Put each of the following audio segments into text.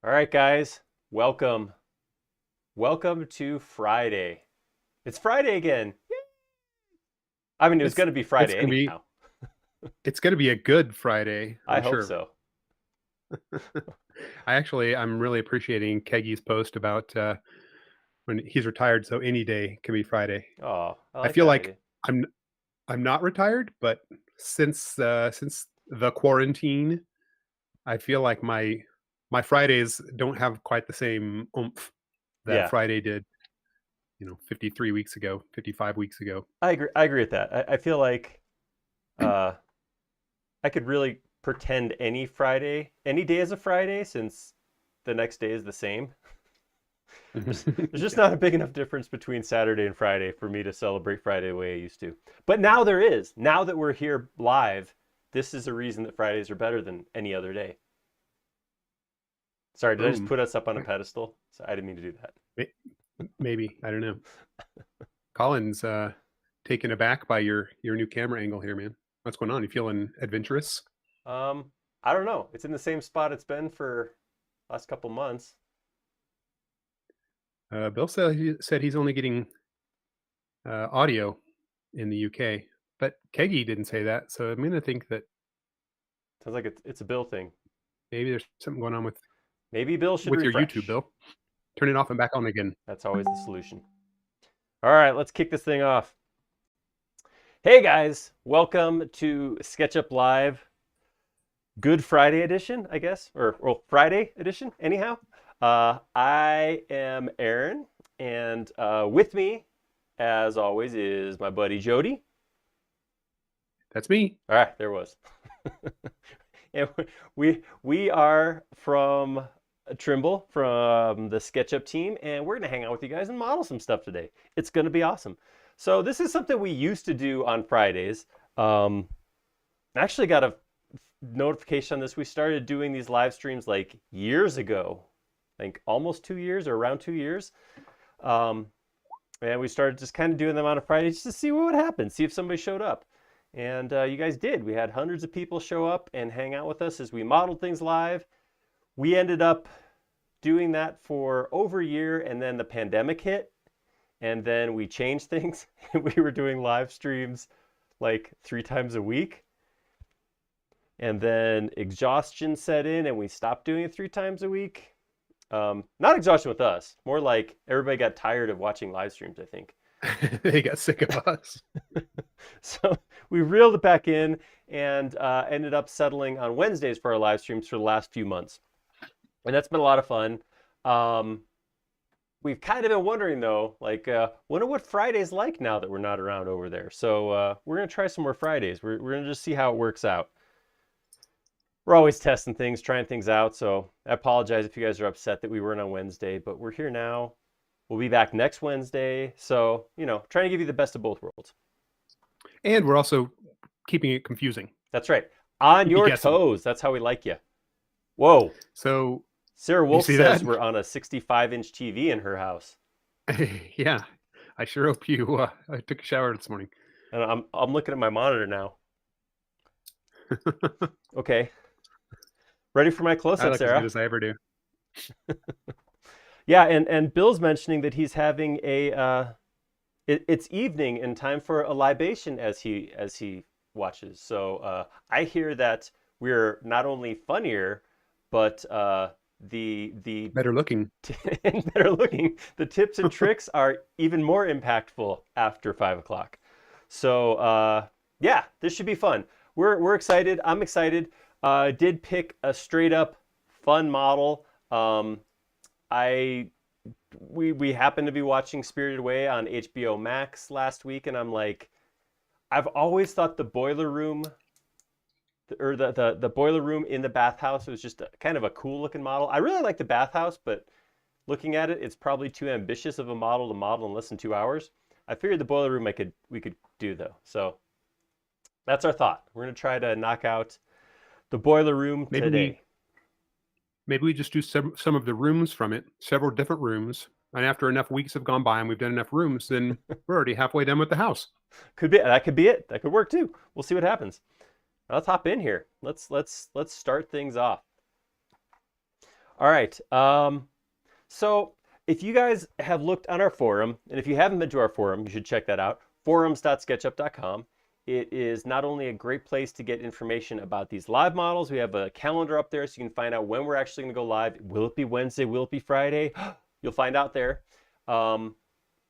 All right, guys, welcome. Welcome to Friday. It's Friday again. Yay! I mean, it was It's going to be it's Friday gonna be anyhow. it's gonna be a good Friday, I I'm hope sure. so. I'm really appreciating Keggy's post about when he's retired, so any day can be Friday. Oh, I I like feel that like idea. I'm not retired, but since the quarantine, I feel like my Fridays don't have quite the same oomph that Yeah, Friday did, 53 weeks ago, 55 weeks ago. I agree. I agree with that. I feel like uh, I could really pretend any Friday, any day is a Friday since the next day is the same. There's just not a big enough difference between Saturday and Friday for me to celebrate Friday the way I used to. But now there is. Now that we're here live, this is a reason that Fridays are better than any other day. Sorry, did I just Boom. put us up on a pedestal? So I didn't mean to do that. May- Maybe, I don't know. Colin's taken aback by your new camera angle here, man. What's going on? You feeling adventurous? Um, I don't know. It's in the same spot it's been for last couple months. Bill said he's only getting audio in the UK, but Keggy didn't say that, so I'm gonna think that Sounds like it's a Bill thing. maybe there's something going on Maybe Bill should with your YouTube, refresh. Bill. Turn it off and back on again. That's always the solution. All right, let's kick this thing off. Hey guys, welcome to SketchUp Live Good Friday edition, I guess, or well, Friday edition, anyhow. I am Aaron, and with me, as always, is my buddy Jody. That's me. All right, there was. And we are from Trimble from the SketchUp team, and we're gonna hang out with you guys and model some stuff today. It's gonna be awesome. So this is something we used to do on Fridays. I actually got a notification on this. We started doing these live streams like years ago, like almost 2 years or around 2 years. Um, and we started just kind of doing them on a Friday just to see what would happen, see if somebody showed up. And you guys did. We had hundreds of people show up and hang out with us as we modeled things live. We ended up doing that for over a year, and then the pandemic hit, and then we changed things. We were doing live streams like 3 times a week, and then exhaustion set in, and we stopped doing it 3 times a week. Not exhaustion with us, more like everybody got tired of watching live streams, I think. They got sick of us. So we reeled it back in and ended up settling on Wednesdays for our live streams for the last few months. And that's been a lot of fun. Um, we've kind of been wondering though, like, wonder what Friday's like now that we're not around over there. So we're gonna try some more Fridays. We're gonna just see how it works out. We're always testing things, trying things out. So I apologize if you guys are upset that we weren't on Wednesday, but we're here now. We'll be back next Wednesday. So, trying to give you the best of both worlds. And we're also keeping it confusing. That's right. On Keep you your guessing. toes. That's how we like you. Whoa. So Sarah you Wolf see that? says we're on a 65-inch TV in her house. Yeah. I sure hope you I took a shower this morning. And I'm looking at my monitor now. Okay. Ready for my I close-up, look as good Sarah? as I ever do. Yeah, and Bill's mentioning that he's having it's evening and time for a libation as he watches. So I hear that we're not only funnier, but the Better looking. and better looking. The tips and tricks are even more impactful after 5 o'clock. So yeah, this should be fun. We're excited. I'm excited. Did pick a straight up fun model. I we happened to be watching Spirited Away on HBO Max last week, and I'm like, I've always thought the boiler room or the boiler room in the bathhouse was just kind of a cool looking model. I really like the bathhouse, but looking at it, it's probably too ambitious of a model to model in less than 2 hours. I figured the boiler room we could do though. So that's our thought. We're gonna try to knock out the boiler room Maybe we today. maybe we just do some of the rooms from it, several different rooms. And after enough weeks have gone by and we've done enough rooms, then we're already halfway done with the house. Could be that could be it. That could work too. We'll see what happens. Let's hop in here. Let's start things off. All right. So if you guys have looked on our forum, and if you haven't been to our forum, you should check that out. Forums.sketchup.com. It is not only a great place to get information about these live models, we have a calendar up there so you can find out when we're actually going to go live. Will it be Wednesday? Will it be Friday? You'll find out there. Um,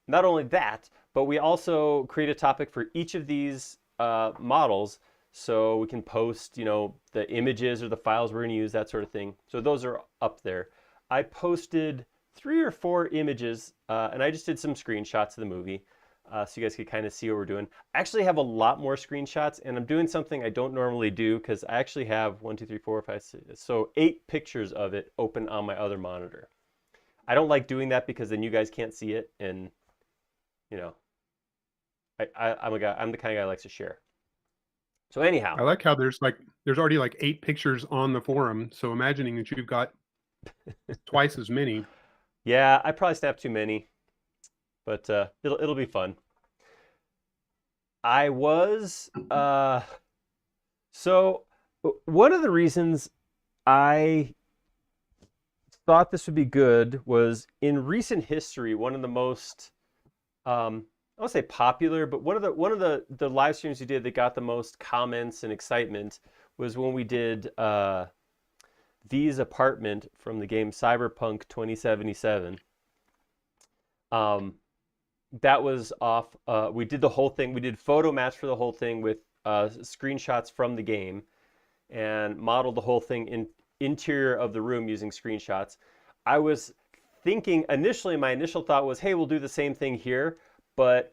Not only that, but we also create a topic for each of these models so we can post, the images or the files we're going to use, that sort of thing. So those are up there. I posted 3 or 4 images, and I just did some screenshots of the movie so you guys could kind of see what we're doing. I actually have a lot more screenshots, and I'm doing something I don't normally do because I actually have 1, 2, 3, 4, 5, 6, so 8 pictures of it open on my other monitor. I don't like doing that because then you guys can't see it, and you know, I'm a guy. I'm the kind of guy that likes to share. So anyhow, I like how there's already like 8 pictures on the forum, so imagining that you've got twice as many. yeah, I probably snapped too many, but it'll be fun. I was so one of the reasons I thought this would be good was in recent history, one of the most I won't say popular, but one of the live streams we did that got the most comments and excitement was when we did V's apartment from the game Cyberpunk 2077. Um, that was off. We did the whole thing. We did photo match for the whole thing with screenshots from the game and modeled the whole thing in interior of the room using screenshots. I was thinking initially, my initial thought was, hey, we'll do the same thing here, but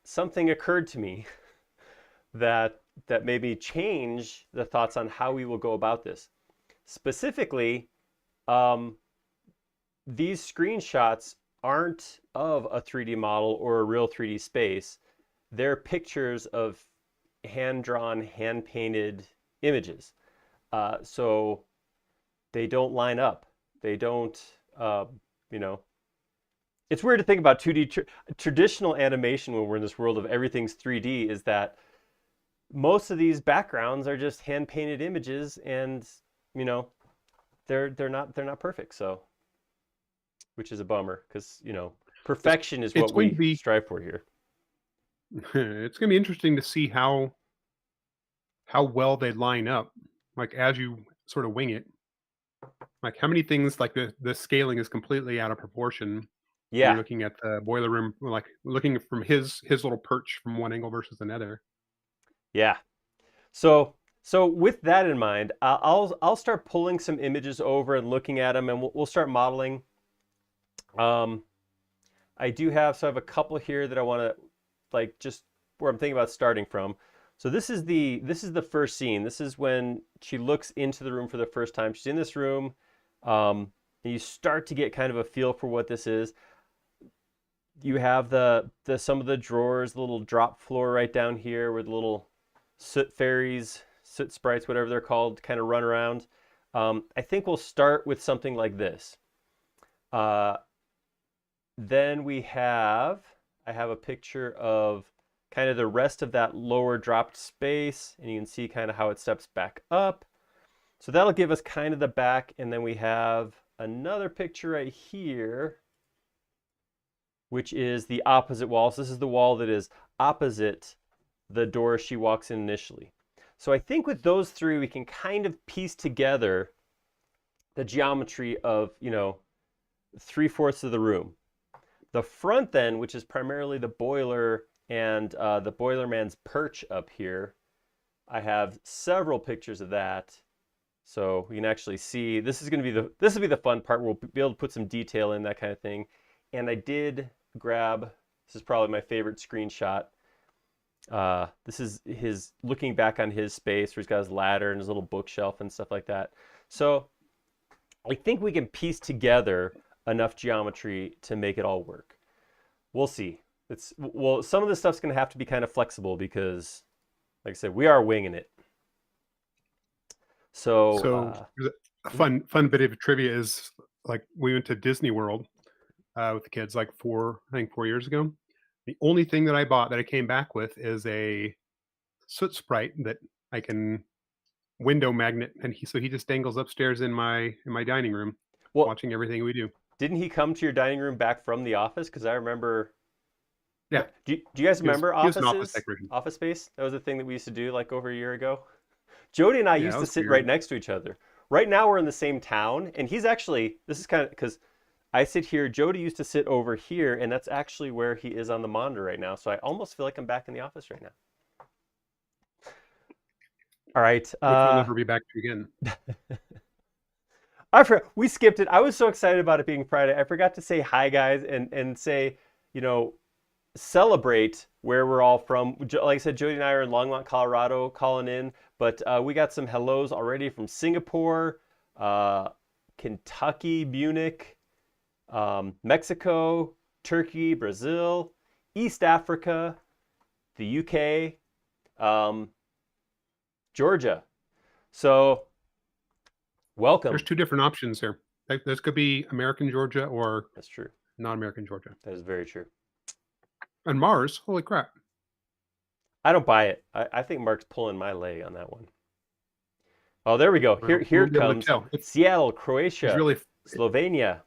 something occurred to me that made me change the thoughts on how we will go about this. Specifically, um, these screenshots aren't of a 3D model or a real 3D space. They're pictures of hand-drawn, hand-painted images. So they don't line up. They don't, you know, it's weird to think about 2D traditional animation when we're in this world of everything's 3D is that most of these backgrounds are just hand painted images and you know they're not perfect, so which is a bummer because It's perfection is it's what going to we be strive for here. it's going to be interesting to see how well they line up, like as you sort of wing it. Like how many things like the scaling is completely out of proportion when you're Yeah, looking at the boiler room, like looking from his little perch from one angle versus another. yeah. So with that in mind, I'll start pulling some images over and looking at them, and we'll start modeling. um I have a couple here that I want to like just where I'm thinking about starting from. So this is the first scene. This is when she looks into the room for the first time. She's in this room, and you start to get kind of a feel for what this is. You have the some of the drawers, the little drop floor right down here where the little soot fairies, soot sprites, whatever they're called, kind of run around. I think we'll start with something like this. Uh, Then I have a picture of kind of the rest of that lower dropped space, and you can see kind of how it steps back up. So that'll give us kind of the back, and then we have another picture right here, which is the opposite wall. So this is the wall that is opposite the door she walks in initially. So I think with those 3, we can kind of piece together the geometry of, 3/4 of the room. The front then, which is primarily the boiler and the boiler man's perch up here, I have several pictures of that. So we can actually see, this will be the fun part. We'll be able to put some detail in, that kind of thing. And I did grab, this is probably my favorite screenshot. This is his looking back on his space where he's got his ladder and his little bookshelf and stuff like that. So I think we can piece together enough geometry to make it all work. We'll see. Some of this stuff's going to have to be kind of flexible because, like I said, we are winging it. So, So a fun bit of trivia is like we went to Disney World with the kids like 4 years ago. The only thing that I bought that I came back with is a soot sprite that I can window magnet, and he just dangles upstairs in my dining room. Well, watching everything we do. didn't he come to your dining room back from the office? Because I remember. Yeah, Do you guys remember he was an office offices? technician. Office space? That was a thing that we used to do like over a year ago. Jody and I Yeah, used that to was sit right weird. next to each other. Right now we're in the same town, and he's actually, this is kind of because I sit here, Jody used to sit over here, and that's actually where he is on the monitor right now. So I almost feel like I'm back in the office right now. All right. Which we'll never be back to again. We skipped it. I was so excited about it being Friday. I forgot to say hi, guys, and say, you know, celebrate where we're all from. Like I said, Jody and I are in Longmont, Colorado, calling in, but we got some hellos already from Singapore, uh, Kentucky, Munich, Mexico, Turkey, Brazil, East Africa, the UK, um, Georgia. So There's welcome. two different options here. Like, this could be American Georgia or That's true. non-American Georgia. That is very true. And Mars, holy crap! I don't buy it. I think Mark's pulling my leg on that one. Oh, there we go. Well, we Here won't it be able to comes. tell. Seattle, He's Croatia, really, Slovenia.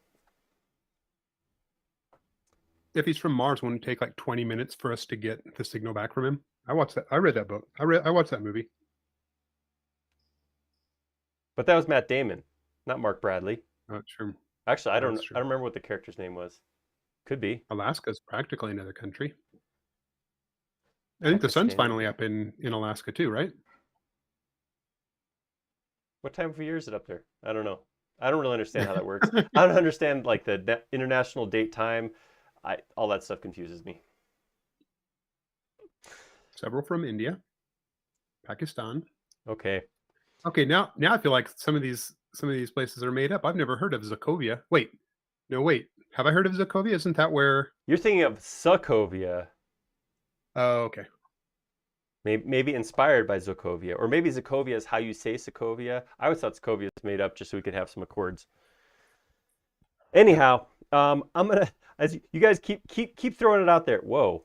if he's from Mars, it wouldn't take like 20 minutes for us to get the signal back from him. I watched that. I read that book. I watched that movie. But that was Matt Damon, not Mark Bradley. Not true. Actually, That's I true. don't remember what the character's name was. Could be. Alaska's practically another country. I think the sun's Pakistan. finally up in Alaska too, right? What time of year is it up there? I don't know. I don't really understand how that works. I don't understand like the international date time. All that stuff confuses me. Several from India, Pakistan. Okay. Okay, now I feel like some of these places are made up. I've never heard of Sokovia. Wait, no, wait. Have I heard of Sokovia? Isn't that where? You're thinking of Sokovia, Oh, okay. maybe inspired by Sokovia, or maybe Sokovia is how you say Sokovia. I always thought Sokovia was made up just so we could have some accords. Anyhow, I'm gonna as you guys keep throwing it out there. Whoa,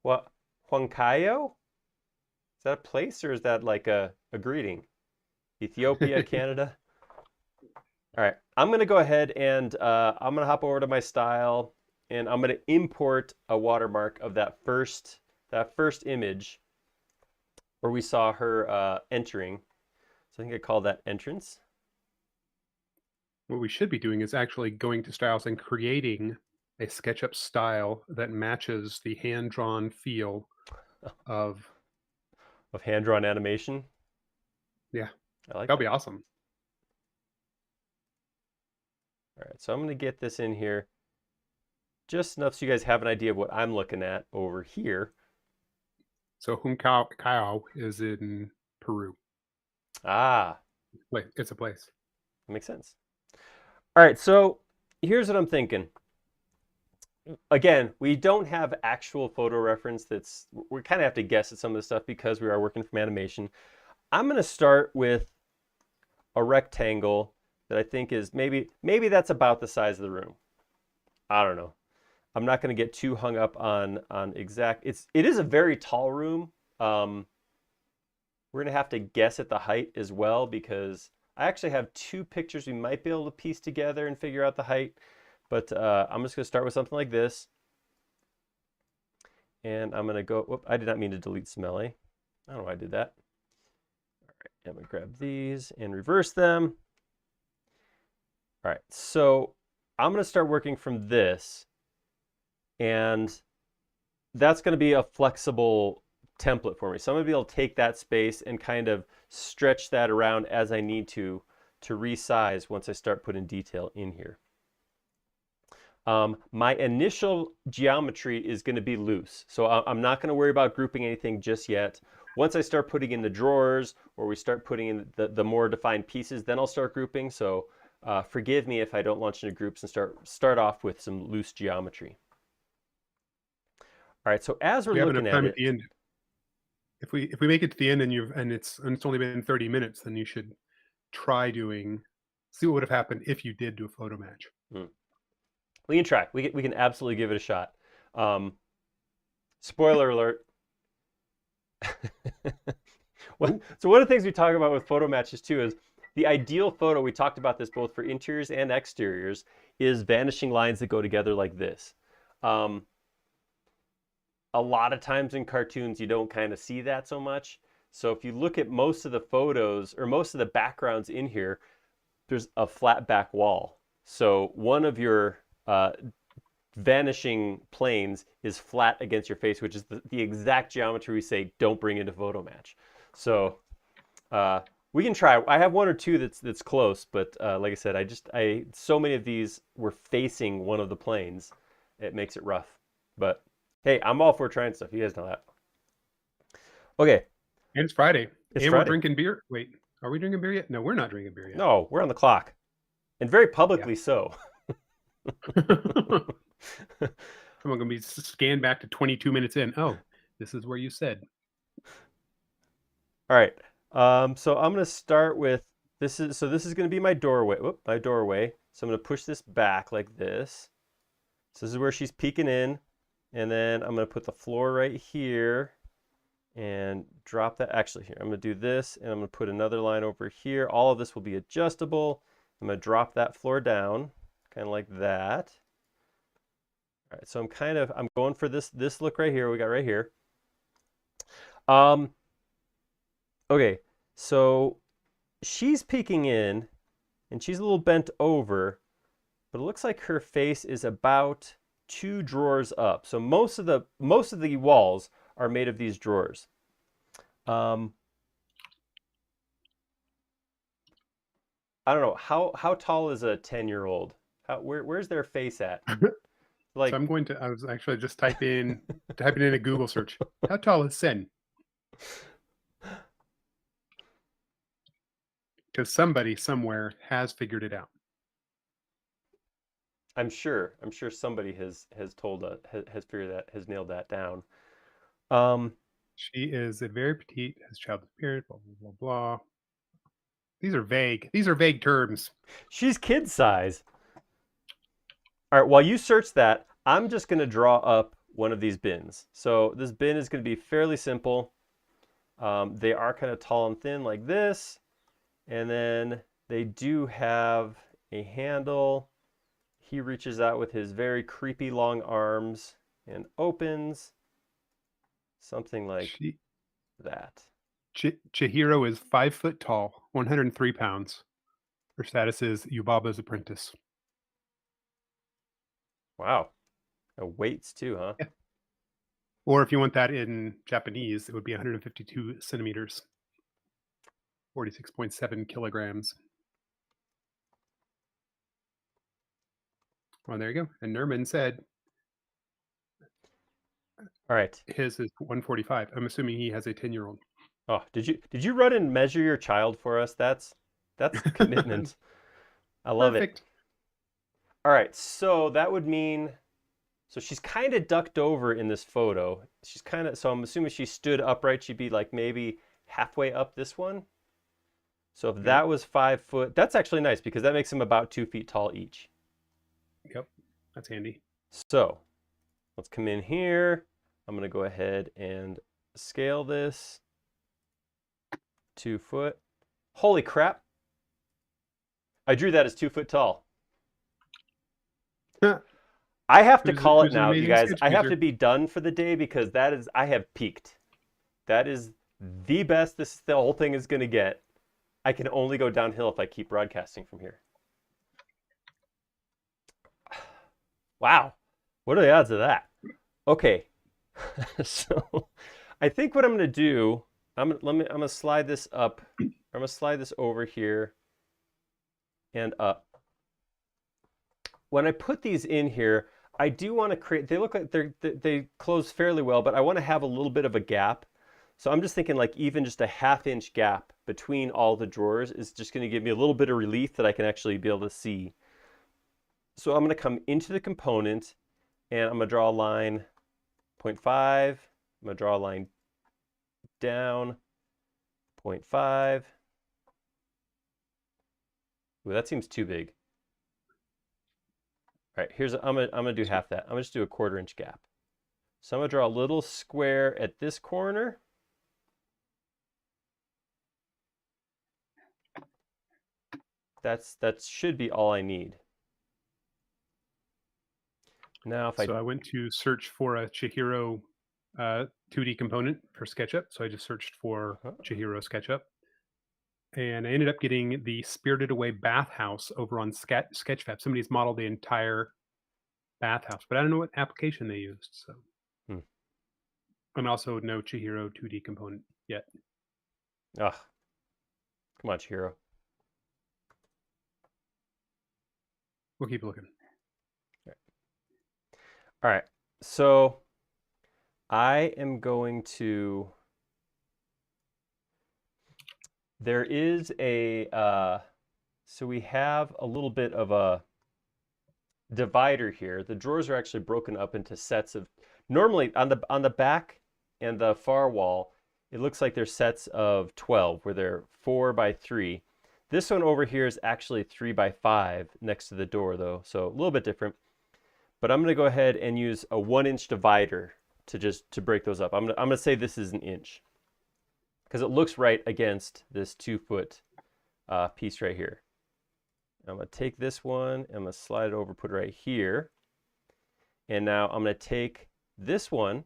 what Huancayo? Is that a place or is that like a greeting? Ethiopia, Canada. All right, I'm gonna go ahead and I'm gonna hop over to my style and I'm gonna import a watermark of that first image where we saw her entering. So I think I call that entrance. What we should be doing is actually going to styles and creating a SketchUp style that matches the hand-drawn feel of. Of hand-drawn animation. Yeah, I like that'll that. be awesome. All right, so I'm gonna get this in here just enough so you guys have an idea of what I'm looking at over here. So Huancayo is in Peru. Ah, Wait, it's a place. that makes sense. All right, so here's what I'm thinking. Again, we don't have actual photo reference. We kind of have to guess at some of the stuff because we are working from animation. I'm going to start with a rectangle that I think is maybe that's about the size of the room. I don't know. I'm not going to get too hung up on exact. It is a very tall room. We're going to have to guess at the height as well because I actually have two pictures we might be able to piece together and figure out the height. But I'm just going to start with something like this. And I'm going to go, whoop, I did not mean to delete Smelly. I don't know why I did that. All right, I'm going to grab these and reverse them. All right, so I'm going to start working from this. And that's going to be a flexible template for me. So I'm going to be able to take that space and kind of stretch that around as I need to resize once I start putting detail in here. My initial geometry is going to be loose, so I'm not going to worry about grouping anything just yet. Once I start putting in the drawers or we start putting in the more defined pieces, then I'll start grouping. So forgive me if I don't launch into groups and start off with some loose geometry. All right, so as we're We have looking enough at time it, at the end. If we make it to the end and it's only been 30 minutes, then you should try see what would have happened if you did do a photo match. we can try. We can absolutely give it a shot. Spoiler alert. So one of the things we talk about with photo matches too is the ideal photo, we talked about this both for interiors and exteriors, is vanishing lines that go together like this. Um, a lot of times in cartoons, you don't kind of see that so much. So if you look at most of the photos or most of the backgrounds in here, there's a flat back wall. So one of your vanishing planes is flat against your face, which is the exact geometry we say don't bring into photo match. So we can try. I have one or two that's close, but like I said, I so many of these were facing one of the planes. It makes it rough. But hey, I'm all for trying stuff. You guys know that. Okay, And it's Friday. it's And we're Friday. drinking beer. Wait, are we drinking beer yet? No, we're not drinking beer yet. No, we're on the clock, and very Yeah. publicly so. I'm going to be scanned back to 22 minutes in. Oh, this is where you said. All right. So I'm going to start with this is going to be my doorway. Whoop, my doorway. So I'm going to push this back like this. So this is where she's peeking in, and then I'm going to put the floor right here and drop that. Actually, here I'm going to do this, and I'm going to put another line over here. All of this will be adjustable. I'm going to drop that floor down, kind of like that. All right. So I'm going for this look right here. We got right here. Okay, so she's peeking in, and she's a little bent over, but it looks like her face is about 2 drawers up. So most of the walls are made of these drawers. I don't know how tall is a 10-year-old? Where's their face at? So Like, I was actually just typing in a Google search. How tall is Sen? Because somebody somewhere has figured it out. I'm sure somebody has told has figured that, has nailed that down. She is a very petite, has childhood spirit, blah, blah, blah, blah. These are vague. These are vague terms. She's kid size. All right, while you search that, I'm just going to draw up one of these bins. So this bin is going to be fairly simple. They are kind of tall and thin like this. And then they do have a handle. He reaches out with his very creepy long arms and opens something like that. Chihiro is 5 foot tall, 103 pounds. Her status is Yubaba's apprentice. Wow. Weights too, huh? Yeah. Or if you want that in Japanese, it would be 152 centimeters, 46.7 kilograms. Well, there you go. And Nerman said All right. his is 145. I'm assuming he has a 10-year-old. Oh, did you run and measure your child for us? That's commitment. I love it. Perfect. All right, so that would mean, so she's kind of ducked over in this photo. She's kind of, so I'm assuming she stood upright. She'd be like maybe halfway up this one. So if that was 5 foot, that's actually nice because that makes them about 2 feet tall each. Yep, that's handy. So let's come in here. I'm going to go ahead and scale this 2 foot. Holy crap. I drew that as 2 foot tall. I have to call it now, you guys. I have to be done for the day because I have peaked. That is the best the whole thing is going to get. I can only go downhill if I keep broadcasting from here. Wow. What are the odds of that? Okay. So I think what I'm going to do, I'm going to slide this up. I'm going to slide this over here and up. When I put these in here, I do want to create, they look like they close fairly well, but I want to have a little bit of a gap. So I'm just thinking like even just a 1/2 inch gap between all the drawers is just going to give me a little bit of relief that I can actually be able to see. So I'm going to come into the component and I'm going to draw a line 0.5. I'm going to draw a line down 0.5. Ooh, that seems too big. All right, I'm gonna do half that. I'm gonna just do a 1/4 inch gap. So I'm gonna draw a little square at this corner. that should be all I need. Now if I So I went to search for a Chihiro 2D component for SketchUp. So I just searched for Chihiro SketchUp. And I ended up getting the Spirited Away bathhouse over on Sketchfab. Somebody's modeled the entire bathhouse, but I don't know what application they used. So, hmm. and also no Chihiro 2D component yet. Ugh. Come on, Chihiro. We'll keep looking. All right. So I am going to. There is a. So we have a little bit of a divider here. The drawers are actually broken up into sets of. Normally on the back and the far wall, it looks like there's sets of 12 where they're 4 by 3. This one over here is actually 3 by 5 next to the door though, so a little bit different. But I'm going to go ahead and use a 1-inch divider to break those up. I'm gonna say this is an inch because it looks right against this 2-foot piece right here. I'm going to take this one, I'm going to slide it over, put it right here. And now I'm going to take this one, I'm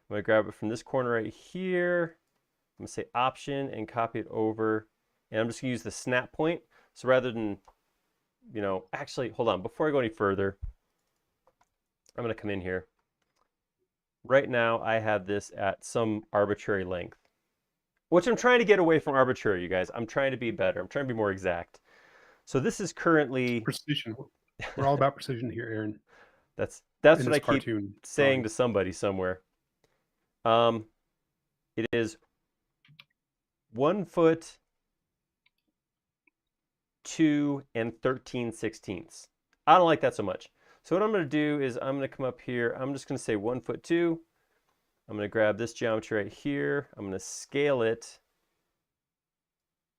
going to grab it from this corner right here. I'm going to say Option and copy it over. And I'm just going to use the snap point. So rather than, actually, hold on. Before I go any further, I'm going to come in here. Right now, I have this at some arbitrary length, which I'm trying to get away from arbitrary, you guys. I'm trying to be better. I'm trying to be more exact. So this is currently precision. We're all about precision here, Aaron. That's in what I keep saying to somebody somewhere. It is 1 foot 2 and 13/16. I don't like that so much. So what I'm going to do is I'm going to come up here. I'm just going to say 1 foot 2. I'm going to grab this geometry right here. I'm going to scale it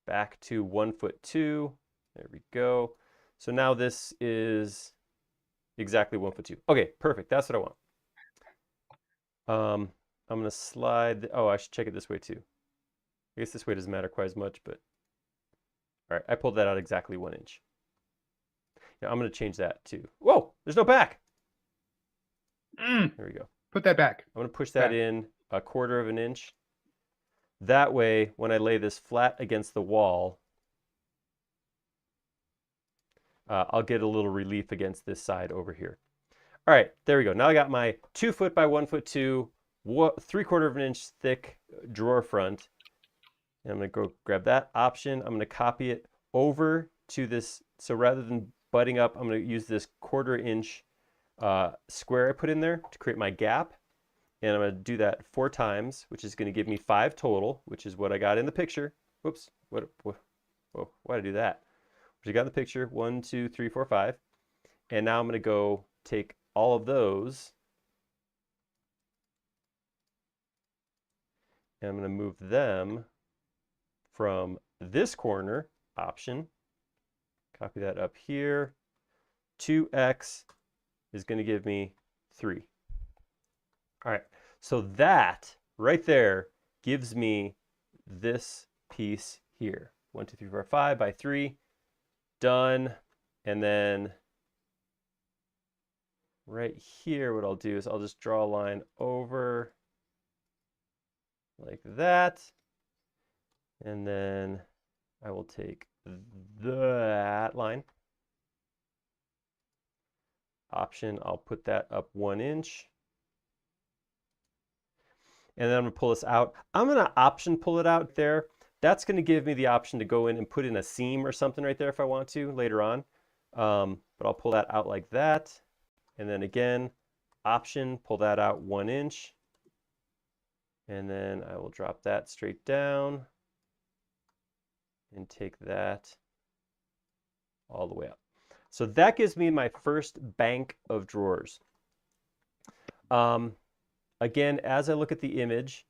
back to 1 foot 2. There we go. So now this is exactly 1 foot 2. Okay, perfect. That's what I want. I'm going to slide. Oh, I should check it this way too. I guess this way doesn't matter quite as much, but all right, I pulled that out exactly 1 inch. Now I'm going to change that to, whoa, there's no back. There we go. Put that back. I'm going to push that in 1/4 of an inch. That way, when I lay this flat against the wall, I'll get a little relief against this side over here. All right, there we go. Now I got my 2 foot by 1 foot 2, 3/4 of an inch thick drawer front. And I'm going to go grab that option. I'm going to copy it over to this. So rather than butting up, I'm going to use this 1/4 inch square I put in there to create my gap. And I'm going to do that 4 times, which is going to give me 5 total, which is what I got in the picture. Whoops, whoa, why did I do that? Which I got in the picture, 1, 2, 3, 4, 5. And now I'm going to go take all of those and I'm going to move them from this corner, option, copy that up here. 2x is going to give me 3. All right, so that right there gives me this piece here. 1, 2, 3, 4, 5 by 3, done. And then right here, what I'll do is I'll just draw a line over like that. And then I will take that line. Option, I'll put that up 1 inch. And then I'm going to pull this out. I'm going to option pull it out there. That's going to give me the option to go in and put in a seam or something right there if I want to later on. But I'll pull that out like that. And then again, option, pull that out 1 inch. And then I will drop that straight down and take that all the way up. So that gives me my first bank of drawers. Again, as I look at the image,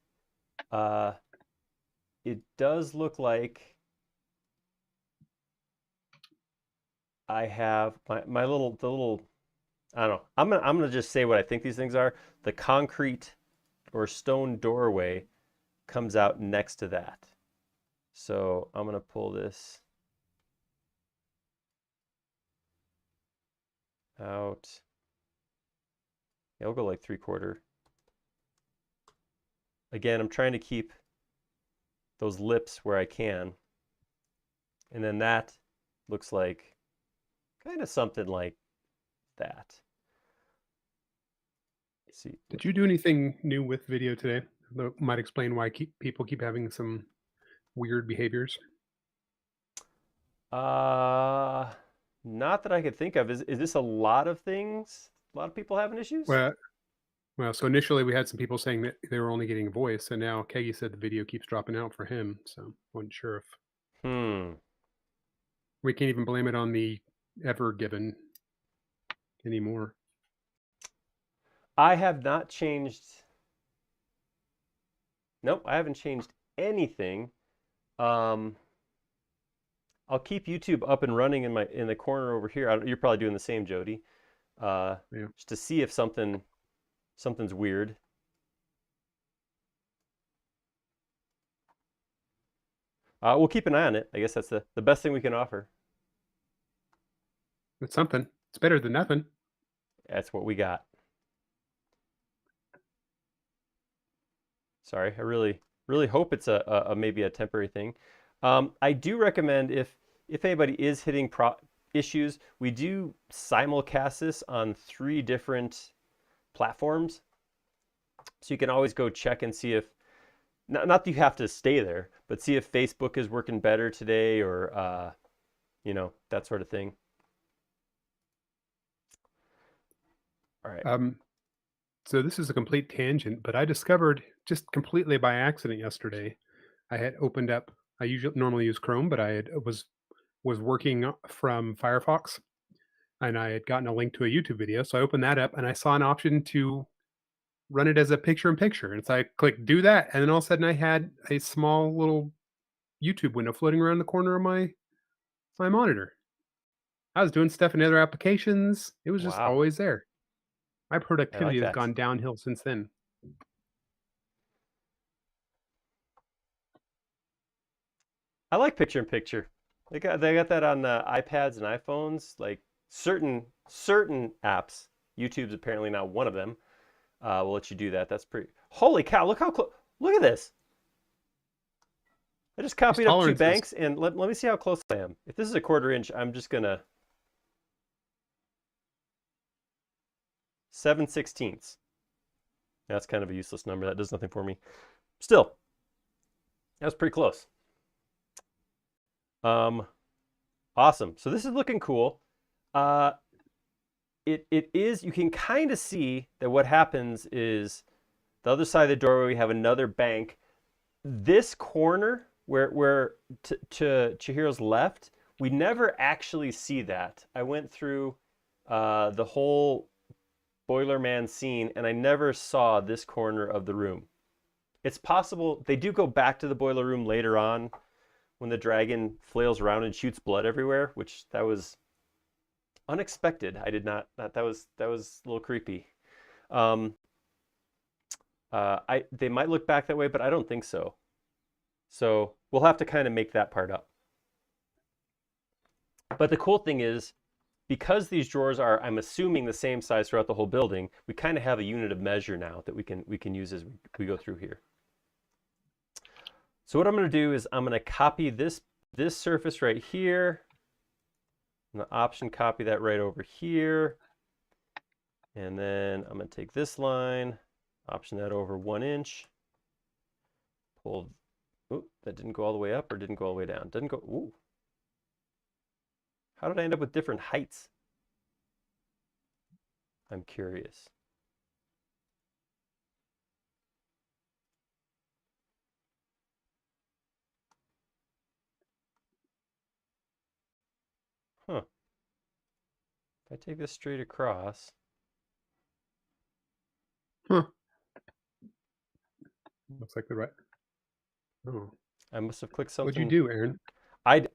it does look like I have my little, I don't know. I'm gonna just say what I think these things are. The concrete or stone doorway comes out next to that. So I'm gonna pull this out. Yeah, we'll go like 3/4. Again, I'm trying to keep those lips where I can. And then that looks like kind of something like that. Let's see. Did you do anything new with video today that might explain why people keep having some weird behaviors? Uh, Not that I could think of. Is this a lot of things? A lot of people having issues? Well, so initially we had some people saying that they were only getting voice, and now Keggy said the video keeps dropping out for him. So I wasn't sure if Hmm. we can't even blame it on the Ever Given anymore. I have not changed. Nope, I haven't changed anything. Um, I'll keep YouTube up and running in the corner over here. You're probably doing the same, Jody. Uh, Yeah. just to see if something's weird. We'll keep an eye on it. I guess that's the best thing we can offer. It's something. It's better than nothing. That's what we got. Sorry, I really hope it's a maybe a temporary thing. I do recommend if anybody is hitting issues, we do simulcast this on 3 different platforms, so you can always go check and see if not that you have to stay there, but see if Facebook is working better today or that sort of thing. All right. So this is a complete tangent, but I discovered just completely by accident yesterday. I had opened up. I usually normally use Chrome, but was working from Firefox, and I had gotten a link to a YouTube video. So I opened that up, and I saw an option to run it as a picture-in-picture, and so I clicked do that, and then all of a sudden I had a small little YouTube window floating around the corner of my monitor. I was doing stuff in other applications. It was just Wow. always there. My I like productivity has that. gone downhill since then. I like picture in picture. They got that on iPads and iPhones. Like certain apps. YouTube's apparently not one of them. Will let you do that. That's pretty. Holy cow! Look how close. Look at this. I just These copied up 2 tolerances. banks, and let me see how close I am. If this is a 1/4 inch, I'm just gonna 7/16. That's kind of a useless number. That does nothing for me. Still, that was pretty close. Um, awesome. So this is looking cool. Uh, it is. You can kind of see that what happens is the other side of the doorway we have another bank. This corner where to Chihiro's left, we never actually see that. I went through the whole Boiler Man scene, and I never saw this corner of the room. It's possible they do go back to the boiler room later on when the dragon flails around and shoots blood everywhere, which that was unexpected. I did not that was a little creepy. Um, they might look back that way, but I don't think so. So we'll have to kind of make that part up. But the cool thing is, because these drawers are, I'm assuming, the same size throughout the whole building, we kind of have a unit of measure now that we can use as we go through here. So what I'm going to do is I'm going to copy this surface right here. I'm going to option copy that right over here. And then I'm going to take this line, option that over 1 inch. Pull, oop, that didn't go all the way up or didn't go all the way down. Didn't go, ooh. How did I end up with different heights? I'm curious. Huh. If I take this straight across, Huh. Looks like the right. Oh. I must have clicked What'd you something. do, Aaron?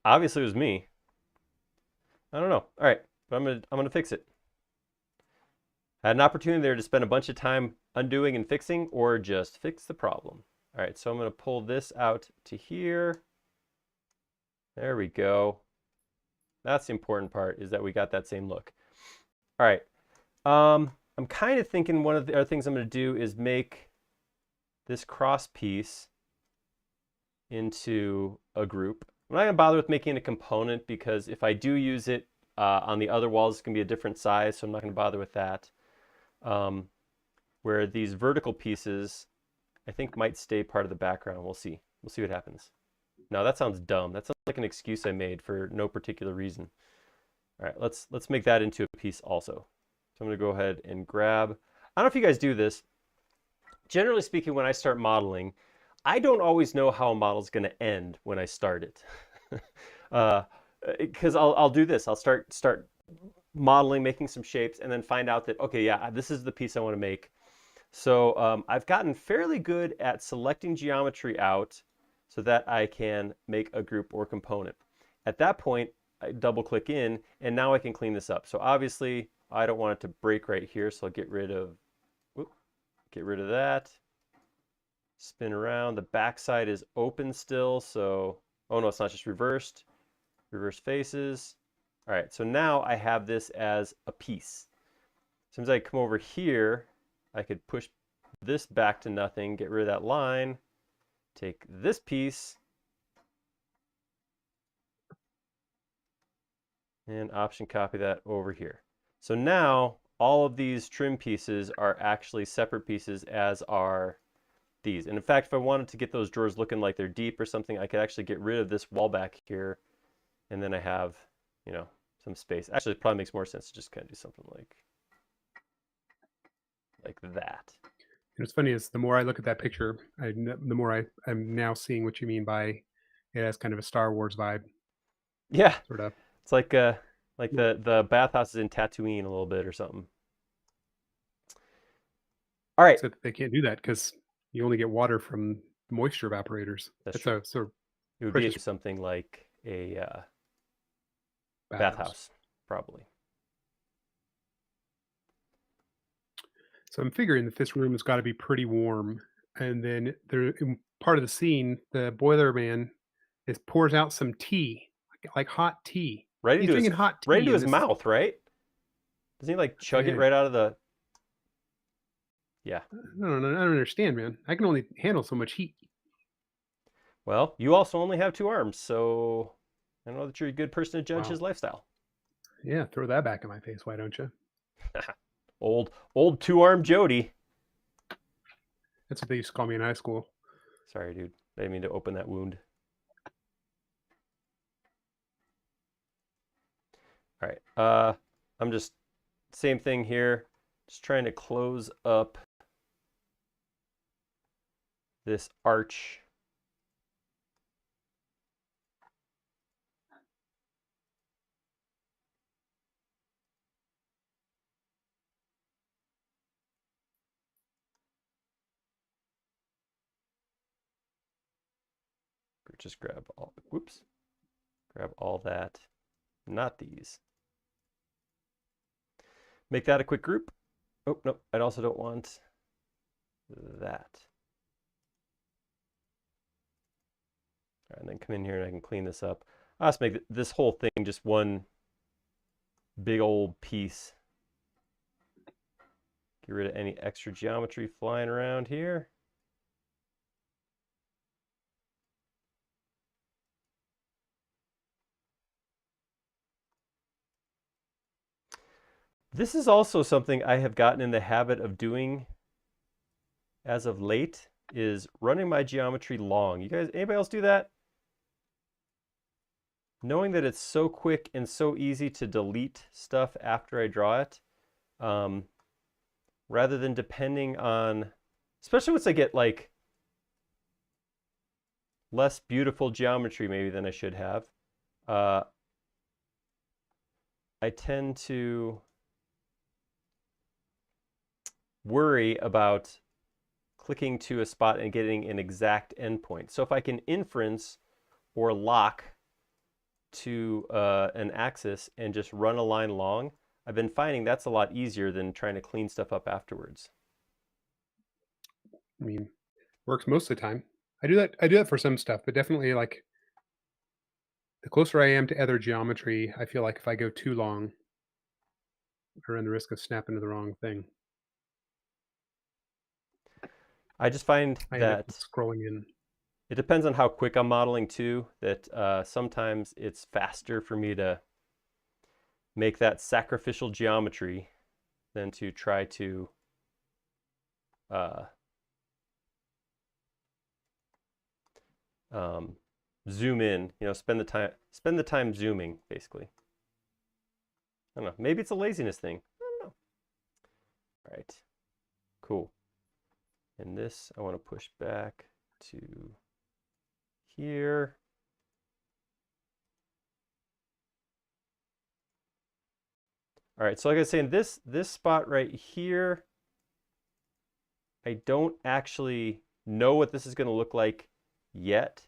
Obviously it was me. I don't know. All right, but I'm gonna fix it. I had an opportunity there to spend a bunch of time undoing and fixing, or just fix the problem. All right, so I'm gonna pull this out to here. There we go. That's the important part, is that we got that same look. All right. I'm kind of thinking one of the other things I'm going to do is make this cross piece into a group. I'm not going to bother with making a component because if I do use it on the other walls, it's going to be a different size, so I'm not going to bother with that. Where these vertical pieces, I think, might stay part of the background. We'll see. We'll see what happens. No, that sounds dumb. That sounds like an excuse I made for no particular reason. All right, let's make that into a piece also. So I'm going to go ahead and grab. I don't know if you guys do this. Generally speaking, when I start modeling, I don't always know how a model is going to end when I start it. Because I'll do this. I'll start modeling, making some shapes, and then find out that, okay, yeah, this is the piece I want to make. So I've gotten fairly good at selecting geometry out so that I can make a group or component. At that point, I double click in, and now I can clean this up. So obviously, I don't want it to break right here, so I'll get rid of that. Spin around. The back side is open still, so, oh no, it's not, just reversed. Reverse faces. All right, so now I have this as a piece. As soon as I come over here, I could push this back to nothing, get rid of that line, take this piece, and option copy that over here. So now all of these trim pieces are actually separate pieces, as are these. And in fact, if I wanted to get those drawers looking like they're deep or something, I could actually get rid of this wall back here, and then I have, you know, some space. Actually, it probably makes more sense to just kind of do something like that. And what's funny is the more I look at that picture, the more I'm now seeing what you mean by it has kind of a Star Wars vibe. Yeah, Sort of. it's like the bathhouse is in Tatooine a little bit or something. All right. Except that they can't do that because you only get water from moisture evaporators. That's That's true. a sort of It would precious be something like a bathhouse. bathhouse, probably. So I'm figuring that this room has got to be pretty warm. And then there, in part of the scene, the boiler man pours out some tea, like hot tea. Right He's into his drinking hot tea in this. mouth, right? Doesn't he like chug it Yeah. right out of the? Yeah. I don't understand, man. I can only handle so much heat. Well, you also only have 2 arms, so I know that you're a good person to judge Wow. his lifestyle. Yeah, throw that back in my face, why don't you? old 2-arm Jody. That's what they used to call me in high school. Sorry, dude. I didn't mean to open that wound. All right. I'm just same thing here. Just trying to close up this arch. Just grab all, whoops, grab all that, not these. Make that a quick group. Oh, no, I also don't want that. All right, and then come in here and I can clean this up. I'll just make this whole thing just one big old piece. Get rid of any extra geometry flying around here. This is also something I have gotten in the habit of doing as of late, is running my geometry long. You guys, anybody else do that? Knowing that it's so quick and so easy to delete stuff after I draw it, rather than depending on, especially once I get like less beautiful geometry maybe than I should have, I tend to worry about clicking to a spot and getting an exact endpoint. So if I can inference or lock to an axis and just run a line long, I've been finding that's a lot easier than trying to clean stuff up afterwards. I mean, works most of the time. I do that for some stuff, but definitely like the closer I am to other geometry, I feel like if I go too long, I run the risk of snapping to the wrong thing. I just find I end up that scrolling in. it depends on how quick I'm modeling too, that sometimes it's faster for me to make that sacrificial geometry than to try to uh, um, zoom in. Spend the time zooming, basically. I don't know. Maybe it's a laziness thing. I don't know. All right, cool. And this I want to push back to here. All right, so like I was saying, this spot right here, I don't actually know what this is going to look like yet.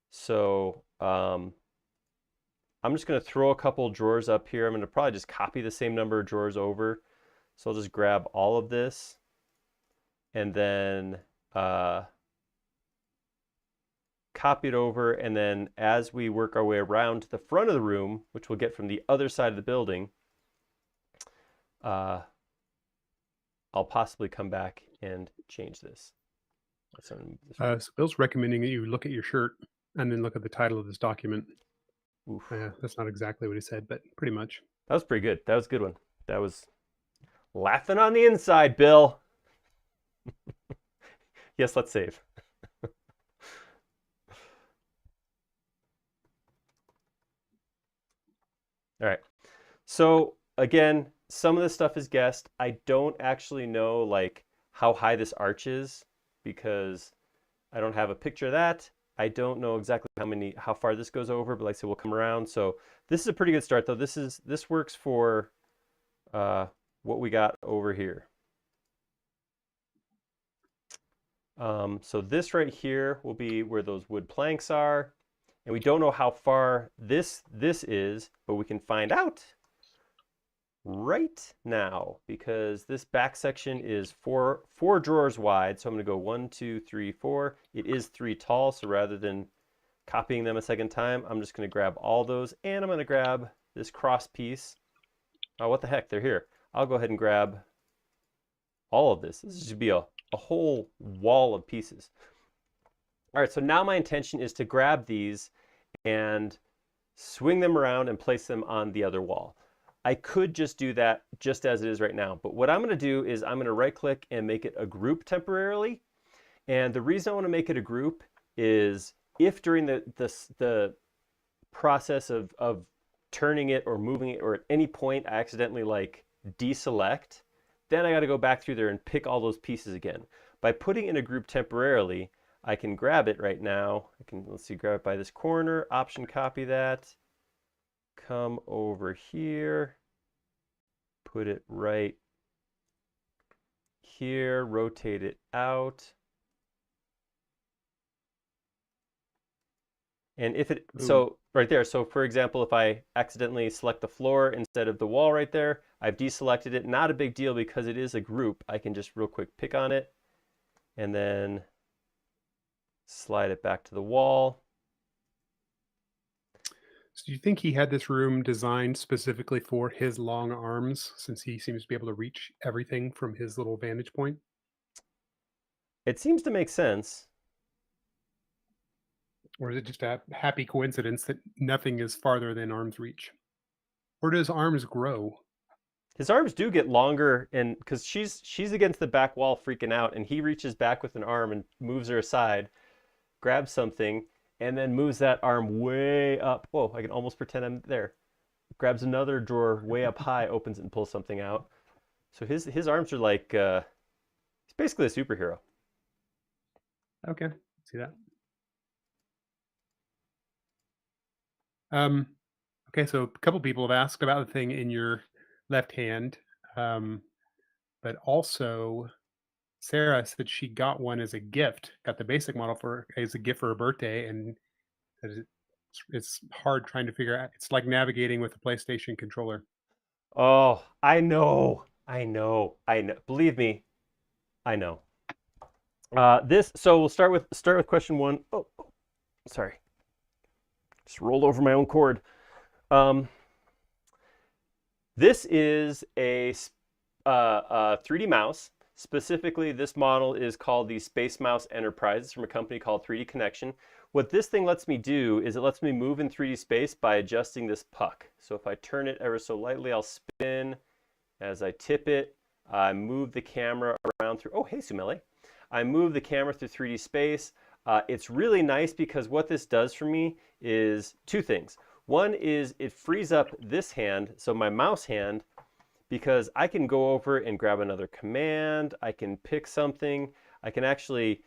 So I'm just going to throw a couple drawers up here. I'm going to probably just copy the same number of drawers over. So I'll just grab all of this and then copy it over. And then as we work our way around to the front of the room, which we'll get from the other side of the building, I'll possibly come back and change this. So Bill's recommending that you look at your shirt and then look at the title of this document. Oof. That's not exactly what he said, but pretty much. That was pretty good. That was a good one. That was laughing on the inside, Bill. Yes, let's save. All right. So again, some of this stuff is guessed. I don't actually know like how high this arch is because I don't have a picture of that. I don't know exactly how far this goes over, but like I said, we'll come around. So this is a pretty good start though. This works for what we got over here. So this right here will be where those wood planks are. And we don't know how far this is, but we can find out right now because this back section is four drawers wide. So I'm going to go 1, 2, 3, 4. It is 3 tall. So rather than copying them a second time, I'm just going to grab all those and I'm going to grab this cross piece. Oh, what the heck? They're here. I'll go ahead and grab all of this. This should be a whole wall of pieces. All right, so now my intention is to grab these and swing them around and place them on the other wall. I could just do that just as it is right now, but what I'm going to do is I'm going to right click and make it a group temporarily. And the reason I want to make it a group is if during the process of turning it or moving it or at any point I accidentally like deselect, then I got to go back through there and pick all those pieces again. By putting in a group temporarily, I can grab it right now. Let's see, grab it by this corner, option copy that, come over here, put it right here, rotate it out. And if it, so right there, so for example, if I accidentally select the floor instead of the wall right there, I've deselected it. Not a big deal because it is a group. I can just real quick pick on it and then slide it back to the wall. So do you think he had this room designed specifically for his long arms since he seems to be able to reach everything from his little vantage point? It seems to make sense. Or is it just a happy coincidence that nothing is farther than arm's reach? Or does arms grow? His arms do get longer, and because she's against the back wall freaking out, and he reaches back with an arm and moves her aside, grabs something, and then moves that arm way up. Whoa, I can almost pretend I'm there. Grabs another drawer way up high, opens it, and pulls something out. So his arms are like, he's basically a superhero. Okay, see that. Okay, so a couple people have asked about the thing in your left hand, but also Sarah said she got one as a gift, got the basic model as a gift for her birthday, and it's hard trying to figure out. It's like navigating with a PlayStation controller. Oh, I know. Believe me, I know. So we'll start with question one. Oh, sorry. Just rolled over my own cord. This is a 3D mouse. Specifically, this model is called the Space Mouse Enterprise. It's from a company called 3D Connection. What this thing lets me do is it lets me move in 3D space by adjusting this puck. So if I turn it ever so lightly, I'll spin. As I tip it, I move the camera around through, oh, hey, Sumele. I move the camera through 3D space. It's really nice because what this does for me is two things. One is it frees up this hand, so my mouse hand, because I can go over and grab another command. I can pick something. I can actually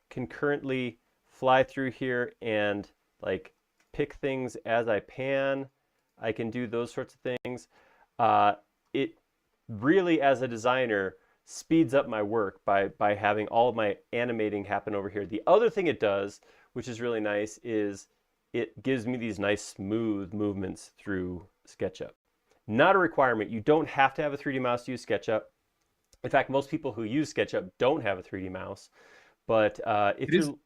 concurrently fly through here and like pick things as I pan. I can do those sorts of things. It really, as a designer, speeds up my work by having all of my animating happen over here. The other thing it does, which is really nice, is it gives me these nice smooth movements through SketchUp. Not a requirement. You don't have to have a 3D mouse to use SketchUp. In fact, most people who use SketchUp don't have a 3D mouse. But if It is. you're,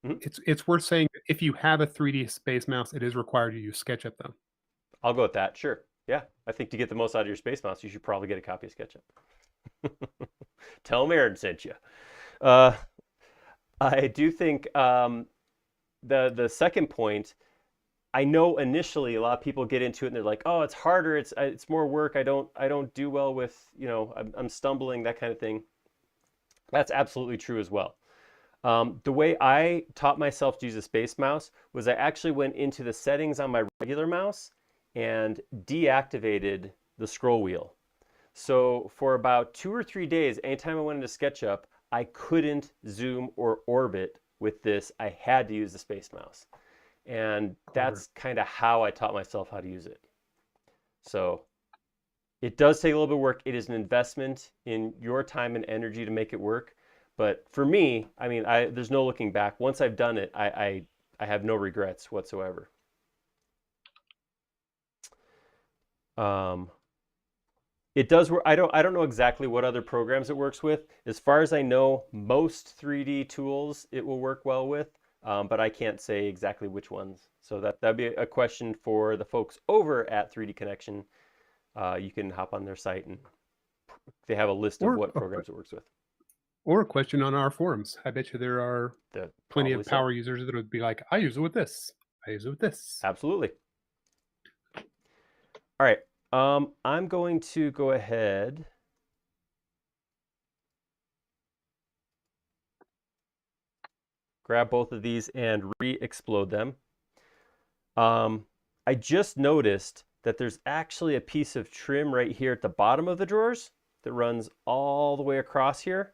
Mhm. It's worth saying that if you have a 3D space mouse, it is required to use SketchUp though. I'll go with that. Sure. Yeah. I think to get the most out of your Space Mouse, you should probably get a copy of SketchUp. Tell them Aaron sent you. Uh, I do think the second point, I know initially a lot of people get into it and they're like, oh, it's harder, it's more work. I don't do well with, I'm stumbling, that kind of thing. That's absolutely true as well. The way I taught myself to use a Space Mouse was I actually went into the settings on my regular mouse and deactivated the scroll wheel. So for about 2 or 3 days, anytime I went into SketchUp, I couldn't zoom or orbit with this. I had to use the Space Mouse. And Clever. that's kind of how I taught myself how to use it. So it does take a little bit of work. It is an investment in your time and energy to make it work. But for me, I mean, there's no looking back. Once I've done it, I have no regrets whatsoever. Um, it does work. I don't know exactly what other programs it works with. As far as I know, most 3D tools it will work well with, but I can't say exactly which ones. So that'd be a question for the folks over at 3D Connection. You can hop on their site and they have a list of Or what a, programs it works with. or a question on our forums. I bet you there are plenty Probably of so. power users that would be like, I use it with this. I use it with this. Absolutely. All right. I'm going to go ahead. Grab both of these and re-explode them. I just noticed that there's actually a piece of trim right here at the bottom of the drawers that runs all the way across here.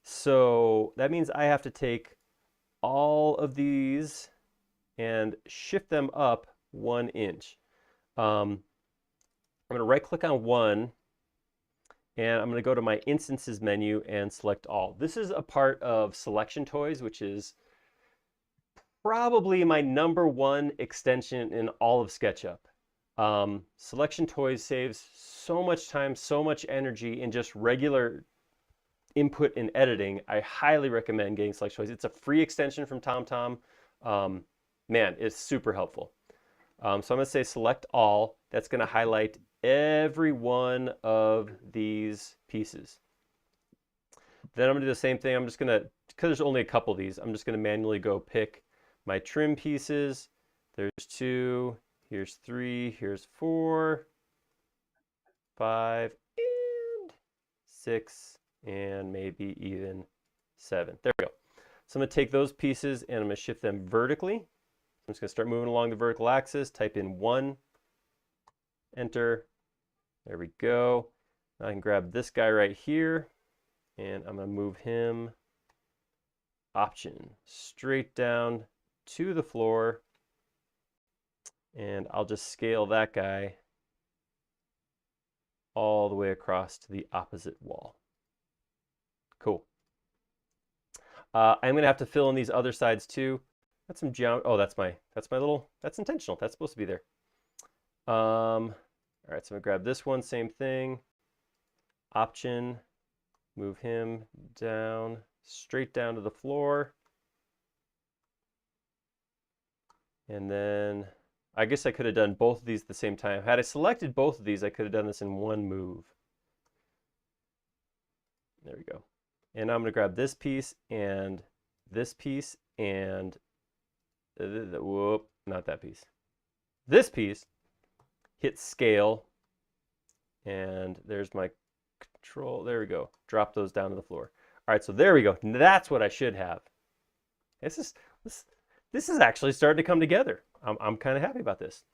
So that means I have to take all of these and shift them up 1 inch. I'm going to right click on one and I'm going to go to my instances menu and select all. This is a part of selection toys, which is probably my #1 extension in all of SketchUp. Selection toys saves so much time, so much energy in just regular input and editing. I highly recommend getting selection toys. It's a free extension from TomTom. Man, it's super helpful. So I'm going to say select all. That's going to highlight every one of these pieces. Then I'm going to do the same thing. I'm just going to, because there's only a couple of these, I'm just going to manually go pick my trim pieces. There's 2, here's 3, here's 4, 5, and 6, and maybe even 7. There we go. So I'm going to take those pieces and I'm going to shift them vertically. I'm just going to start moving along the vertical axis, type in 1, enter. There we go. Now I can grab this guy right here and I'm going to move him, option, straight down to the floor. And I'll just scale that guy all the way across to the opposite wall. Cool. I'm going to have to fill in these other sides too. That's some geometry. Oh, that's my little, that's intentional. That's supposed to be there. All right, so I'm going to grab this one, same thing. Option, move him down, straight down to the floor. And then I guess I could have done both of these at the same time. Had I selected both of these, I could have done this in one move. There we go. And I'm going to grab this piece and whoop, not that piece. This piece, hit scale, and there's my control. There we go. Drop those down to the floor. All right, so there we go. That's what I should have. This is actually starting to come together. I'm kind of happy about this.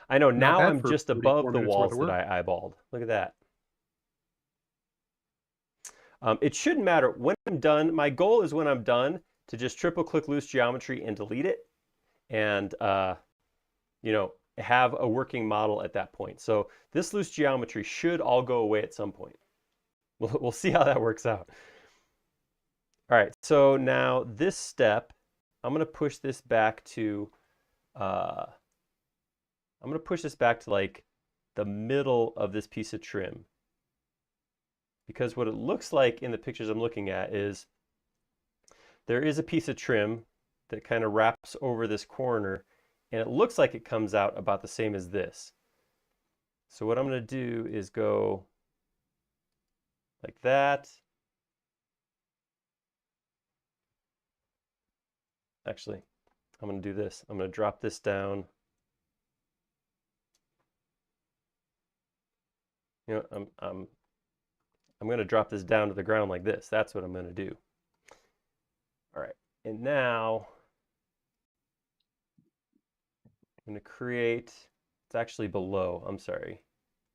I know Not now bad I'm for just 44 above the minutes worth walls of that work. I eyeballed. Look at that. It shouldn't matter. When I'm done, my goal is when I'm done to just triple click loose geometry and delete it and you know, have a working model at that point. So this loose geometry should all go away at some point. We'll see how that works out. All right, so now this step, I'm going to push this back to like the middle of this piece of trim. Because what it looks like in the pictures I'm looking at is there is a piece of trim that kind of wraps over this corner, and it looks like it comes out about the same as this. So what I'm going to do is go like that. Actually, I'm going to do this. I'm going to drop this down. You know, I'm going to drop this down to the ground like this. That's what I'm going to do. All right, and now I'm going to create, it's actually below, I'm sorry.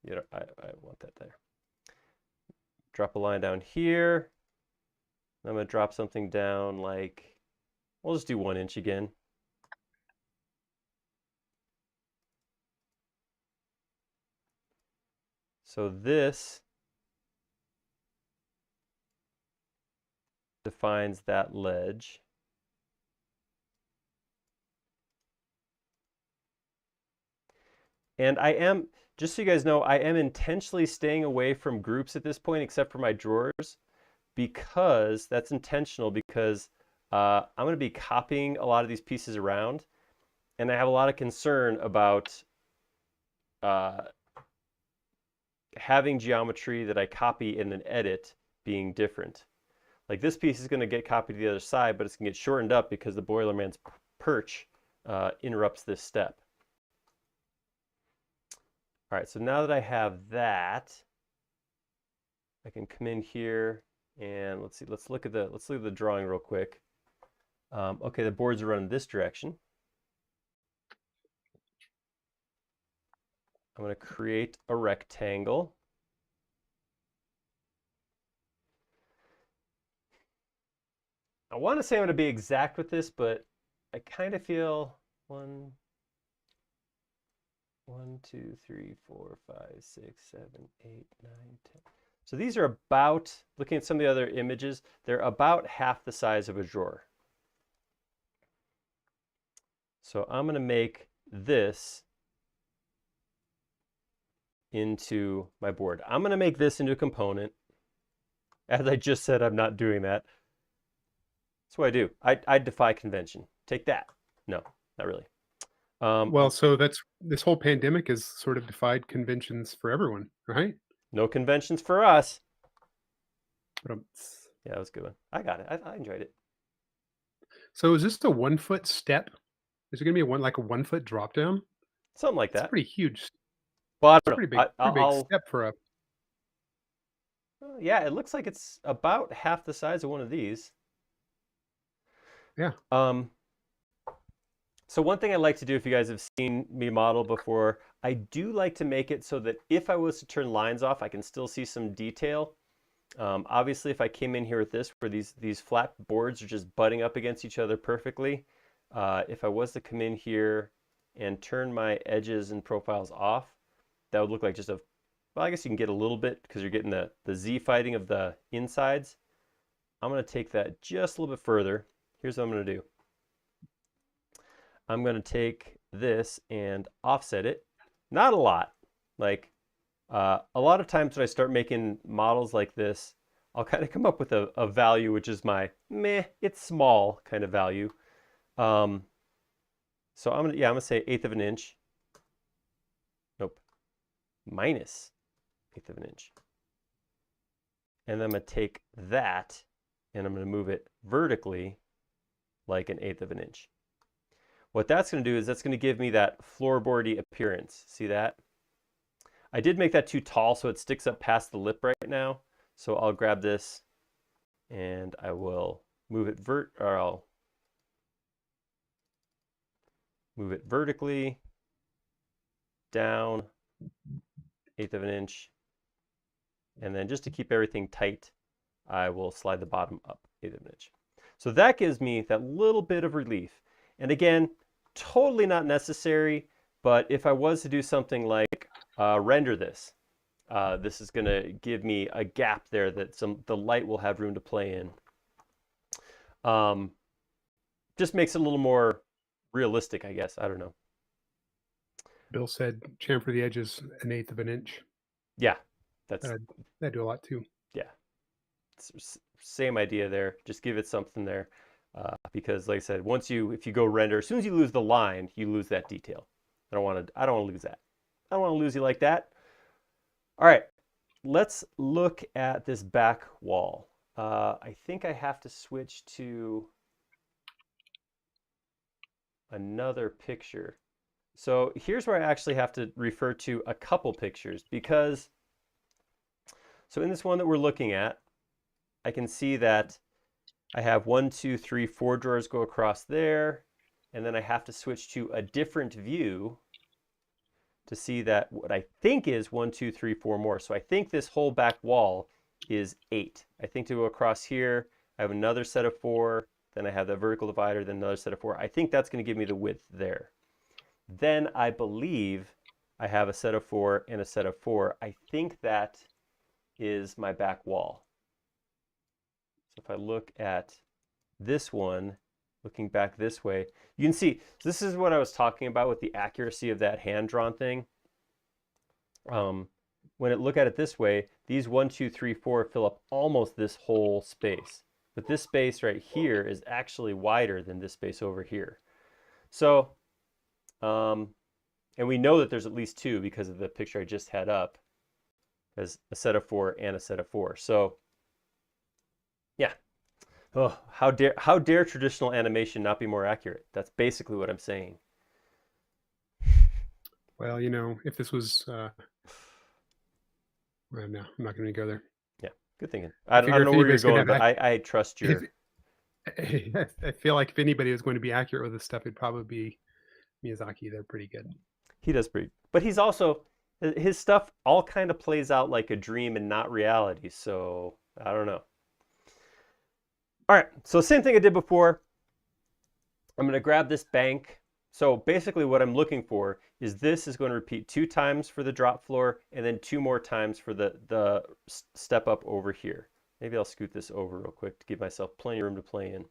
You know, I want that there. Drop a line down here. I'm going to drop something down like, we'll just do 1 inch again. So this defines that ledge. And I am, just so you guys know, I am intentionally staying away from groups at this point, except for my drawers, because that's intentional because I'm going to be copying a lot of these pieces around, and I have a lot of concern about having geometry that I copy in an edit being different. Like this piece is going to get copied to the other side, but it's going to get shortened up because the Boilerman's perch interrupts this step. All right, so now that I have that, I can come in here and let's see. Let's look at the drawing real quick. Okay, the boards are running this direction. I'm going to create a rectangle. I want to say I'm going to be exact with this, but I kind of feel 1, 2, 3, 4, 5, 6, 7, 8, 9, 10. So these are about, looking at some of the other images, they're about half the size of a drawer. So I'm going to make this into my board. I'm going to make this into a component. As I just said, I'm not doing that. That's what I do. I defy convention. Take that. No, not really. Well, so that's this whole pandemic has sort of defied conventions for everyone, right? No conventions for us. But, Yeah, that was a good one. I got it. I enjoyed it. so is this a 1-foot step? Is it going to be like a 1-foot drop down? Something like It's that. pretty huge. Well, I It's a don't pretty know. big, pretty big step for a. Yeah, it looks like it's about half the size of one of these. Yeah. So one thing I like to do, if you guys have seen me model before, I do like to make it so that if I was to turn lines off, I can still see some detail. Obviously, if I came in here with this, where these flat boards are just butting up against each other perfectly, if I was to come in here and turn my edges and profiles off, that would look like just a, well, I guess you can get a little bit because you're getting the Z fighting of the insides. I'm going to take that just a little bit further. Here's what I'm going to do. I'm going to take this and offset it. Not a lot. Like a lot of times when I start making models like this, I'll kind of come up with a value which is my meh, it's small kind of value. So I'm gonna say 1/8 of an inch. Nope, minus 1/8 of an inch. And then I'm gonna take that and I'm gonna move it vertically like 1/8 of an inch. What that's gonna do is that's gonna give me that floorboardy appearance. See that? I did make that too tall so it sticks up past the lip right now. So I'll grab this and I will move it vertically down 1/8 of an inch. And then just to keep everything tight, I will slide the bottom up 1/8 of an inch. So that gives me that little bit of relief. And again, totally not necessary, but if I was to do something like render this, this is going to give me a gap there that the light will have room to play in. Just makes it a little more realistic, I guess. I don't know. Bill said chamfer the edges 1/8 of an inch. Yeah, that's That'd do a lot too. yeah. Same idea there. Just give it something there, because like I said, if you go render, as soon as you lose the line, you lose that detail. I don't want to lose that. I don't want to lose you like that. All right, let's look at this back wall. I think I have to switch to another picture. So here's where I actually have to refer to a couple pictures because, so in this one that we're looking at, I can see that I have 1, 2, 3, 4 drawers go across there, and then I have to switch to a different view to see that what I think is 1, 2, 3, 4 more. So I think this whole back wall is 8. I think to go across here, I have another set of 4, then I have the vertical divider, then another set of 4. I think that's going to give me the width there. Then I believe I have a set of 4 and a set of 4. I think that is my back wall. So if I look at this one, looking back this way, you can see, this is what I was talking about with the accuracy of that hand-drawn thing. When I look at it this way, these 1, 2, 3, 4 fill up almost this whole space. But this space right here is actually wider than this space over here. So, and we know that there's at least 2 because of the picture I just had up as a set of 4 and a set of 4. So, yeah. Oh, how dare traditional animation not be more accurate? That's basically what I'm saying. Well, if this was, well, no, I'm not going to go there. Yeah, good thinking. I don't know where you're going, but I trust your. I feel like if anybody was going to be accurate with this stuff, it'd probably be Miyazaki. They're pretty good. He does pretty, but he's also, his stuff all kind of plays out like a dream and not reality. So I don't know. All right, so same thing I did before. I'm going to grab this bank. So basically what I'm looking for is this is going to repeat 2 times for the drop floor and then 2 more times for the step up over here. Maybe I'll scoot this over real quick to give myself plenty of room to play in.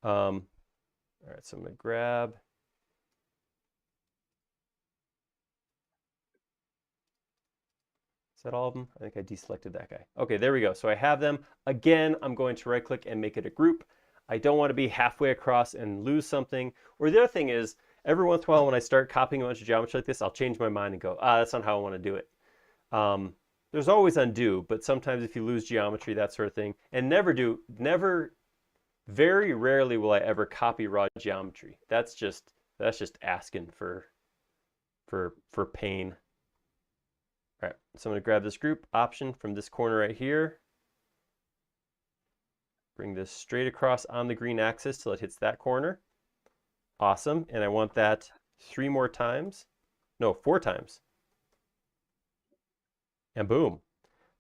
All right, so I'm going to grab. Is that all of them? I think I deselected that guy. Okay, there we go. So I have them. Again, I'm going to right click and make it a group. I don't want to be halfway across and lose something. Or the other thing is, every once in a while when I start copying a bunch of geometry like this, I'll change my mind and go, that's not how I want to do it. There's always undo, but sometimes if you lose geometry, that sort of thing. And very rarely will I ever copy raw geometry. That's just asking for pain. All right, so I'm going to grab this group option from this corner right here. Bring this straight across on the green axis till it hits that corner. Awesome, and I want that 4 times. And boom.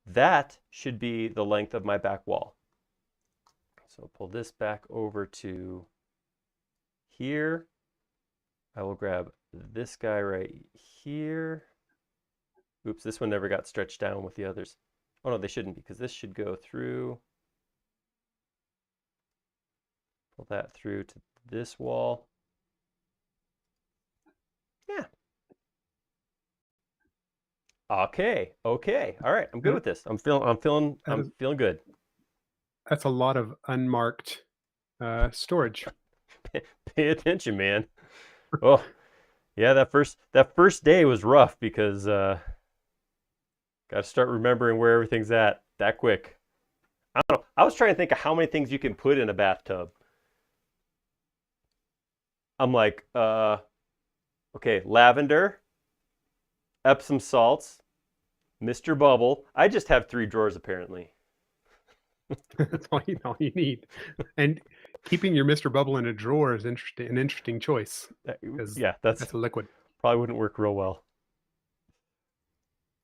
That should be the length of my back wall. So pull this back over to here. I will grab this guy right here. Oops, this one never got stretched down with the others. Oh no, they shouldn't, because this should go through. Pull that through to this wall. Yeah. Okay. All right, I'm good with this. I'm feeling good. That's a lot of unmarked storage. Pay attention, man. Oh, yeah, that first day was rough because got to start remembering where everything's at that quick. I don't know. I was trying to think of how many things you can put in a bathtub. I'm like, okay, lavender, Epsom salts, Mr. Bubble. I just have 3 drawers apparently. That's all you need. And keeping your Mr. Bubble in a drawer is interesting, an interesting choice because Yeah, that's that's a liquid. probably wouldn't work real well.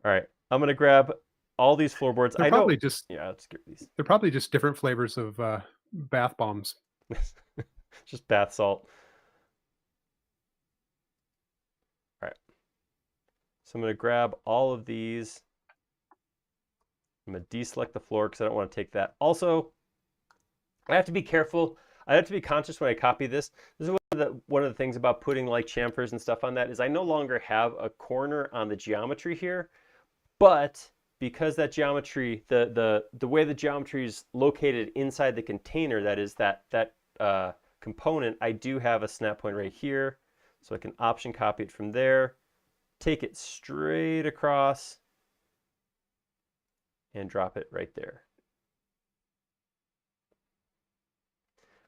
All right, I'm gonna grab all these floorboards. They're I know. probably just Yeah, let's get these. they're probably just different flavors of bath bombs. Just bath salt. All right, so I'm gonna grab all of these. I'm gonna deselect the floor because I don't want to take that. Also, I have to be careful. I have to be conscious when I copy this. This is one of the things about putting like chamfers and stuff on that is I no longer have a corner on the geometry here, but because that geometry, the way the geometry is located inside the container, that is that component, I do have a snap point right here, so I can option copy it from there, take it straight across, and drop it right there.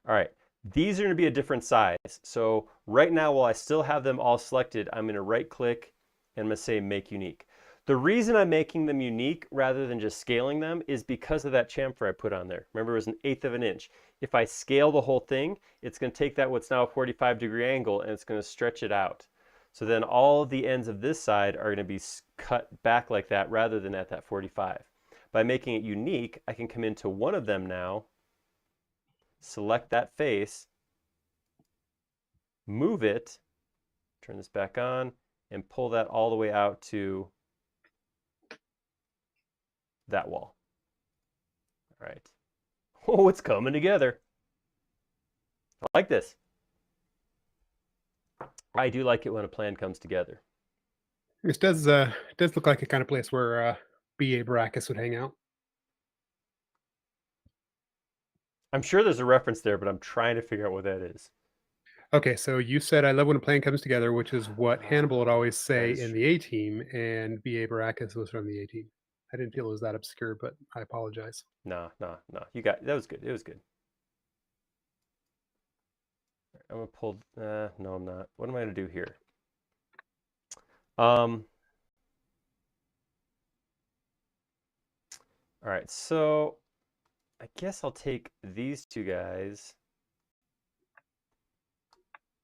All right, these are going to be a different size. So right now, while I still have them all selected, I'm going to right click and I'm going to say make unique. The reason I'm making them unique rather than just scaling them is because of that chamfer I put on there. Remember, it was 1/8 of an inch. If I scale the whole thing, it's going to take that what's now a 45-degree angle and it's going to stretch it out. So then all of the ends of this side are going to be cut back like that rather than at that 45. By making it unique, I can come into one of them now, select that face, move it, turn this back on, and pull that all the way out to that wall. All right. Oh, it's coming together. I like this. I do like it when a plan comes together. This does look like a kind of place where B.A. Baracus would hang out. I'm sure there's a reference there, but I'm trying to figure out what that is. Okay, so you said I love when a plan comes together, which is what Hannibal would always That say is in true. the A Team, and B.A. Baracus was from the A Team. I didn't feel it was that obscure, but I apologize. Nah, nah, nah. You got that was good. It was good. I'm gonna pull. No, I'm not. What am I gonna do here? Um. All right. So I guess I'll take these two guys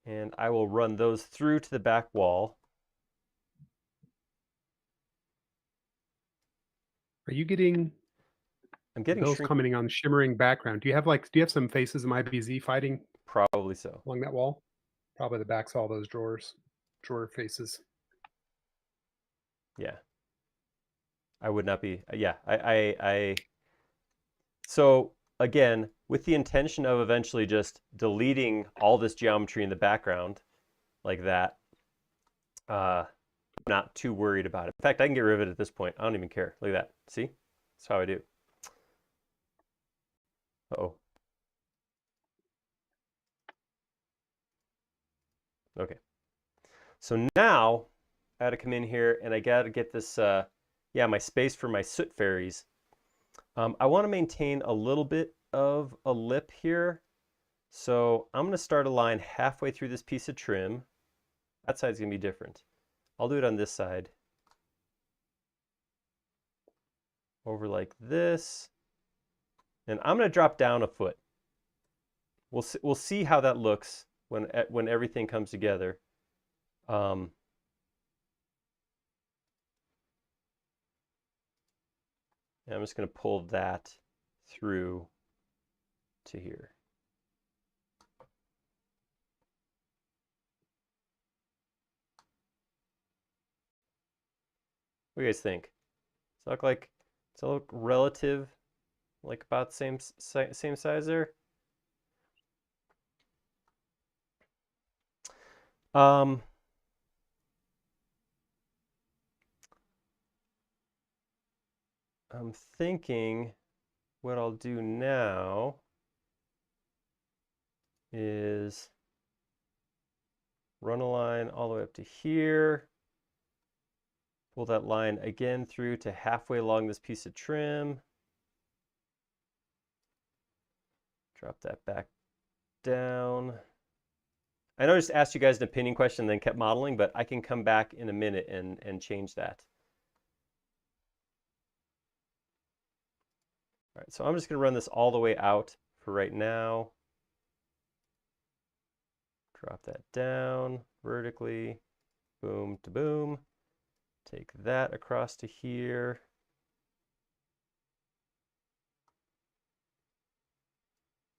and I will run those through to the back wall. Are you getting I'm getting those shrink. commenting on shimmering background? Do you have some faces of IBZ fighting Probably so. along that wall? Probably the backs of all those drawer faces. Yeah. I would not be. Yeah. So again, with the intention of eventually just deleting all this geometry in the background like that, I'm not too worried about it. In fact, I can get rid of it at this point. I don't even care. Look at that. See? That's how I do. Uh-oh. Okay. So now I got to come in here and I got to get this, yeah, my space for my soot fairies. I want to maintain a little bit of a lip here. So I'm going to start a line halfway through this piece of trim. That side's going to be different. I'll do it on this side. Over like this. And I'm going to drop down a foot. We'll see how that looks when everything comes together. Um, and I'm just going to pull that through to here. What do you guys think? Does it look relative, like about the same size there? Um, I'm thinking what I'll do now is run a line all the way up to here. Pull that line again through to halfway along this piece of trim. Drop that back down. I know I just asked you guys an opinion question and then kept modeling, but I can come back in a minute and change that. All right, so I'm just going to run this all the way out for right now. Drop that down vertically, boom to boom. Take that across to here.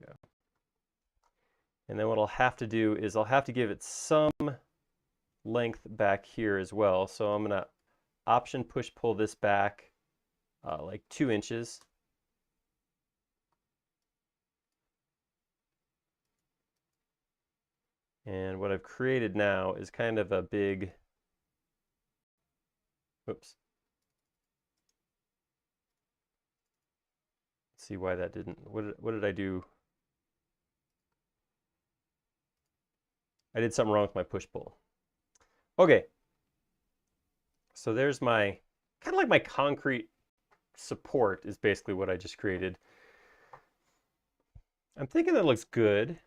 Yeah. And then what I'll have to do is I'll have to give it some length back here as well. So I'm going to option push pull this back like 2 inches. And what I've created now is kind of a big, oops. Let's see why that didn't, what did I do? I did something wrong with my push pull. Okay. So there's my, kind of like my concrete support is basically what I just created. I'm thinking that looks good.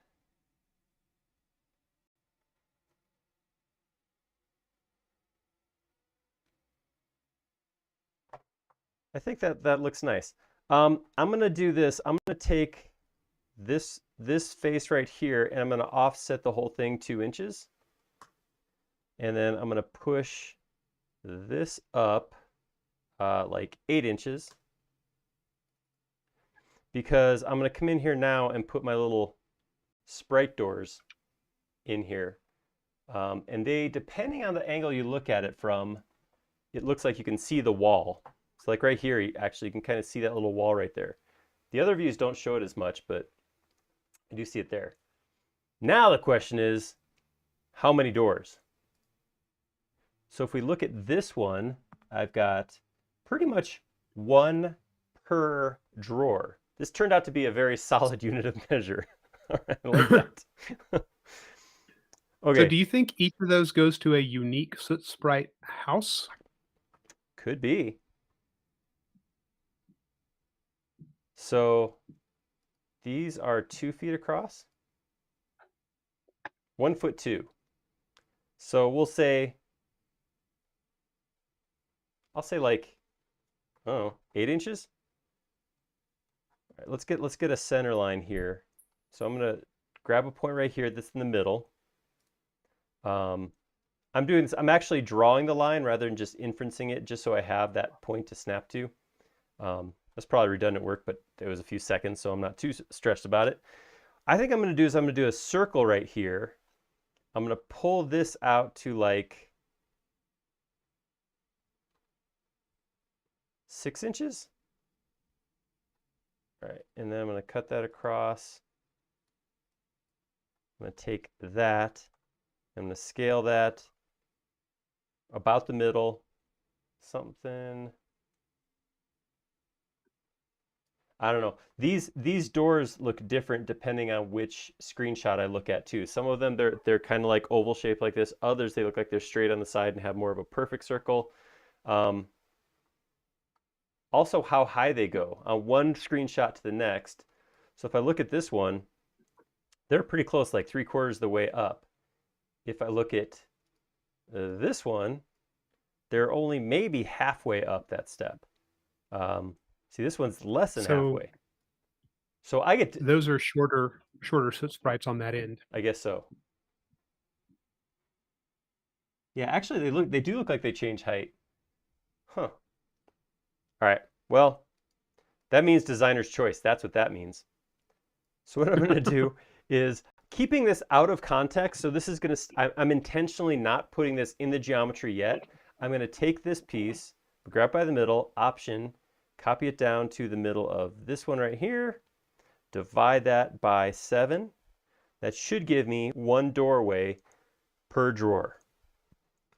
I think that looks nice. I'm going to do this. I'm going to take this face right here and I'm going to offset the whole thing 2 inches. And then I'm going to push this up like 8 inches. Because I'm going to come in here now and put my little sprite doors in here. And they, depending on the angle you look at it from, it looks like you can see the wall. So like right here, you can kind of see that little wall right there. The other views don't show it as much, but I do see it there. Now the question is, how many doors? So if we look at this one, I've got pretty much 1 per drawer. This turned out to be a very solid unit of measure. All right, I like that. Okay. So do you think each of those goes to a unique soot sprite house? Could be. So these are 2 feet across. 1'2". So we'll say, I'll say like, I don't know, 8 inches. All right, let's get a center line here. So I'm gonna grab a point right here that's in the middle. I'm actually drawing the line rather than just inferencing it, just so I have that point to snap to. That's probably redundant work, but it was a few seconds, so I'm not too stressed about it. I think I'm going to do a circle right here. I'm going to pull this out to like 6 inches. All right, and then I'm going to cut that across. I'm going to take that. I'm going to scale that about the middle. Something. I don't know. These doors look different depending on which screenshot I look at too. Some of them they're kind of like oval shaped like this. Others they look like they're straight on the side and have more of a perfect circle. Also how high they go on one screenshot to the next. So if I look at this one, they're pretty close, like 3/4 of the way up. If I look at this one, they're only maybe halfway up that step. See, this one's less than halfway. So I get those are shorter soot sprites on that end. I guess so. Yeah, actually they do look like they change height. Huh. All right. Well, that means designer's choice. That's what that means. So what I'm going to do is keeping this out of context. So this is going to, I'm intentionally not putting this in the geometry yet. I'm going to take this piece, grab by the middle, option, copy it down to the middle of this one right here, divide that by 7. That should give me 1 doorway per drawer.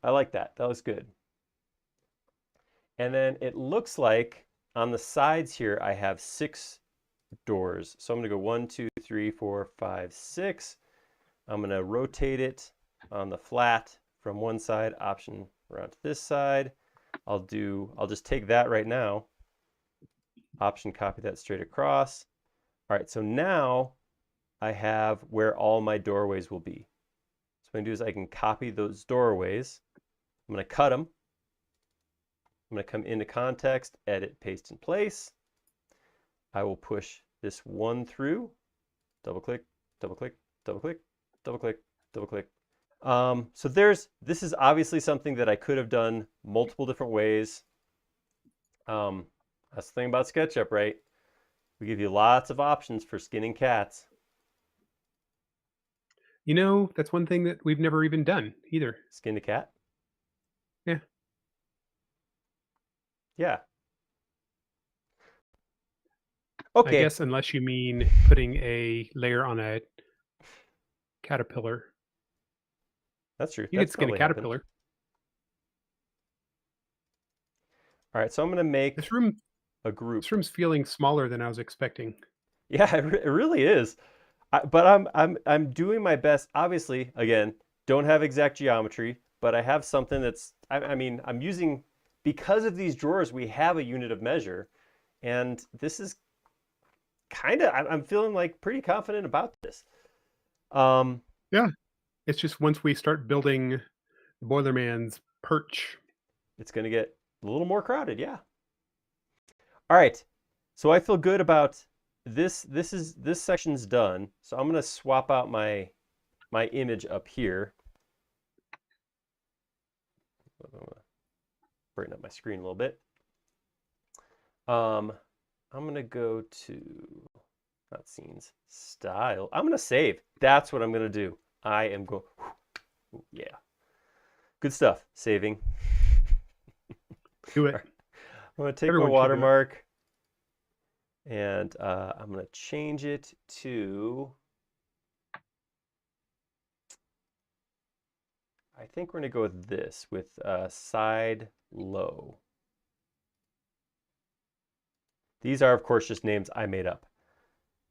I like that. That was good. And then it looks like on the sides here I have 6 doors. So I'm going to go 1, 2, 3, 4, 5, 6. I'm going to rotate it on the flat from one side, Option around to this side. I'll just take that right now, Option copy that straight across. All right, so now I have where all my doorways will be. So what I can do is I can copy those doorways. I'm going to cut them. I'm going to come into context, edit, paste in place. I will push this one through, double click, double click, double click, double click, double click. So this is obviously something that I could have done multiple different ways. That's the thing about SketchUp, right? We give you lots of options for skinning cats. You know, that's one thing that we've never even done either. Skin a cat? Yeah. Yeah. I Okay. guess unless you mean putting a layer on a caterpillar. That's true. You could That's skin a probably happened. caterpillar. All right, so I'm going to make This room a group. this room's feeling smaller than I was expecting. Yeah, it really is. But I'm doing my best. Obviously, again, don't have exact geometry, but I have something that's. I mean, I'm using, because of these drawers, we have a unit of measure, and this is kind of. I'm feeling like pretty confident about this. Yeah. It's just once we start building the Boilerman's perch. It's going to get a little more crowded. Yeah. All right. So I feel good about this. This section's done. So I'm going to swap out my image up here. I'm going to brighten up my screen a little bit. I'm going to go to, not scenes, style. I'm going to save. That's what I'm going to do. I am going, yeah. Good stuff. Saving. Do it. Right. I'm going to take Everyone my should do it. watermark and I'm going to change it to, I think we're going to go with this, with side low. These are, of course, just names I made up.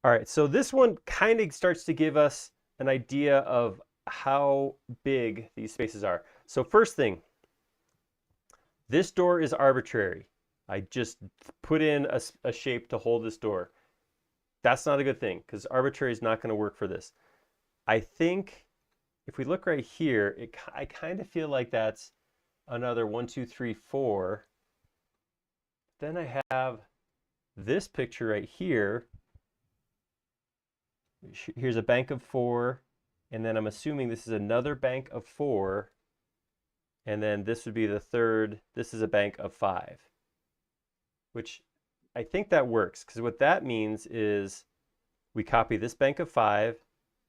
All right, so this one kind of starts to give us an idea of how big these spaces are. So first thing, this door is arbitrary. I just put in a shape to hold this door. That's not a good thing because arbitrary is not going to work for this. I think if we look right here, I kind of feel like that's another 1, 2, 3, 4. Then I have this picture right here. Here's a bank of 4, and then I'm assuming this is another bank of 4, and then this would be the third. This is a bank of 5, which I think that works because what that means is we copy this bank of 5.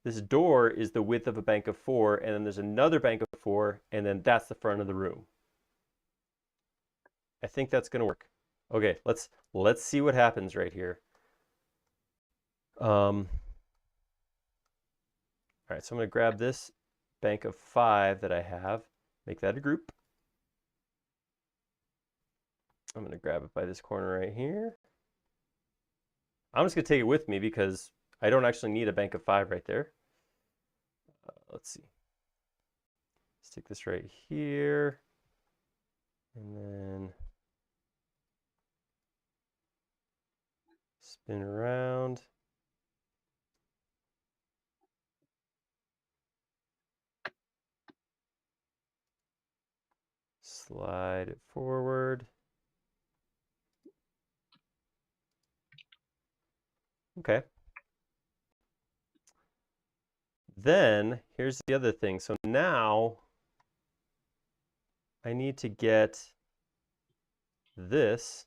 This door is the width of a bank of 4, and then there's another bank of 4, and then that's the front of the room. I think that's going to work. Okay, let's see what happens right here. All right, so I'm going to grab this bank of 5 that I have, make that a group. I'm going to grab it by this corner right here. I'm just going to take it with me because I don't actually need a bank of 5 right there. Let's see. Stick this right here. And then spin around. Slide it forward. Okay. Then here's the other thing. So now I need to get this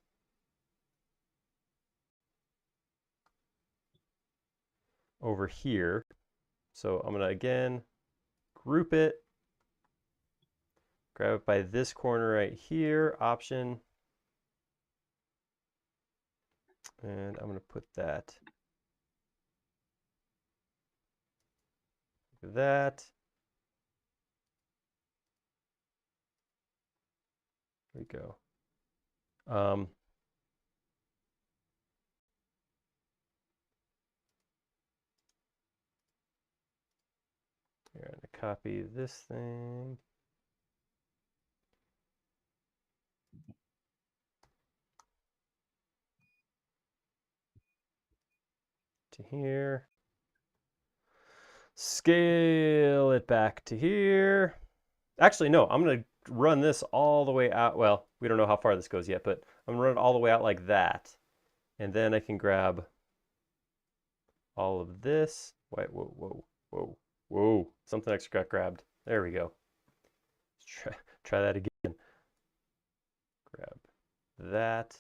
over here. So I'm going to again group it, grab it by this corner right here, Option, and I'm going to put that like that. There we go. Here, I'm going to copy this thing. To here. Scale it back to here. Actually, no, I'm going to run this all the way out. Well, we don't know how far this goes yet, but I'm going to run it all the way out like that. And then I can grab all of this. Wait, whoa, whoa, whoa, whoa. Something extra got grabbed. There we go. Let's try that again. Grab that.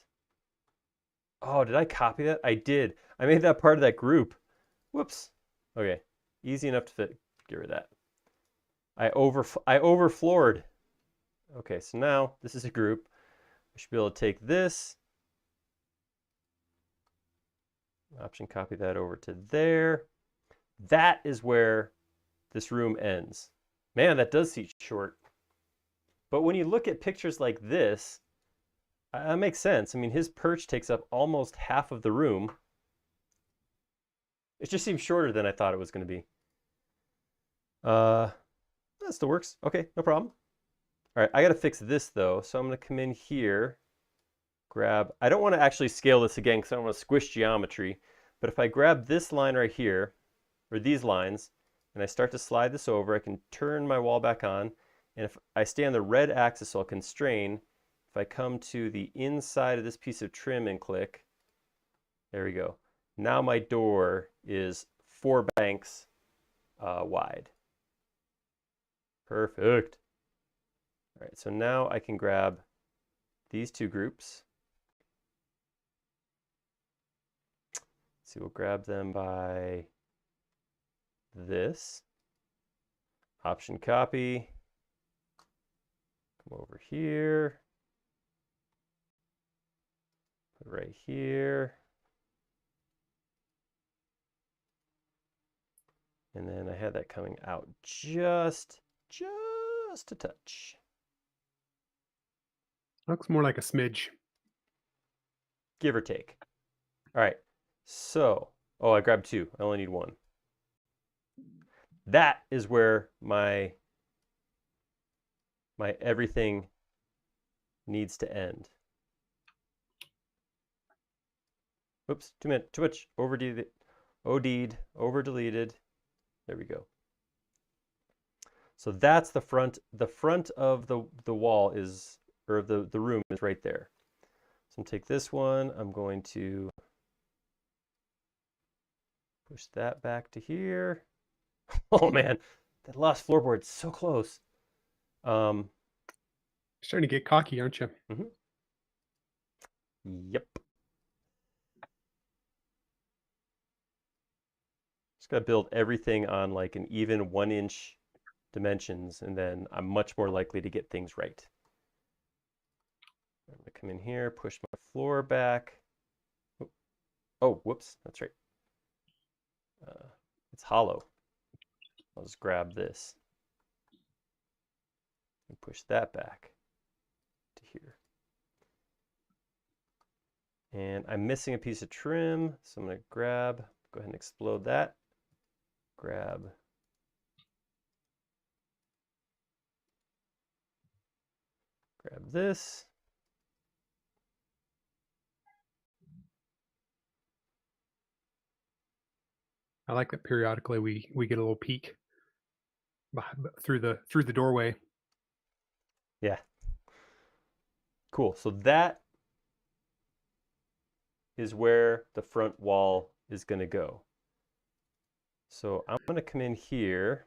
Oh, did I copy that? I did. I made that part of that group. Whoops. Okay. Easy enough to fit. Get rid of that. I overfloored. Okay, so now this is a group. I should be able to take this. Option copy that over to there. That is where this room ends. Man, that does seem short. But when you look at pictures like this, that makes sense. I mean, his perch takes up almost half of the room. It just seems shorter than I thought it was going to be. That still works. Okay, no problem. All right, I got to fix this though. So I'm going to come in here, grab, I don't want to actually scale this again because I don't want to squish geometry. But if I grab this line right here, or these lines, and I start to slide this over, I can turn my wall back on. And if I stay on the red axis, so I'll constrain. If I come to the inside of this piece of trim and click, there we go. Now my door is 4 banks wide. Perfect. All right, so now I can grab these 2 groups. So we'll grab them by this. Option copy. Come over here. Put it right here. And then I had that coming out just a touch. Looks more like a smidge. Give or take. All right, so, oh, I grabbed 2. I only need 1. That is where my everything needs to end. Oops, too much. OD'd, over deleted. There we go. So that's the front. The front of the wall is, or the room is right there. So I'm going to take this one. I'm going to push that back to here. Oh man, that lost floorboard's so close. Starting to get cocky, aren't you? Yep. Just got to build everything on like an even 1-inch dimensions, and then I'm much more likely to get things right. I'm going to come in here, push my floor back. Oh, whoops, that's right. It's hollow. I'll just grab this and push that back to here. And I'm missing a piece of trim, so I'm going to go ahead and explode that. Grab this. I like that periodically we get a little peek through the doorway. Yeah. Cool. So that is where the front wall is going to go. So I'm going to come in here.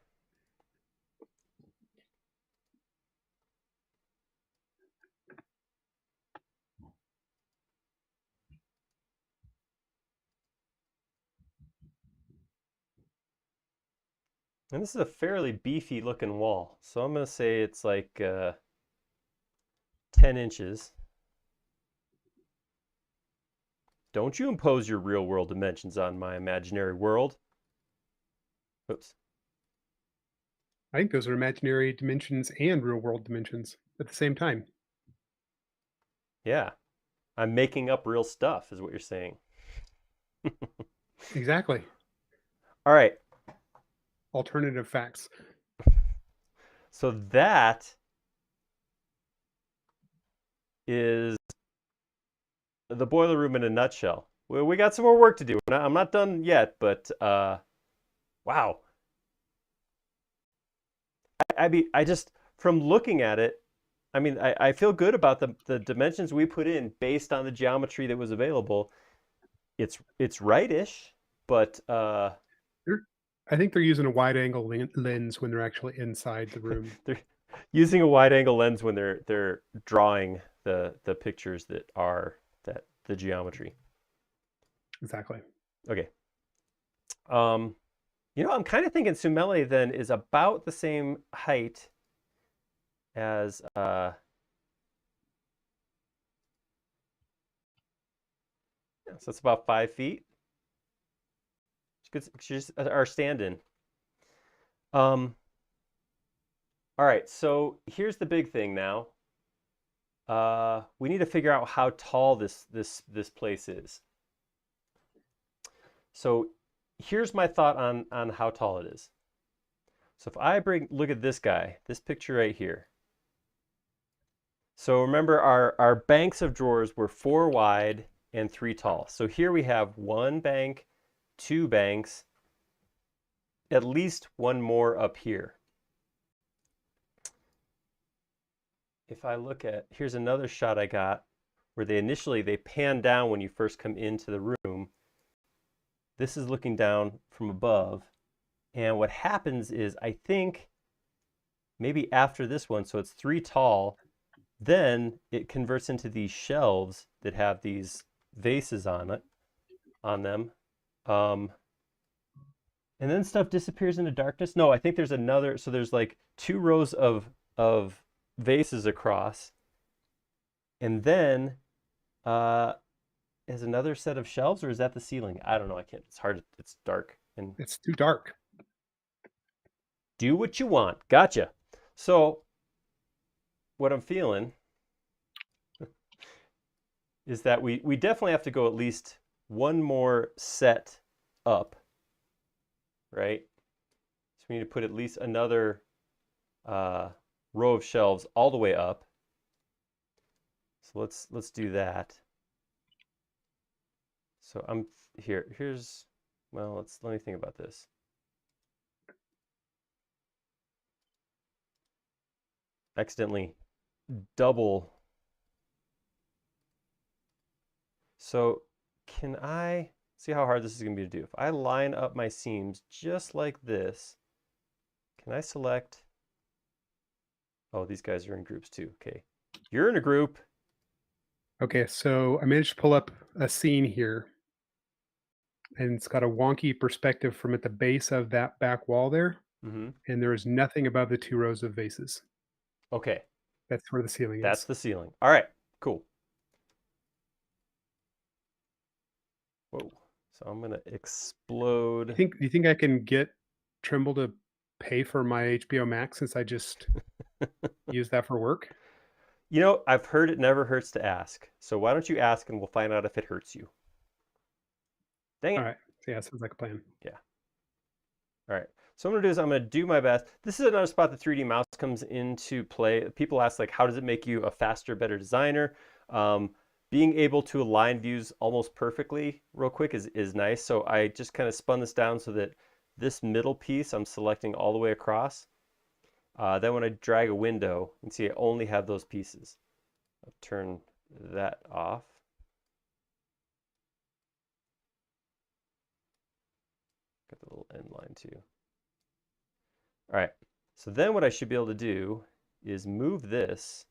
And this is a fairly beefy looking wall. So I'm going to say it's like 10 inches. Don't you impose your real world dimensions on my imaginary world. Oops. I think those are imaginary dimensions and real world dimensions at the same time. Yeah. I'm making up real stuff is what you're saying. Exactly. All right. Alternative facts. So that is the boiler room in a nutshell. We got some more work to do. I'm not done yet, but wow. I mean, I just from looking at it, I mean, I feel good about the dimensions we put in based on the geometry that was available. It's right-ish, but I think they're using a wide angle lens when they're actually inside the room. they're using a wide angle lens when they're drawing the pictures that are the geometry. Exactly. Okay. I'm kind of thinking Sumele then is about the same height as so it's about 5 feet. She's our stand-in. All right, so here's the big thing now. We need to figure out how tall this place is. So here's my thought on how tall it is. So if I look at this guy, this picture right here. So remember our banks of drawers were 4 wide and 3 tall. So here we have 1 bank, 2 banks, at least 1 more up here. If I look at, here's another shot I got where they pan down when you first come into the room. This is looking down from above. And what happens is, I think maybe after this one, so it's 3 tall, then it converts into these shelves that have these vases on them. And then stuff disappears into darkness. No, I think there's another, so there's like 2 rows of vases across. And then is another set of shelves, or is that the ceiling? I don't know. I can't. It's hard. It's dark. And It's too dark. do what you want. Gotcha. So what I'm feeling is that we definitely have to go at least 1 more set up, right? So we need to put at least another row of shelves all the way up. So let's do that. So here's well, let me think about this. Accidentally double. So can I see how hard this is going to be to do? If I line up my seams just like this, can I select? Oh, these guys are in groups too. Okay. You're in a group. Okay, so I managed to pull up a scene here, and it's got a wonky perspective from at the base of that back wall there, Mm-hmm. and there is nothing above the 2 rows of vases. Okay. That's where the ceiling That's is. the ceiling. All right. Cool. Whoa. So I'm going to explode. Do you think I can get Trimble to pay for my HBO Max since I just use that for work? I've heard it never hurts to ask. So why don't you ask and we'll find out if it hurts you. Dang All it. right. So yeah, sounds like a plan. Yeah. All right. So what I'm going to do is I'm going to do my best. This is another spot the 3D mouse comes into play. People ask, like, how does it make you a faster, better designer? Being able to align views almost perfectly real quick is nice. So I just kind of spun this down so that this middle piece I'm selecting all the way across. Then when I drag a window, you can see I only have those pieces. I'll turn that off. Got the little end line too. All right, so then what I should be able to do is move this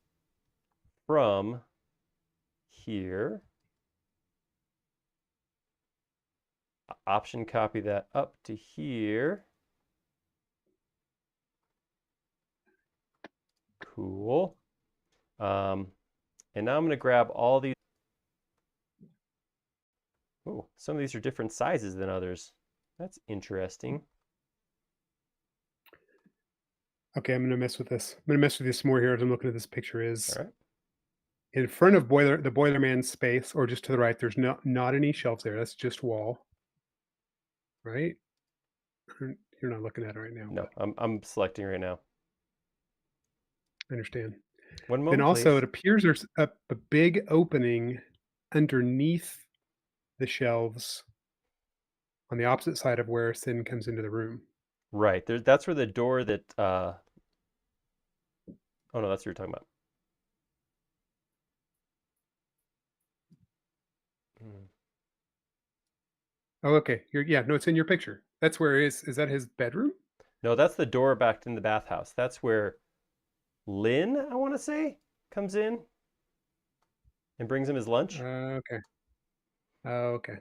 from here. Option copy that up to here. Cool. And now I'm going to grab all these. Oh, some of these are different sizes than others. That's interesting. Okay, I'm gonna mess with this. I'm gonna mess with this more here as I'm looking at this picture. Is All right. in front of the Boilerman space, or just to the right, there's not any shelves there. That's just wall. Right? You're not looking at it right now. No, But I'm selecting right now. I understand. One Then moment, also, it please. appears there's a big opening underneath the shelves on the opposite side of where Sin comes into the room. Right. That's where the door that oh no, that's what you're talking about. Mm. Oh, okay. Yeah, no, it's in your picture. That's where it is. Is that his bedroom? No, that's the door back in the bathhouse. That's where Lynn, I want to say, comes in and brings him his lunch. Okay. Okay.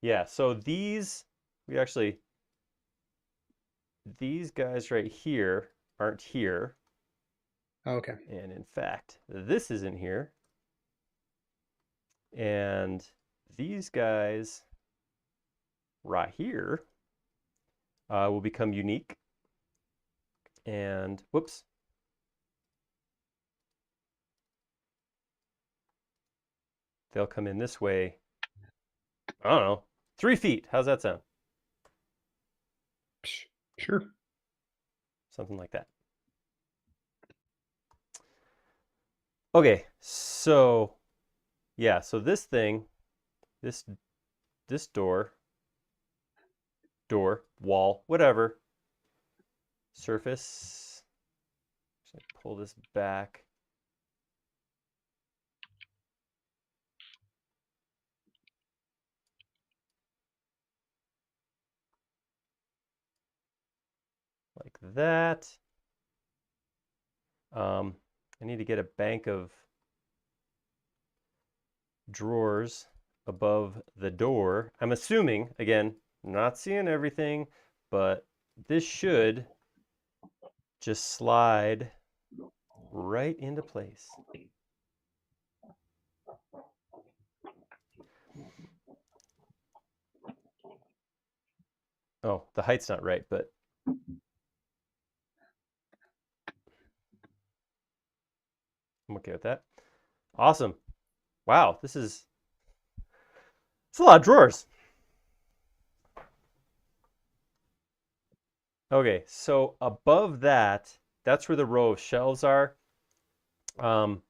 Yeah, so we actually, these guys right here aren't here. Okay. And in fact, this isn't here. And these guys right here will become unique. And whoops, they'll come in this way. I don't know, 3 feet. How's that sound? Sure. Something like that. Okay, so yeah, so this thing, this this door, wall, whatever, surface. Just pull this back. Like that. I need to get a bank of drawers above the door. I'm assuming, again, not seeing everything, but this should just slide right into place. Oh, the height's not right, but I'm okay with that. Awesome. Wow, it's a lot of drawers. Okay, so above that, that's where the row of shelves are. Um,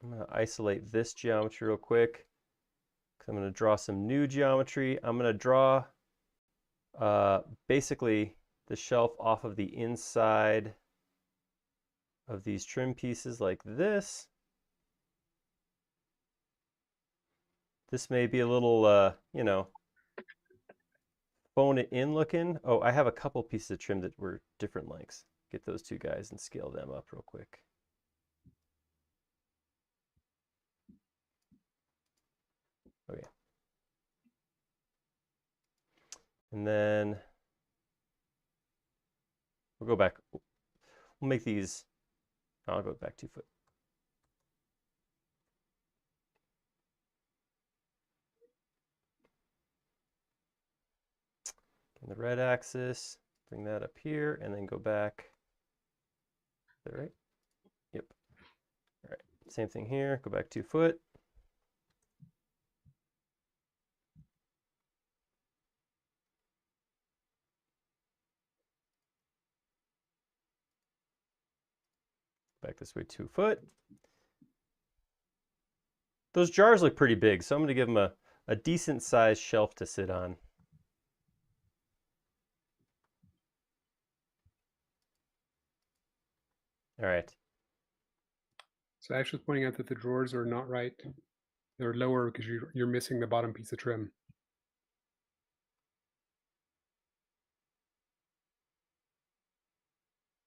I'm going to isolate this geometry real quick. I'm going to draw some new geometry. I'm going to draw basically the shelf off of the inside of these trim pieces like this. This may be a little, phone it in looking. Oh, I have a couple pieces of trim that were different lengths. Get those two guys and scale them up real quick. Okay. And then we'll go back. We'll make these, I'll go back 2 foot. And the red axis, bring that up here and then go back. Is that right? Yep. All right. Same thing here. Go back 2 foot. Back this way 2 foot. Those jars look pretty big, so I'm going to give them a decent sized shelf to sit on. All right. So Ash was pointing out that the drawers are not right. They're lower because you're missing the bottom piece of trim.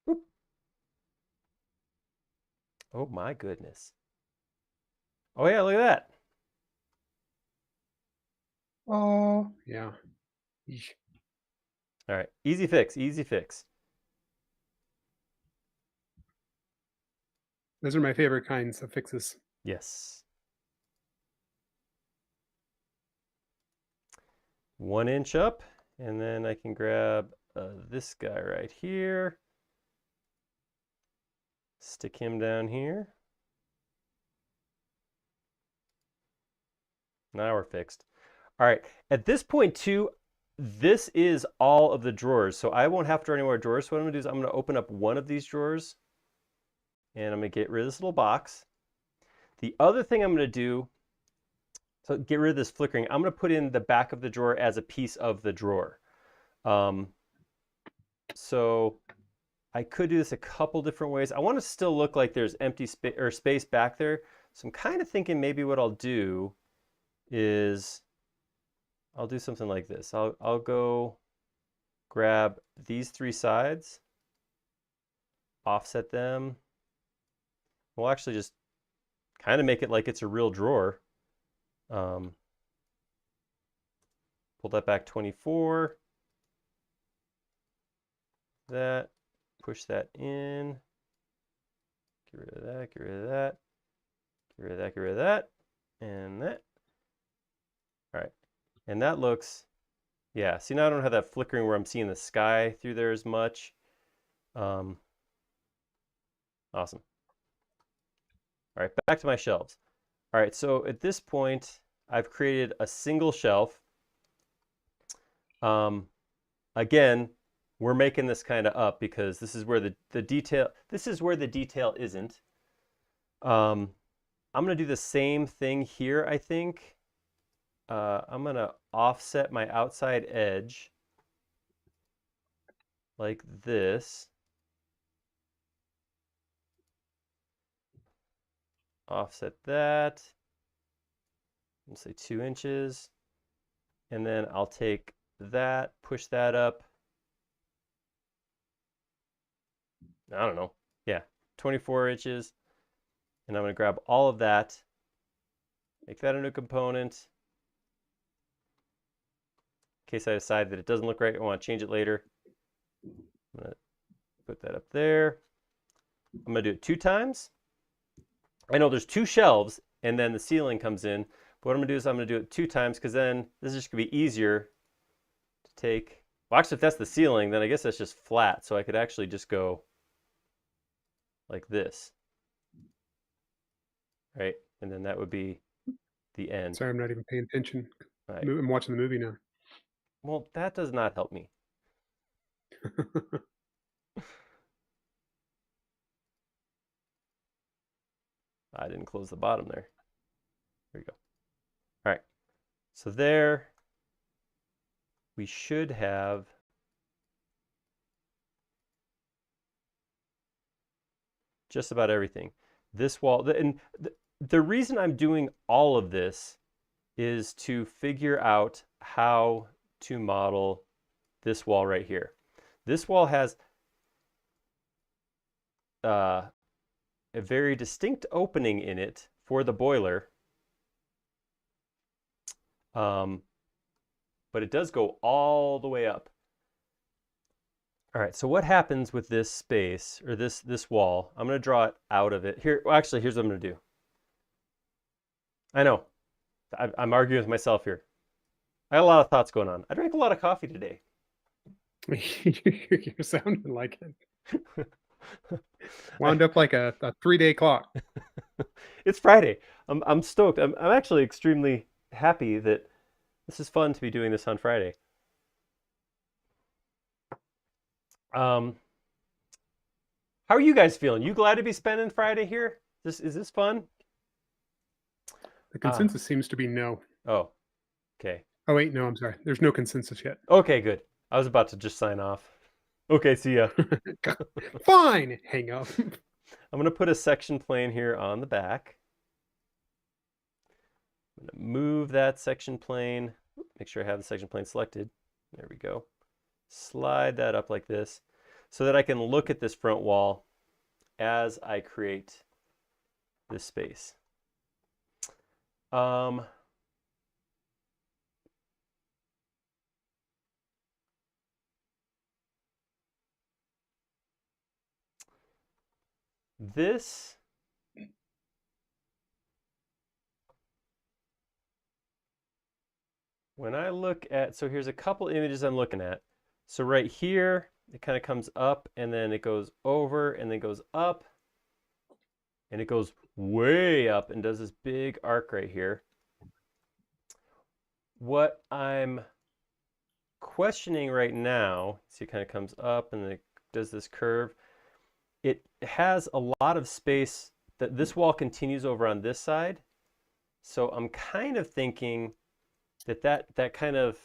Oop. Oh my goodness. Oh yeah, look at that. Oh, yeah. Eesh. All right. Easy fix, easy fix. Those are my favorite kinds of fixes. Yes. 1 inch up, and then I can grab this guy right here. Stick him down here. Now we're fixed. All right. At this point too, this is all of the drawers, so I won't have to draw any more drawers. So what I'm gonna do is I'm gonna open up one of these drawers and I'm gonna get rid of this little box. The other thing I'm gonna do, so get rid of this flickering, I'm gonna put in the back of the drawer as a piece of the drawer. So I could do this a couple different ways. I want to still look like there's empty space or space back there. So I'm kind of thinking maybe what I'll do is I'll do something like this. I'll go grab these three sides, offset them. We'll actually just kind of make it like it's a real drawer. Pull that back 24. That, push that in. Get rid of that, get rid of that, get rid of that, get rid of that, and that. All right, and that looks, yeah, see now I don't have that flickering where I'm seeing the sky through there as much. Awesome. All right, back to my shelves. All right, so at this point, I've created a single shelf. Again, we're making this kind of up because this is where the detail, this is where the detail isn't. I'm gonna do the same thing here, I think. I'm gonna offset my outside edge like this. Offset that, let's say 2 inches. And then I'll take that, push that up. I don't know. Yeah, 24 inches. And I'm going to grab all of that, make that a new component. In case I decide that it doesn't look right, I want to change it later. I'm going to put that up there. I'm going to do it 2 times. I know there's 2 shelves and then the ceiling comes in. But what I'm going to do is I'm going to do it 2 times because then this is just going to be easier to take. Well, actually, if that's the ceiling, then I guess that's just flat. So I could actually just go like this. Right? And then that would be the end. Sorry, I'm not even paying attention. Right. I'm watching the movie now. Well, that does not help me. I didn't close the bottom there. There you go. All right. So there we should have just about everything. This wall, and the reason I'm doing all of this is to figure out how to model this wall right here. This wall has a very distinct opening in it for the boiler, but it does go all the way up. All right, so what happens with this space, or this wall? I'm going to draw it out of it. Here, well, actually, here's what I'm going to do. I know, I'm arguing with myself here. I had a lot of thoughts going on. I drank a lot of coffee today. You're sounding like it. Wound up like a 3-day clock. It's Friday. I'm stoked. I'm actually extremely happy that this is fun to be doing this on Friday. How are you guys feeling? You glad to be spending Friday here? Is this fun? The consensus seems to be no. Oh, okay. Oh, wait, no, I'm sorry. There's no consensus yet. Okay, good. I was about to just sign off. Okay, see ya. Fine, hang up. I'm going to put a section plane here on the back. I'm going to move that section plane. Make sure I have the section plane selected. There we go. Slide that up like this so that I can look at this front wall as I create this space. This when I look at, so here's a couple images I'm looking at. So right here, it kind of comes up and then it goes over and then goes up and it goes way up and does this big arc right here. What I'm questioning right now, see it kind of comes up and then it does this curve. It has a lot of space that this wall continues over on this side. So I'm kind of thinking that kind of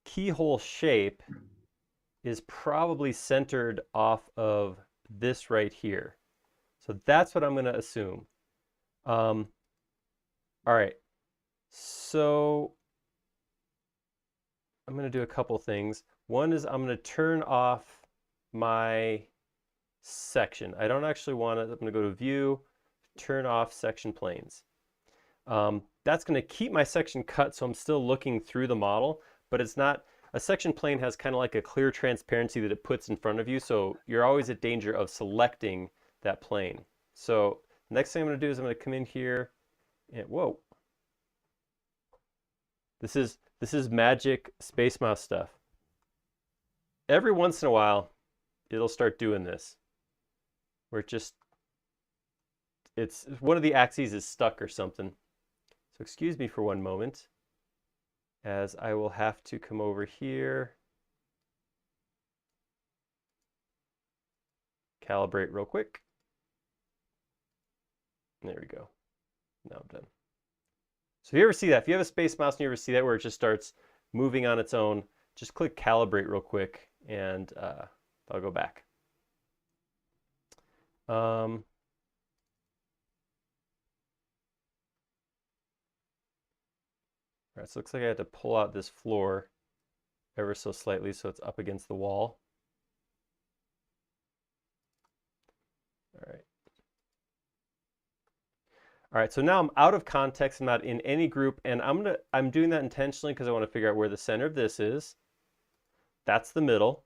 keyhole shape is probably centered off of this right here. So that's what I'm going to assume. All right. So I'm going to do a couple things. One is I'm going to turn off my section. I don't actually want it. I'm going to go to View, turn off section planes. That's going to keep my section cut so I'm still looking through the model, but it's not, a section plane has kind of like a clear transparency that it puts in front of you, so you're always at danger of selecting that plane. So next thing I'm going to do is I'm going to come in here and, whoa, this is magic Space Mouse stuff. Every once in a while, it'll start doing this, where it's one of the axes is stuck or something. So excuse me for one moment, as I will have to come over here, calibrate real quick. There we go. Now I'm done. So if you ever see that, if you have a Space Mouse and you ever see that where it just starts moving on its own, just click calibrate real quick and I'll go back. All right, so it looks like I had to pull out this floor ever so slightly so it's up against the wall. All right. All right, so now I'm out of context, I'm not in any group, and I'm doing that intentionally because I want to figure out where the center of this is. That's the middle.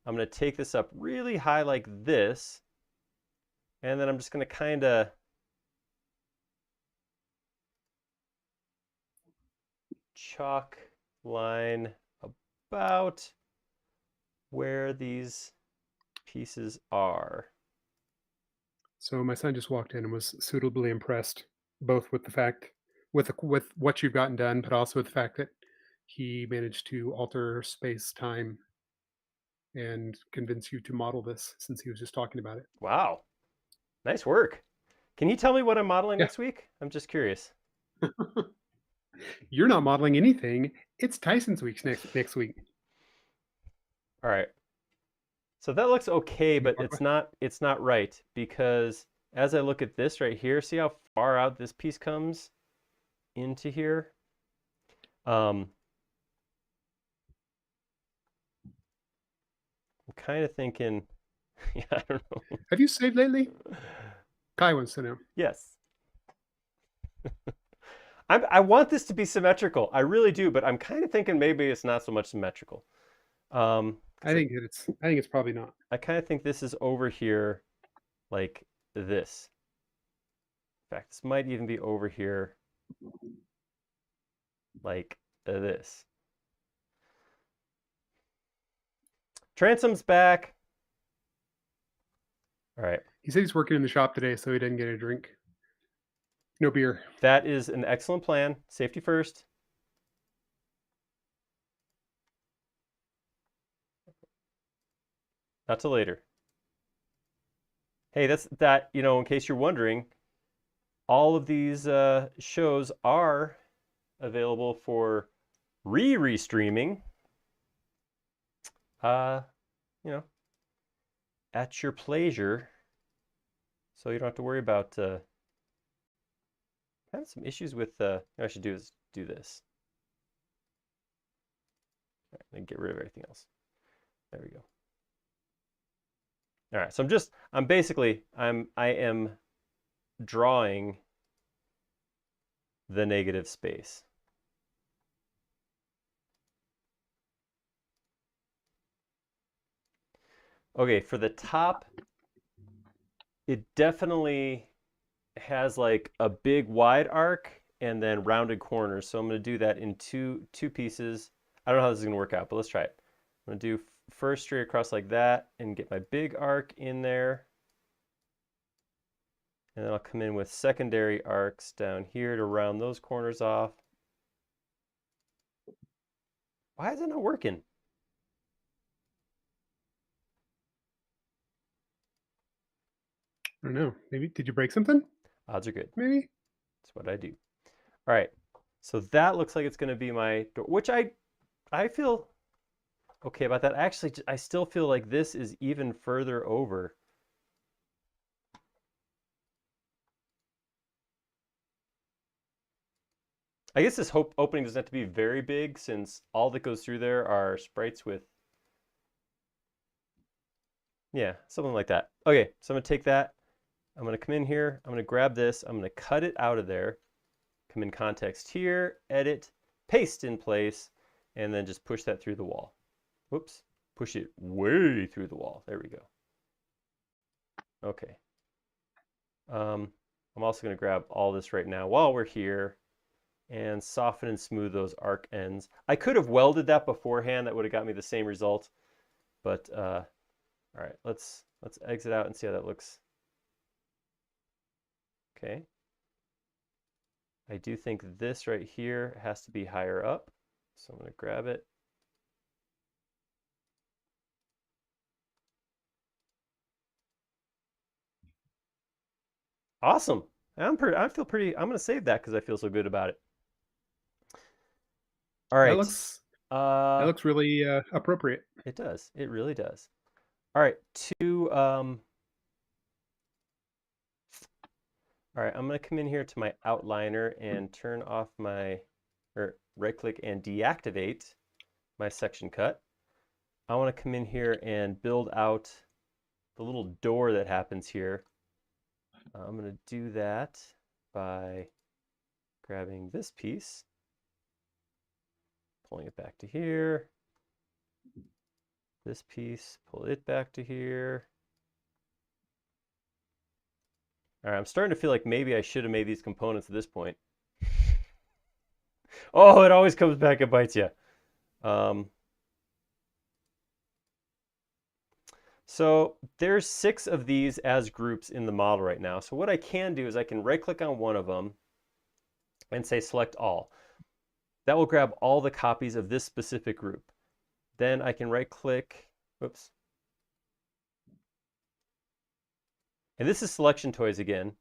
I'm going to take this up really high like this, and then I'm just going to kind of chalk line about where these pieces are. So my son just walked in and was suitably impressed, both with the fact with what you've gotten done, but also with the fact that he managed to alter space time and convince you to model this since he was just talking about it. Wow, nice work. Can you tell me what I'm modeling Yeah. next week? I'm just curious. You're not modeling anything. It's Tyson's week next week. All right. So that looks okay, Can you but talk it's not right because as I look at this right here, see how far out this piece comes into here? I'm kind of thinking, yeah, I don't know. Have you saved lately? Kai wants to know. Yes. I want this to be symmetrical. I really do, but I'm kind of thinking maybe it's not so much symmetrical. I think it's probably not. I kind of think this is over here like this. In fact, this might even be over here like this. Transom's back. All right. He said he's working in the shop today, so he didn't get a drink. No beer. That is an excellent plan. Safety first. Not till later. Hey, in case you're wondering, all of these shows are available for re-streaming. You know, at your pleasure. So you don't have to worry about having some issues with what I should do is do this. All right, and get rid of everything else. There we go. All right, so I am drawing the negative space. Okay, for the top, it definitely has like a big wide arc and then rounded corners. So I'm going to do that in two pieces. I don't know how this is going to work out, but let's try it. I'm going to do first straight across like that and get my big arc in there. And then I'll come in with secondary arcs down here to round those corners off. Why is it not working? I don't know. Maybe did you break something? Odds are good. Maybe. That's what I do. All right. So that looks like it's going to be my door, which I feel okay about that. Actually, I still feel like this is even further over. I guess this opening doesn't have to be very big since all that goes through there are sprites with, yeah, something like that. Okay, so I'm going to take that. I'm going to come in here. I'm going to grab this. I'm going to cut it out of there. Come in context here, edit, paste in place, and then just push that through the wall. Whoops, push it way through the wall. There we go. Okay. I'm also going to grab all this right now while we're here and soften and smooth those arc ends. I could have welded that beforehand. That would have got me the same result. But all right, let's exit out and see how that looks. Okay. I do think this right here has to be higher up. So I'm going to grab it. Awesome. I feel pretty, I'm going to save that because I feel so good about it. All That right. looks that looks really appropriate. It does. It really does. All right. All right, I'm going to come in here to my outliner and turn off my, or right click and deactivate my section cut. I want to come in here and build out the little door that happens here. I'm going to do that by grabbing this piece, pulling it back to here. This piece, pull it back to here. All right, I'm starting to feel like maybe I should have made these components at this point. Oh, it always comes back and bites you. So there's 6 of these as groups in the model right now. So what I can do is I can right click on one of them and say select all. That will grab all the copies of this specific group. Then I can right click, whoops. And this is selection toys again.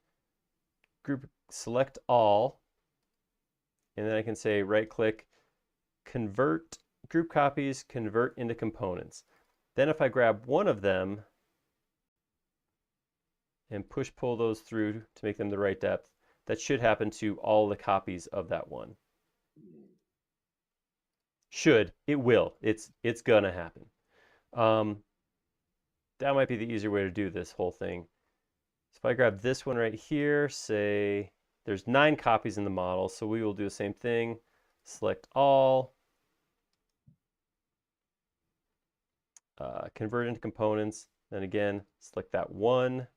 Group select all. And then I can say right click, convert group copies, convert into components. Then if I grab one of them and push pull those through to make them the right depth, that should happen to all the copies of that one. Should, it will, it's gonna happen. That might be the easier way to do this whole thing. So if I grab this one right here, say there's 9 copies in the model, so we will do the same thing. Select all, convert into components, then again, select that one,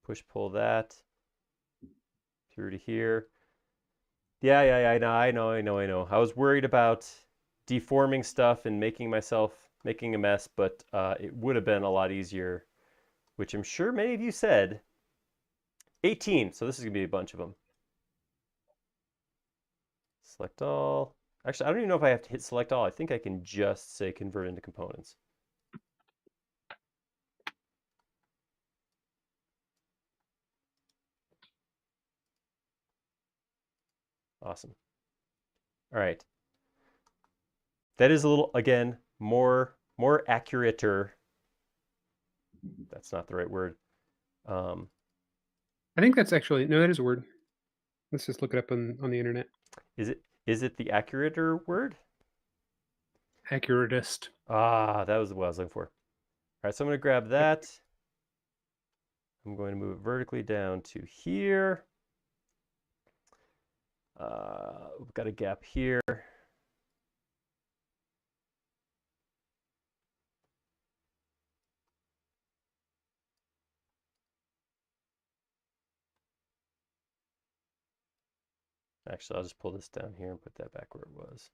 push pull that through to here. Yeah, I know. I was worried about deforming stuff and making a mess, but it would have been a lot easier, which I'm sure many of you said. 18, so this is gonna be a bunch of them. Select all. Actually, I don't even know if I have to hit select all. I think I can just say convert into components. Awesome. All right. That is a little, again, more accurate-er. That's not the right word. I think that's actually no, that is a word. Let's just look it up on the internet. Is it the accurate-er word? Accuratist. Ah, that was what I was looking for. All right, so I'm going to grab that. I'm going to move it vertically down to here. We've got a gap here. Actually, I'll just pull this down here and put that back where it was.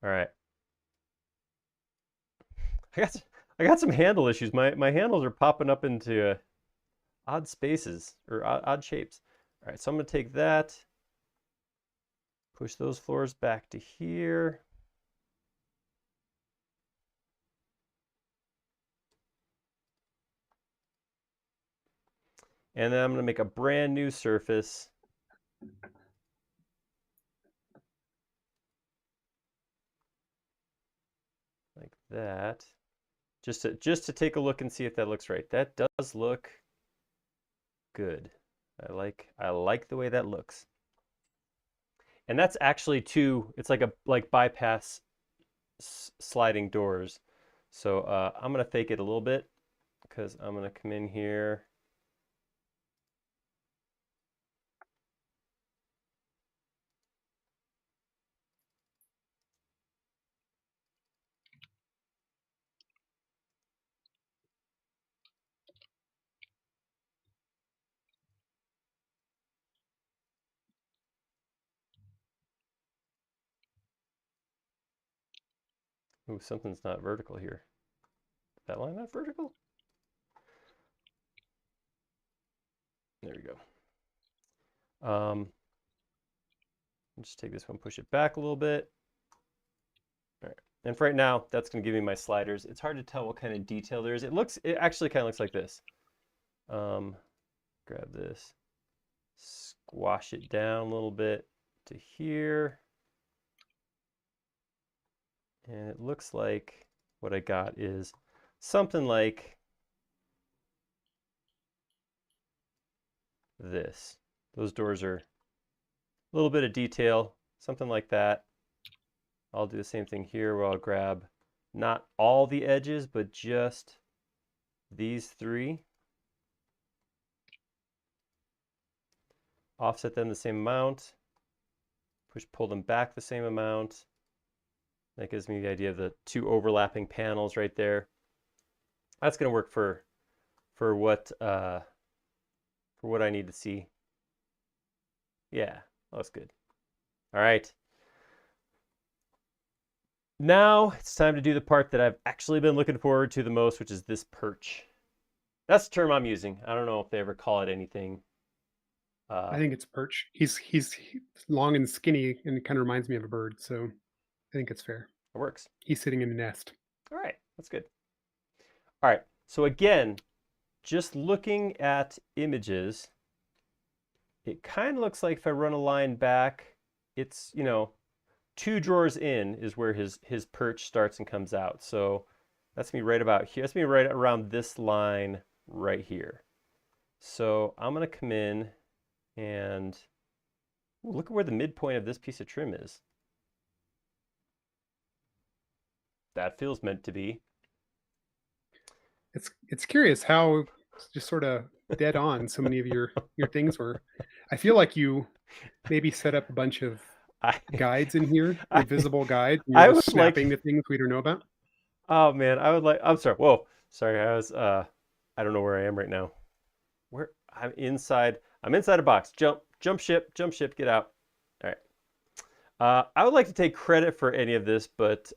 All right. I got some handle issues. My handles are popping up into odd spaces or odd shapes. All right, so I'm going to take that. Push those floors back to here. And then I'm going to make a brand new surface. Like that. Just to take a look and see if that looks right. That does look good. I like the way that looks. And that's actually two, it's like a bypass sliding doors. So I'm going to fake it a little bit because I'm going to come in here. Ooh, something's not vertical here. Is that line not vertical? There we go. Just take this one, push it back a little bit. All right. And for right now, that's going to give me my sliders. It's hard to tell what kind of detail there is. It actually kind of looks like this. Grab this, squash it down a little bit to here. And it looks like what I got is something like this. Those doors are a little bit of detail, something like that. I'll do the same thing here where I'll grab not all the edges, but just these three. Offset them the same amount. Pull them back the same amount. That gives me the idea of the two overlapping panels right there. That's going to work for what I need to see. Yeah, that's good. All right. Now it's time to do the part that I've actually been looking forward to the most, which is this perch. That's the term I'm using. I don't know if they ever call it anything. I think it's perch. He's long and skinny, and it kind of reminds me of a bird. So I think it's fair. It works. He's sitting in a nest. All right, that's good. All right, so again, just looking at images, it kind of looks like if I run a line back, it's, you know, 2 drawers in is where his perch starts and comes out. So that's me right about here. That's me right around this line right here. So I'm going to come in and look at where the midpoint of this piece of trim is. That feels meant to be. It's curious how just sort of dead on so many of your things were. I feel like you maybe set up a bunch of I, guides in here, I, invisible guides, and I you're would just like, snapping the things we don't know about. oh man, I would like, I'm sorry. Whoa, sorry. I don't know where I am right now. Where I'm inside a box. Jump ship, get out. All right. I would like to take credit for any of this, but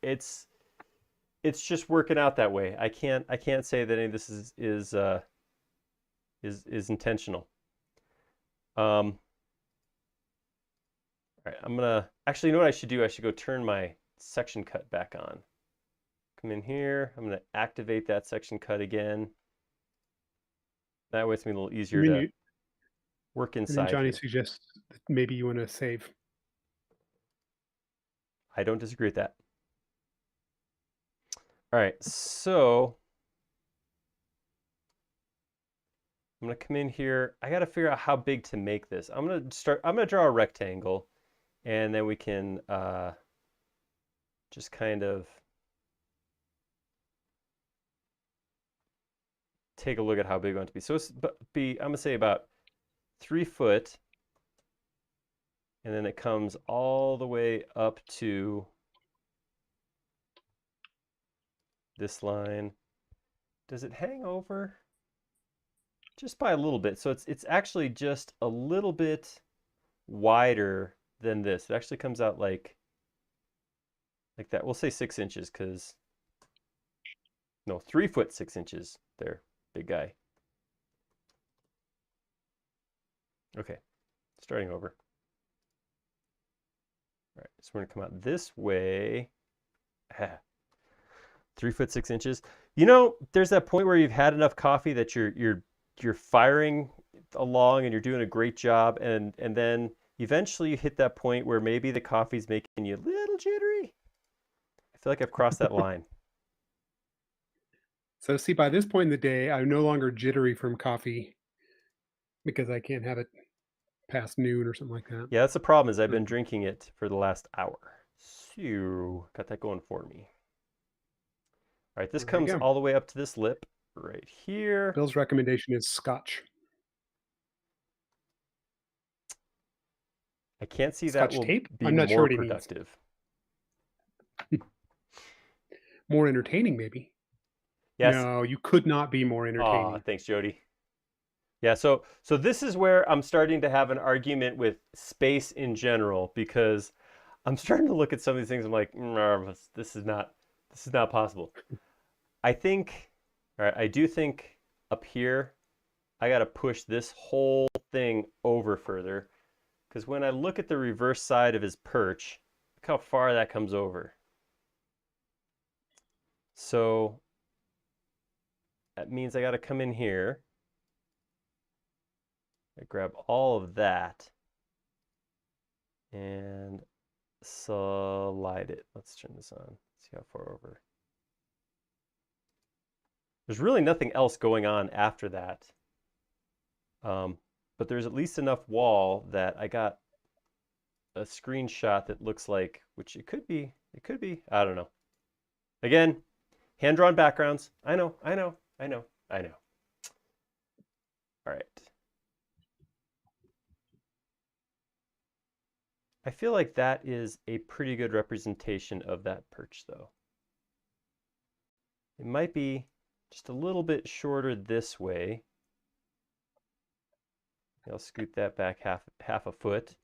it's just working out that way. I can't say that any of this is intentional. All right, I'm gonna actually, you know what I should do? I should go turn my section cut back on. Come in here. I'm gonna activate that section cut again. That way it's gonna be a little easier And then, to work and then inside Johnny here. suggests that maybe you want to save. I don't disagree with that. All right, so I'm gonna come in here. I gotta figure out how big to make this. I'm gonna draw a rectangle, and then we can just kind of take a look at how big we want it to be. So I'm gonna say about 3 foot, and then it comes all the way up to this line. Does it hang over? Just by a little bit. So it's actually just a little bit wider than this. It actually comes out like that. We'll say 6 inches because, no, 3 foot 6 inches there, big guy. Okay, starting over. All right, so we're gonna come out this way. 3 foot 6 inches. You know, there's that point where you've had enough coffee that you're firing along and you're doing a great job, and then eventually you hit that point where maybe the coffee's making you a little jittery. I feel like I've crossed that line. So see, by this point in the day, I'm no longer jittery from coffee because I can't have it past noon or something like that. Yeah, that's the problem is I've been Mm. drinking it for the last hour. So got that going for me. All right, this There you comes go. all the way up to this lip right here. Bill's recommendation is Scotch. I can't see that Scotch will tape? be I'm not sure more what he means. productive. More entertaining, maybe. Yes. No, you could not be more Aw, entertaining. thanks, Jody. Yeah, so this is where I'm starting to have an argument with space in general because I'm starting to look at some of these things. I'm like, this is not possible. I think, all right, I do think up here, I got to push this whole thing over further because when I look at the reverse side of his perch, look how far that comes over. So that means I got to come in here. I grab all of that and slide it. Let's turn this on. See how far over. There's really nothing else going on after that. But there's at least enough wall that I got a screenshot that looks like, which it could be, I don't know. Again, hand-drawn backgrounds. I know. All right. I feel like that is a pretty good representation of that perch, though. It might be just a little bit shorter this way. I'll scoot that back half a foot.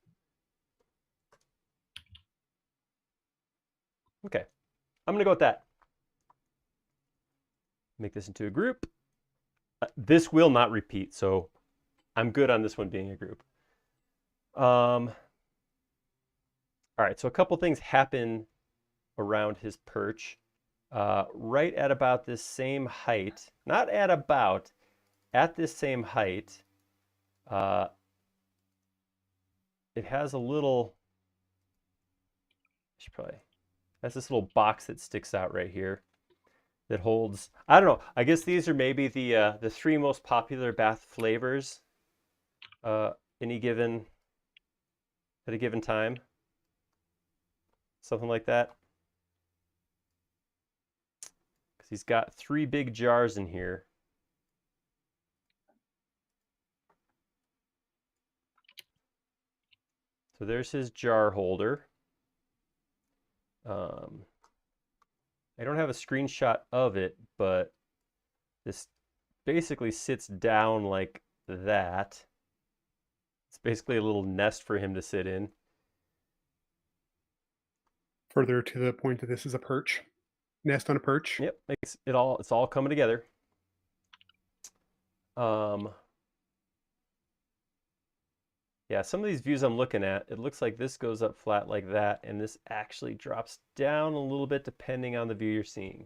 Okay, I'm gonna go with that. Make this into a group. This will not repeat, so I'm good on this one being a group. All right, so a couple things happen around his perch. Right at about this same height, not at about, at this same height, it has a little, I should probably, has this little box that sticks out right here that holds, I don't know, I guess these are maybe the 3 most popular bath flavors any given, at a given time. Something like that. Because he's got 3 big jars in here. So there's his jar holder. I don't have a screenshot of it, but this basically sits down like that. It's basically a little nest for him to sit in. Further to the point that this is a perch. Nest on a perch. Yep, it's all coming together. Yeah, some of these views I'm looking at, it looks like this goes up flat like that, and this actually drops down a little bit depending on the view you're seeing.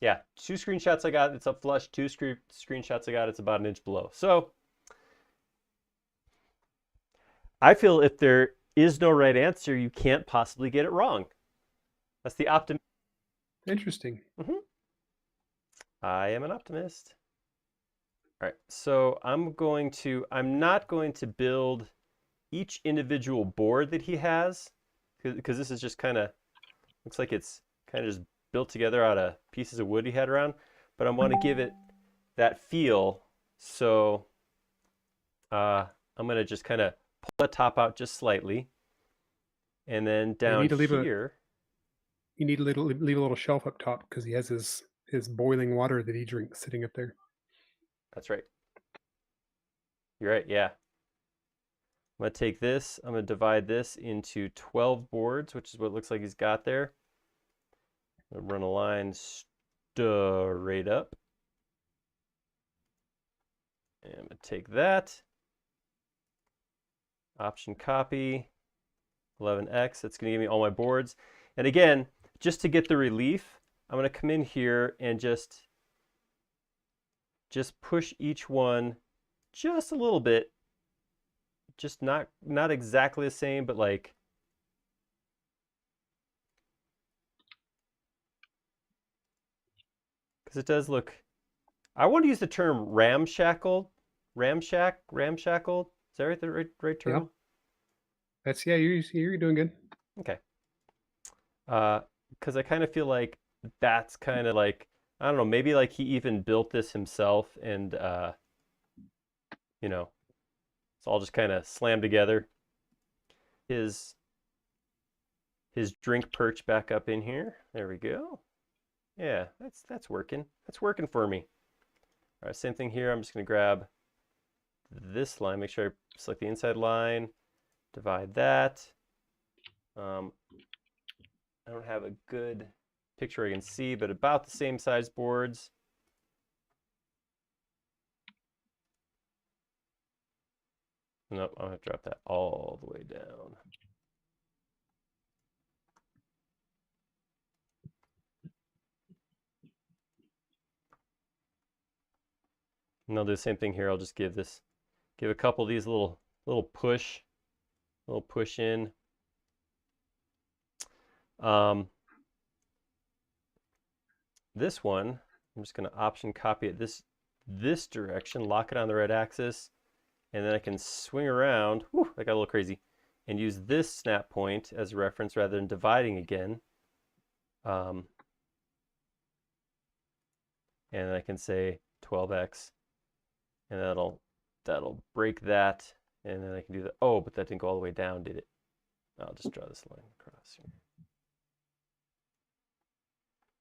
Yeah, 2 screenshots I got, it's up flush. 2 screenshots I got, it's about an inch below. So I feel if there is no right answer, you can't possibly get it wrong. That's the optimist. Interesting. I am an optimist. All right, so I'm not going to build each individual board that he has, because this is just kind of, looks like it's kind of just built together out of pieces of wood he had around, but I want to give it that feel. So I'm going to just kind of pull the top out just slightly, and then down here. You need to leave a little shelf up top because he has his boiling water that he drinks sitting up there. That's right. You're right, yeah. I'm going to take this, I'm going to divide this into 12 boards, which is what it looks like he's got there. I'm going to run a line straight up. And I'm going to take that. Option copy, 11x. That's going to give me all my boards. And again, just to get the relief, I'm going to come in here and just push each one just a little bit. Just not exactly the same, but like, because it does look, I want to use the term ramshackled. Ramshackled. Is that right? The right term? Yeah. That's, yeah, you're doing good. Okay. Because I kind of feel like that's kind of like, I don't know, maybe like he even built this himself and, you know, it's all just kind of slammed together. His drink perch back up in here. There we go. Yeah, that's working. That's working for me. All right, same thing here. I'm just going to grab this line, make sure I select the inside line, divide that. I don't have a good picture I can see, but about the same size boards. Nope, I'll have to drop that all the way down. And I'll do the same thing here. I'll just give a couple of these little push in. This one, I'm just going to option copy it this direction, lock it on the right axis, and then I can swing around. Whew, that got a little crazy. And use this snap point as a reference rather than dividing again. And then I can say 12x, and that'll break that, and then I can do that. Oh, but that didn't go all the way down, did it? I'll just draw this line across here.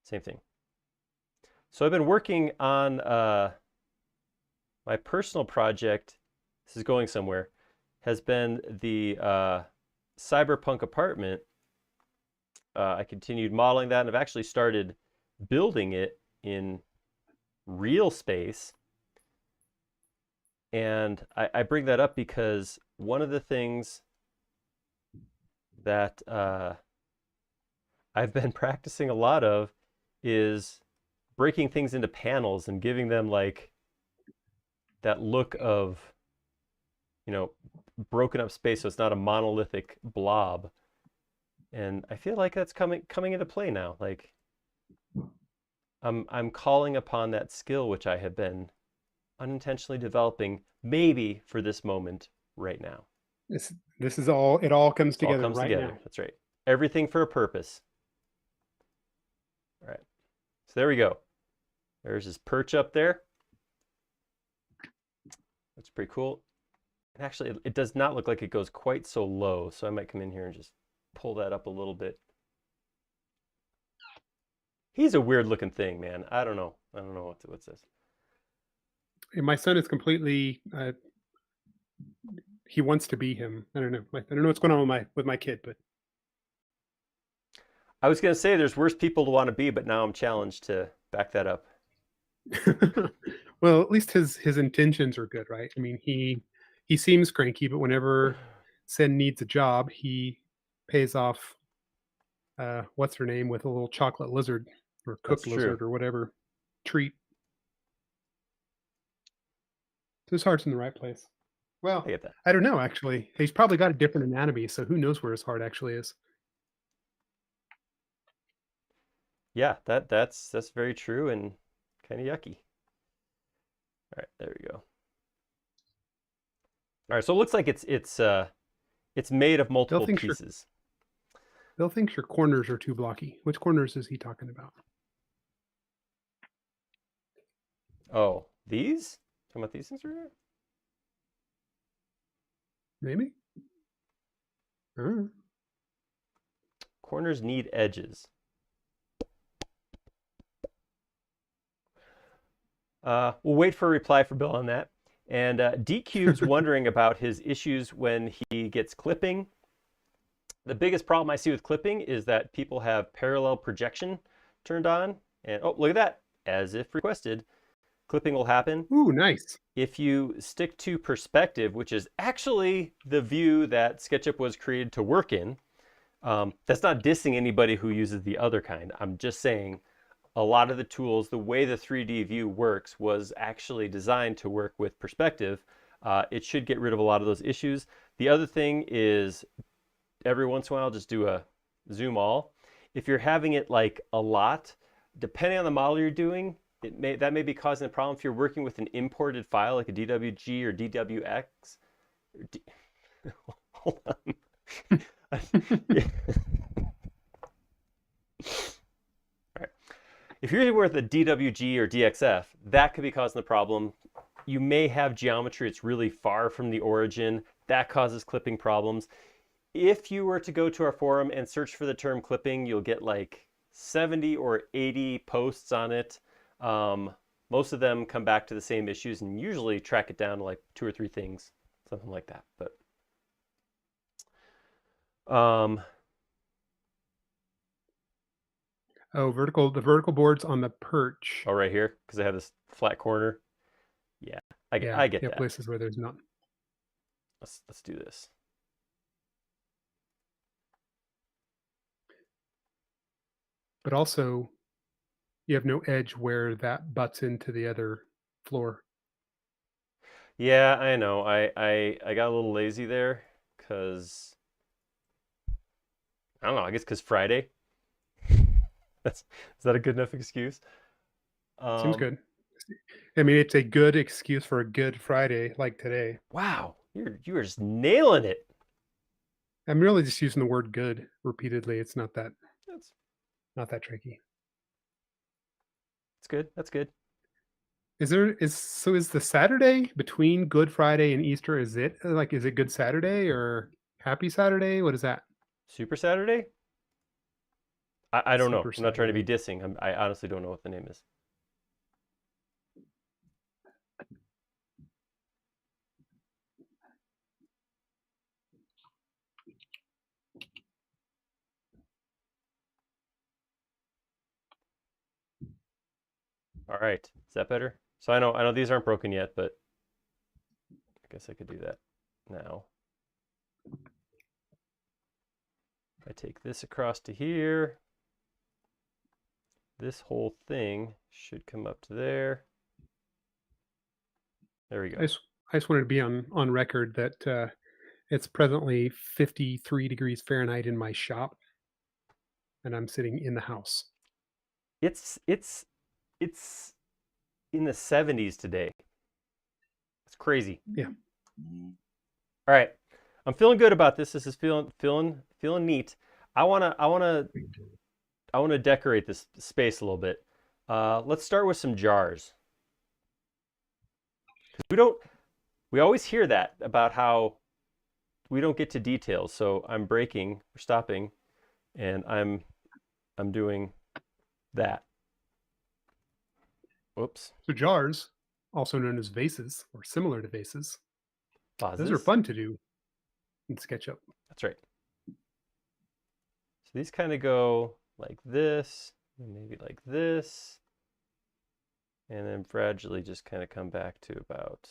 Same thing. So I've been working on my personal project. This is going somewhere. Has been the cyberpunk apartment. I continued modeling that, and I've actually started building it in real space. And I bring that up because one of the things that I've been practicing a lot of is breaking things into panels and giving them like that look of, you know, broken up space, so it's not a monolithic blob. And I feel like that's coming into play now. Like I'm calling upon that skill which I have been unintentionally developing, maybe for this moment right now. This is all, it all comes together all comes right together. now. That's right. Everything for a purpose. All right. So there we go. There's his perch up there. That's pretty cool. And actually, it does not look like it goes quite so low, so I might come in here and just pull that up a little bit. He's a weird looking thing, man. I don't know what's this. And my son is completely, he wants to be him. I don't know. I don't know what's going on with my kid, but I was going to say there's worse people to want to be, but now I'm challenged to back that up. well, at least his intentions are good, right? I mean, he seems cranky, but whenever Sen needs a job, he pays off what's her name with a little chocolate lizard or cooked lizard or whatever treat. So his heart's in the right place. Well, I get that. I don't know, actually. He's probably got a different anatomy, so who knows where his heart actually is. Yeah, that's very true and kind of yucky. All right, there we go. All right, so it looks like it's made of multiple pieces. They'll think your corners are too blocky. Which corners is he talking about? Oh, these? Talking about these things right here? Maybe. Corners need edges. We'll wait for a reply for Bill on that. And DQ's wondering about his issues when he gets clipping. The biggest problem I see with clipping is that people have parallel projection turned on. And oh, look at that. As if requested, clipping will happen. Ooh, nice. If you stick to perspective, which is actually the view that SketchUp was created to work in, that's not dissing anybody who uses the other kind. I'm just saying a lot of the tools, the way the 3D view works was actually designed to work with perspective. It should get rid of a lot of those issues. The other thing is every once in a while, just do a zoom all. If you're having it like a lot, depending on the model you're doing, that may be causing a problem if you're working with an imported file like a DWG or DWX. Hold on. Yeah. All right. If you're working with a DWG or DXF, that could be causing the problem. You may have geometry it's really far from the origin. That causes clipping problems. If you were to go to our forum and search for the term clipping, you'll get like 70 or 80 posts on it. Most of them come back to the same issues and usually track it down to like 2 or 3 things, something like that. But Oh, the vertical boards on the perch. oh, right here, because I have this flat corner. Yeah, I Yeah, get that. places where there's not. Let's do this. But also, you have no edge where that butts into the other floor. Yeah, I know. I got a little lazy there because I don't know. I guess because Friday. Is that a good enough excuse? Seems good. I mean, it's a good excuse for a good Friday like today. Wow, you are just nailing it. I'm really just using the word good repeatedly. It's not that tricky. That's good. That's good. Is the Saturday between Good Friday and Easter, is it Good Saturday or Happy Saturday? What is that? Super Saturday? I don't know. Super I'm not trying to be Saturday. dissing. I honestly don't know what the name is. All right. Is that better? So I know these aren't broken yet, but I guess I could do that now. I take this across to here. This whole thing should come up to there. There we go. I just wanted to be on record that it's presently 53 degrees Fahrenheit in my shop, and I'm sitting in the house. It's in the 70s today. It's crazy. Yeah. All right. I'm feeling good about this. This is feeling neat. I wanna decorate this space a little bit. Let's start with some jars. We always hear that about how we don't get to details. So I'm breaking or stopping, and I'm doing that. Whoops. So jars, also known as vases or similar to vases, those are Vases. fun to do in SketchUp. That's right. So these kind of go like this, and maybe like this, and then gradually just kind of come back to about,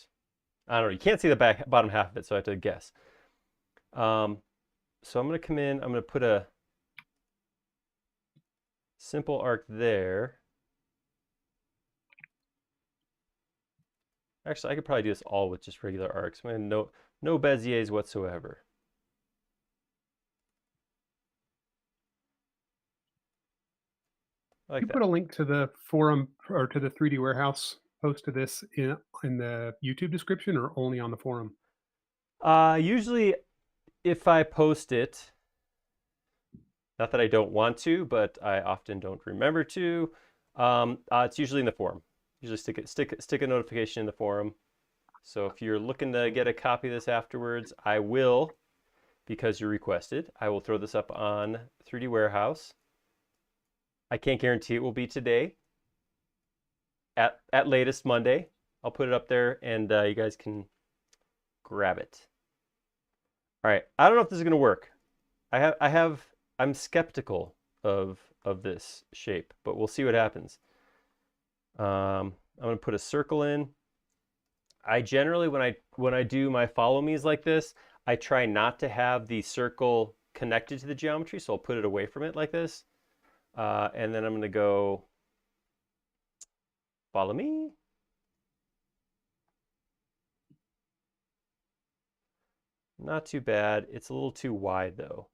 I don't know, you can't see the bottom half of it, so I have to guess. So I'm going to come in, I'm going to put a simple arc there. Actually, I could probably do this all with just regular arcs. No Beziers whatsoever. I like You that. put a link to the forum or to the 3D warehouse post to this in the YouTube description or only on the forum? Usually if I post it, not that I don't want to, but I often don't remember to, it's usually in the forum. Usually stick a notification in the forum. So if you're looking to get a copy of this afterwards, I will, because you requested, I will throw this up on 3D Warehouse. I can't guarantee it will be today. At latest Monday, I'll put it up there and you guys can grab it. All right, I don't know if this is gonna work. I'm skeptical of this shape, but we'll see what happens. I'm going to put a circle in. I generally, when I do my follow me's like this, I try not to have the circle connected to the geometry, so I'll put it away from it like this. And then I'm going to go follow me. Not too bad. It's a little too wide though.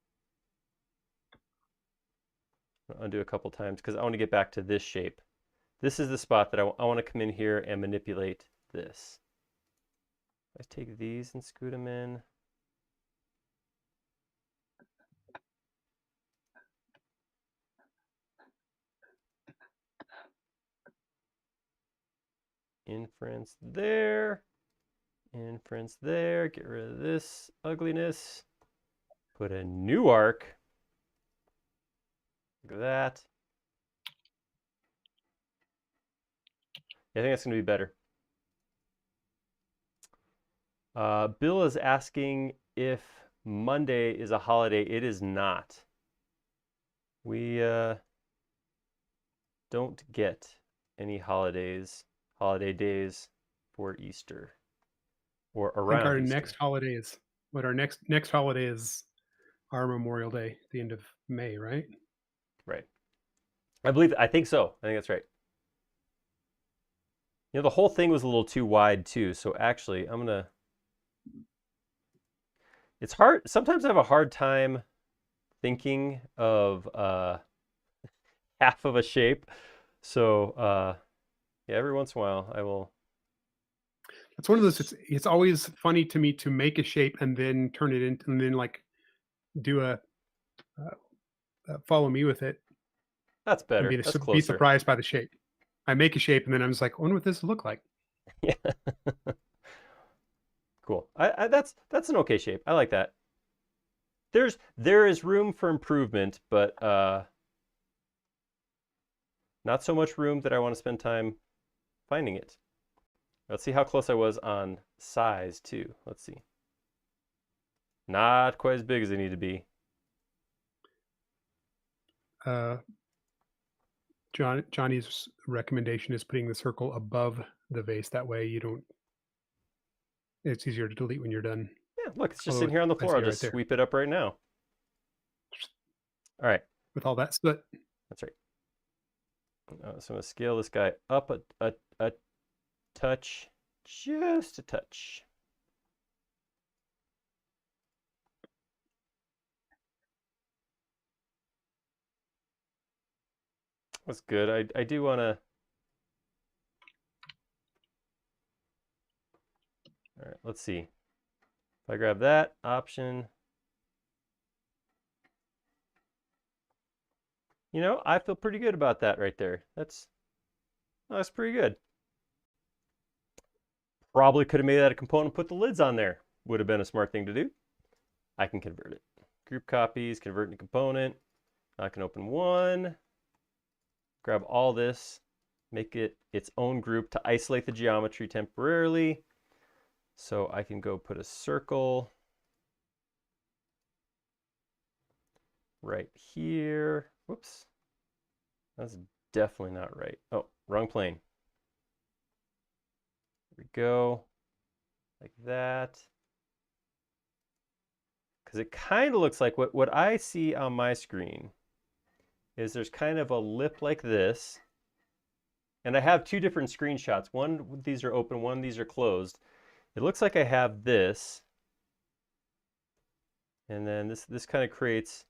I'll undo a couple times because I want to get back to this shape. This is the spot that I want to come in here and manipulate this. Let's take these and scoot them in. Inference there. Inference there. Get rid of this ugliness. Put a new arc. Look at that. Yeah, I think that's going to be better. Bill is asking if Monday is a holiday. It is not. We don't get any holiday days for Easter or I think around our Easter. next holiday is what our next holiday is our Memorial Day, the end of May, right? Right. I think so. I think that's right. You know, the whole thing was a little too wide too. So actually, it's hard. Sometimes I have a hard time thinking of half of a shape. So yeah, every once in a while I will. It's one of those. It's always funny to me to make a shape and then turn it into and then like do follow me with it That's and better. That's be closer. surprised by the shape. I make a shape and then I'm just like, I wonder what this will look like. Yeah, cool. That's an okay shape. I like that. There is room for improvement, but not so much room that I want to spend time finding it. Let's see how close I was on size too. Let's see. Not quite as big as they need to be. Uh, Johnny's recommendation is putting the circle above the vase. That way you don't. It's easier to delete when you're done. Yeah, look, it's just Although sitting here on the I floor. see I'll it right just there sweep it up right now. All right, with all that soot. that's right. So I'm gonna scale this guy up a touch, just a touch. That's good. I do want to. All right, let's see. If I grab that option, you know, I feel pretty good about that right there. That's pretty good. Probably could have made that a component, put the lids on there. Would have been a smart thing to do. I can convert it. Group copies, convert into component. I can open one, grab all this, make it its own group to isolate the geometry temporarily. So I can go put a circle right here. Whoops. That's definitely not right. Oh, wrong plane. There we go. Like that. Because it kind of looks like what I see on my screen is there's kind of a lip like this. And I have two different screenshots. One, these are open, one, these are closed. It looks like I have this. And then this kind of creates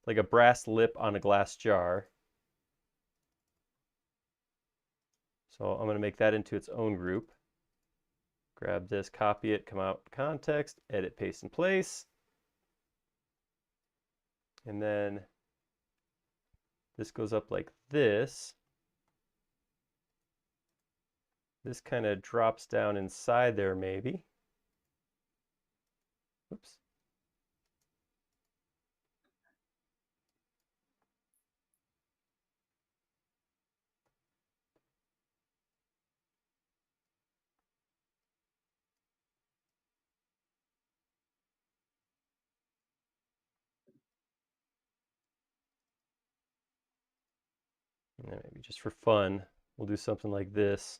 like a brass lip on a glass jar. So I'm going to make that into its own group. Grab this, copy it, come out context, edit, paste in place. And then this goes up like this. This kind of drops down inside there maybe. Oops. And then maybe just for fun, we'll do something like this.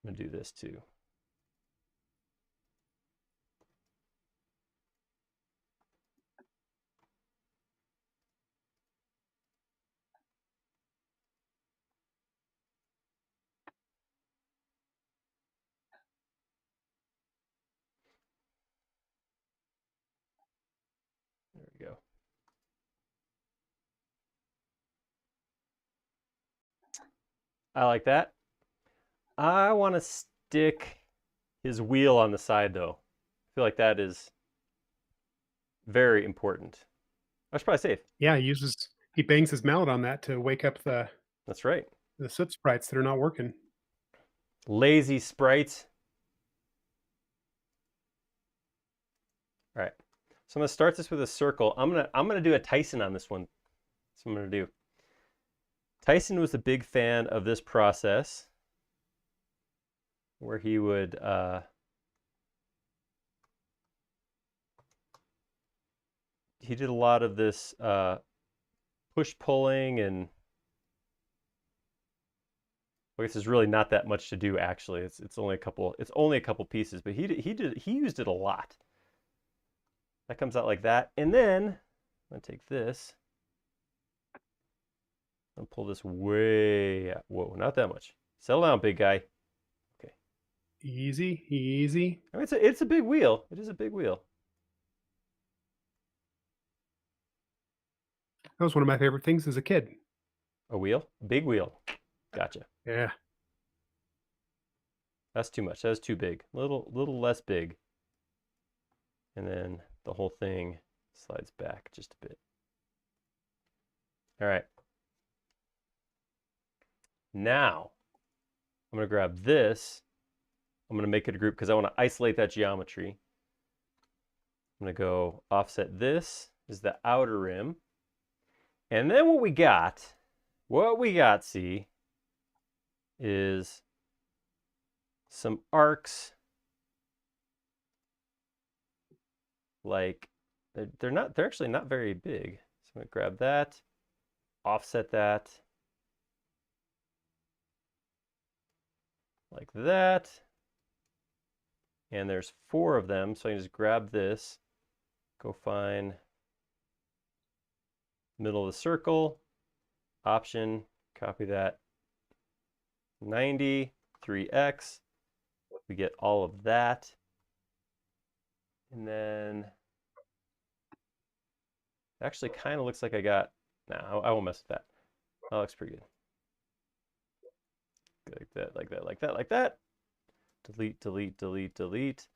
I'm gonna do this too. There we go. I like that. I want to stick his wheel on the side though. I feel like that is very important. That's probably safe. Yeah, he bangs his mallet on that to wake up That's right. the soot sprites that are not working. Lazy sprites. All right. So I'm gonna start this with a circle. I'm gonna do a Tyson on this one. That's what I'm gonna do. Tyson was a big fan of this process where he would he did a lot of this push pulling, and I guess there's really not that much to do actually. It's only a couple pieces, but he used it a lot. That comes out like that, and then I'm gonna take this and pull this way out. Whoa, not that much. Settle down, big guy. Okay. Easy, easy. I mean, it's a big wheel. It is a big wheel. That was one of my favorite things as a kid. A wheel? A big wheel. Gotcha. Yeah. That's too much. That's too big. Little less big. And then the whole thing slides back just a bit. All right. Now, I'm going to grab this. I'm going to make it a group because I want to isolate that geometry. I'm going to go offset this is the outer rim. And then what we got, see, is some arcs. Like, they're actually not very big. So I'm going to grab that, offset that, like that. And there's 4 of them, so I can just grab this, go find middle of the circle, option, copy that, 90, 3x. We get all of that. And then it actually kind of looks like I got, nah, I won't mess with that. That looks pretty good. Like that, like that, like that, like that. Delete, delete, delete, delete.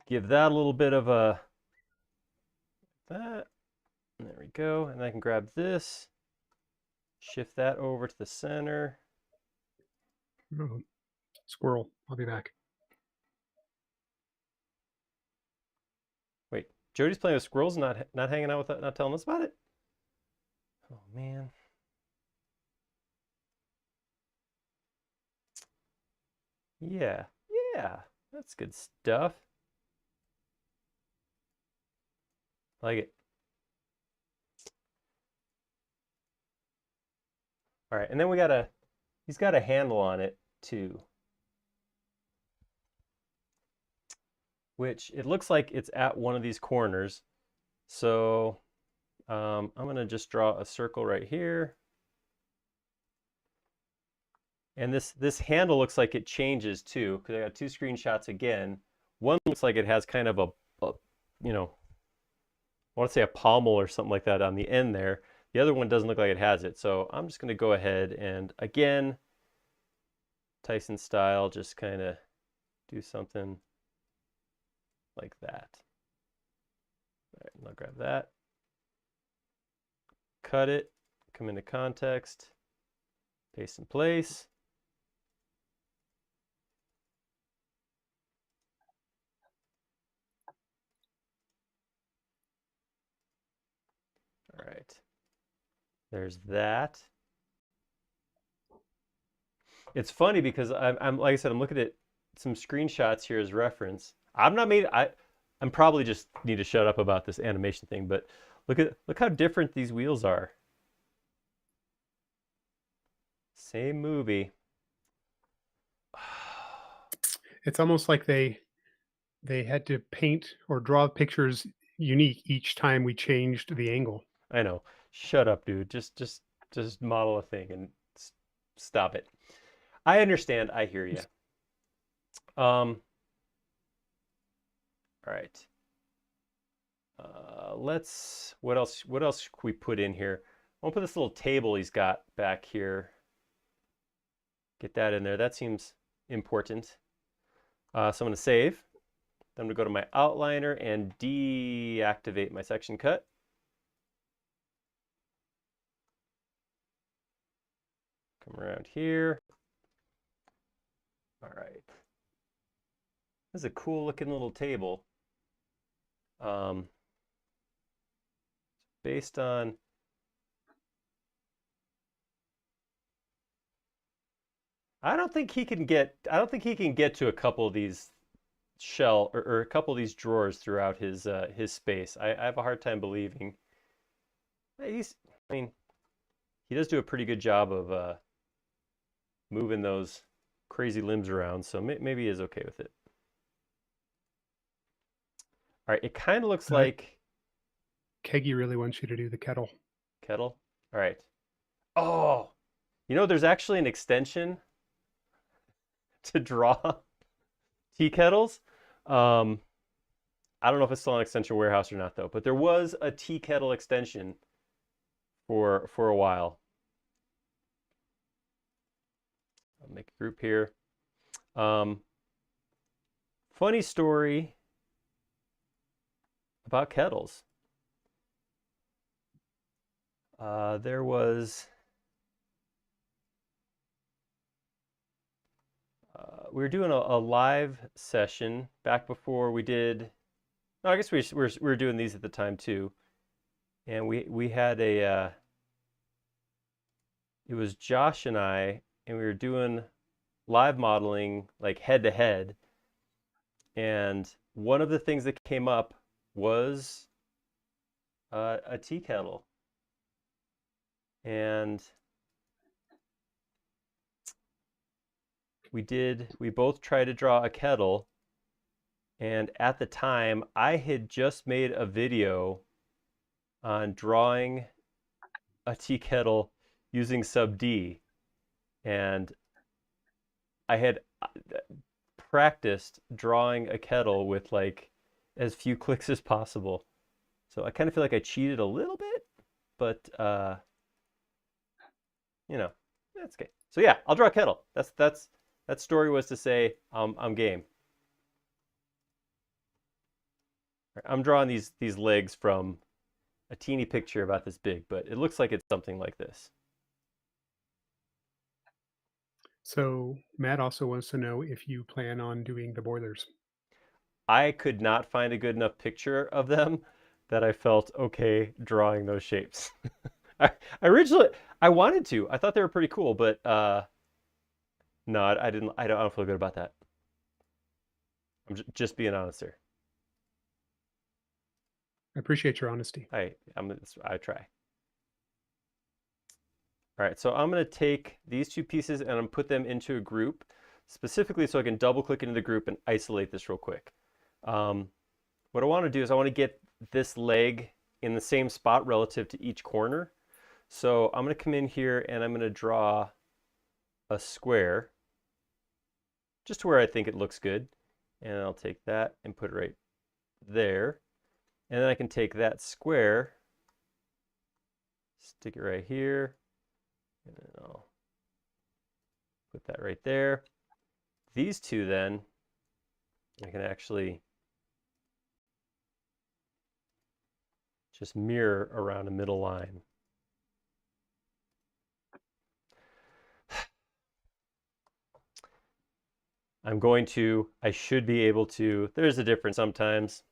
Give that a little bit of a, that. There we go. And I can grab this, shift that over to the center. Oh, squirrel. I'll be back. Wait, Jody's playing with squirrels and not hanging out with not telling us about it? Oh man. Yeah, yeah, that's good stuff. I like it. All right, and then he's got a handle on it too, which it looks like it's at one of these corners. So I'm gonna just draw a circle right here. And this handle looks like it changes too, because I got 2 screenshots again. One looks like it has kind of a you know, I want to say a pommel or something like that on the end there. The other one doesn't look like it has it. So I'm just going to go ahead and, again, Tyson style, just kind of do something like that. All right, and I'll grab that. Cut it, come into context, paste in place. All right, there's that. It's funny because I'm like I said, I'm looking at some screenshots here as reference. I'm probably just need to shut up about this animation thing, but look how different these wheels are. Same movie. It's almost like they had to paint or draw pictures unique each time we changed the angle. I know. Shut up, dude. Just model a thing and stop it. I understand. I hear you. All right. Let's. What else? What else can we put in here? I'll put this little table he's got back here. Get that in there. That seems important. So I'm going to save. Then I'm going to go to my outliner and deactivate my section cut. Come around here. All right. This is a cool looking little table. Based on I don't think he can get to a couple of these or a couple of these drawers throughout his space. I have a hard time believing. I mean, he does do a pretty good job of moving those crazy limbs around, so maybe he is okay with it. All right, it kind of looks like Keggy really wants you to do the kettle. kettle. All right. Oh, there's actually an extension to draw tea kettles. I don't know if it's still on Extension Warehouse or not, though. But there was a tea kettle extension for a while. I'll make a group here. Funny story about kettles. There was we were doing a live session back before we did. No, I guess we were doing these at the time too, and we had a. It was Josh and I, and we were doing live modeling like head to head, and one of the things that came up was a tea kettle, and we both tried to draw a kettle, and at the time I had just made a video on drawing a tea kettle using sub D, and I had practiced drawing a kettle with like as few clicks as possible. So I kind of feel like I cheated a little bit, but that's okay. So yeah, I'll draw a kettle. That story was to say I'm game. I'm drawing these legs from a teeny picture about this big, but it looks like it's something like this. So Matt also wants to know if you plan on doing the boilers. I could not find a good enough picture of them that I felt okay drawing those shapes. I originally I wanted to. I thought they were pretty cool, but no, I didn't. I don't feel good about that. I'm just being honest here. I appreciate your honesty. I try. All right, so I'm going to take these two pieces and I'm going to put them into a group, specifically so I can double click into the group and isolate this real quick. What I want to do is I want to get this leg in the same spot relative to each corner. So I'm going to come in here and I'm going to draw a square just to where I think it looks good. And I'll take that and put it right there. And then I can take that square, stick it right here, and then I'll put that right there. These two then, I can actually just mirror around a middle line. I should be able to, there's a difference sometimes.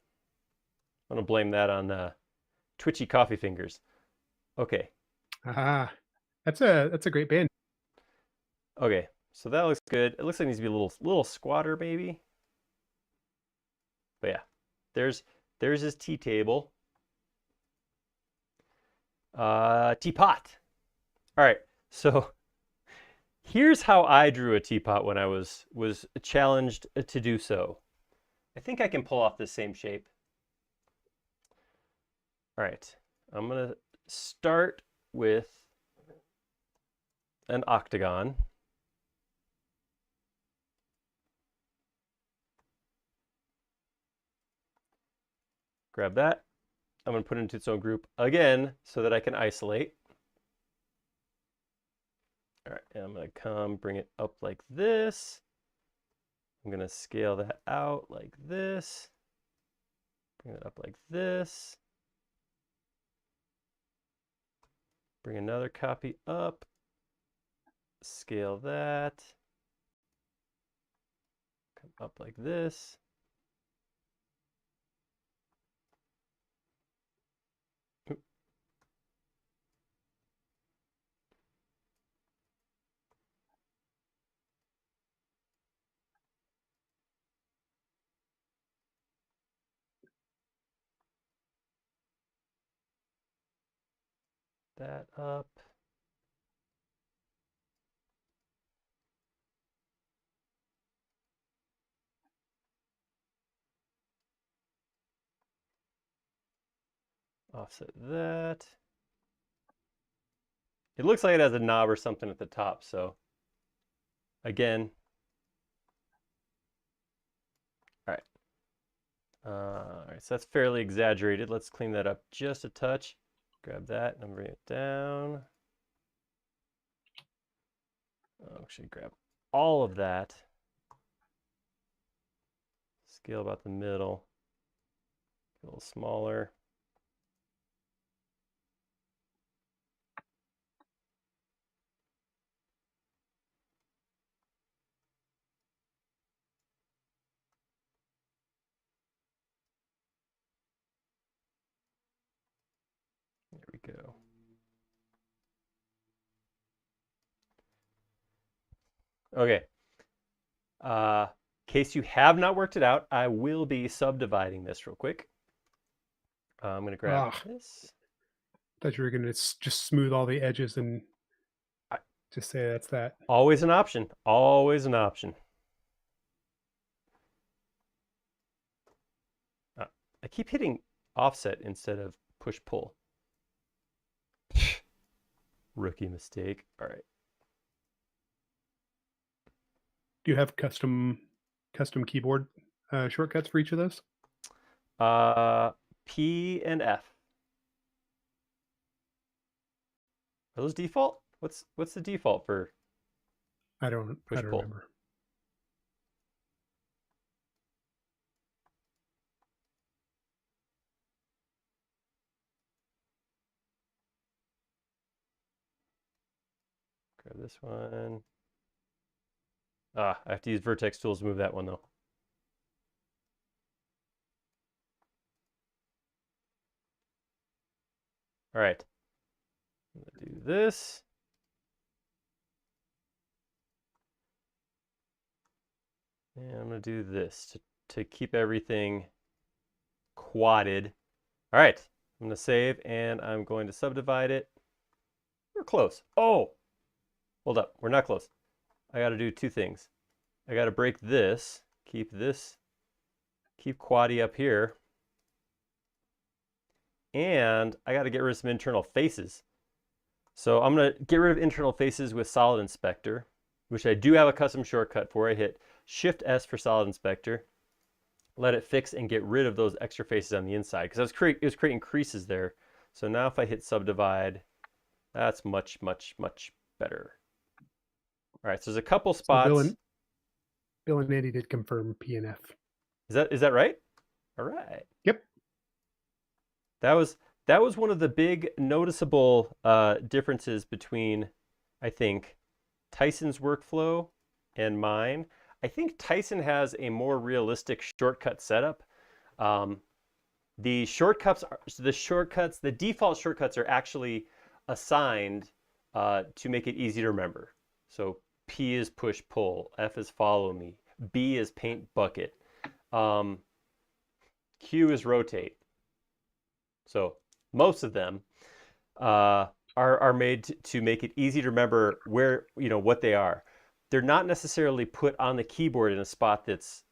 I'm going to blame that on twitchy coffee fingers. Okay. Ah, that's a great band. Okay, so that looks good. It looks like it needs to be a little squatter maybe. But yeah, there's his tea table. Teapot. All right, so Here's how I drew a teapot when I was challenged to do so. I think I can pull off this same shape. All right, I'm gonna start with an octagon. Grab that. I'm gonna put it into its own group again so that I can isolate. All right, and I'm gonna come bring it up like this. I'm gonna scale that out like this. Bring it up like this. Bring another copy up. Scale that. Come up like this. Oop. That up. Offset that. It looks like it has a knob or something at the top, so again. All right. All right, so that's fairly exaggerated. Let's clean that up just a touch. Grab that and bring it down. I'll actually grab all of that. Scale about the middle. A little smaller. There we go. Okay. In case you have not worked it out, I will be subdividing this real quick. I'm going to grab this. Thought you were going to just smooth all the edges and just say that's that. Always an option. Always an option. I keep hitting offset instead of push-pull. Rookie mistake. All right. Do you have custom keyboard shortcuts for each of those? P and F. Are those default? What's the default for? I don't remember. Grab this one. I have to use vertex tools to move that one though. All right. I'm gonna do this. And I'm gonna do this to keep everything quadded. All right. I'm gonna save and I'm going to subdivide it. We're close. Oh, hold up. We're not close. I got to do two things. I got to break this, keep quaddy up here, and I got to get rid of some internal faces. So I'm going to get rid of internal faces with Solid Inspector, which I do have a custom shortcut for. I hit Shift S for Solid Inspector, let it fix and get rid of those extra faces on the inside because it was creating creases there. So now if I hit subdivide, that's much, much, much better. All right, so there's a couple spots. So Bill and Andy did confirm P and F. Is that right? All right. Yep. That was one of the big noticeable differences between, I think, Tyson's workflow and mine. I think Tyson has a more realistic shortcut setup. The default shortcuts are actually assigned to make it easy to remember. So P is push pull, F is follow me, B is paint bucket, Q is rotate. So most of them are are made to make it easy to remember where, what they are. They're not necessarily put on the keyboard in a spot that's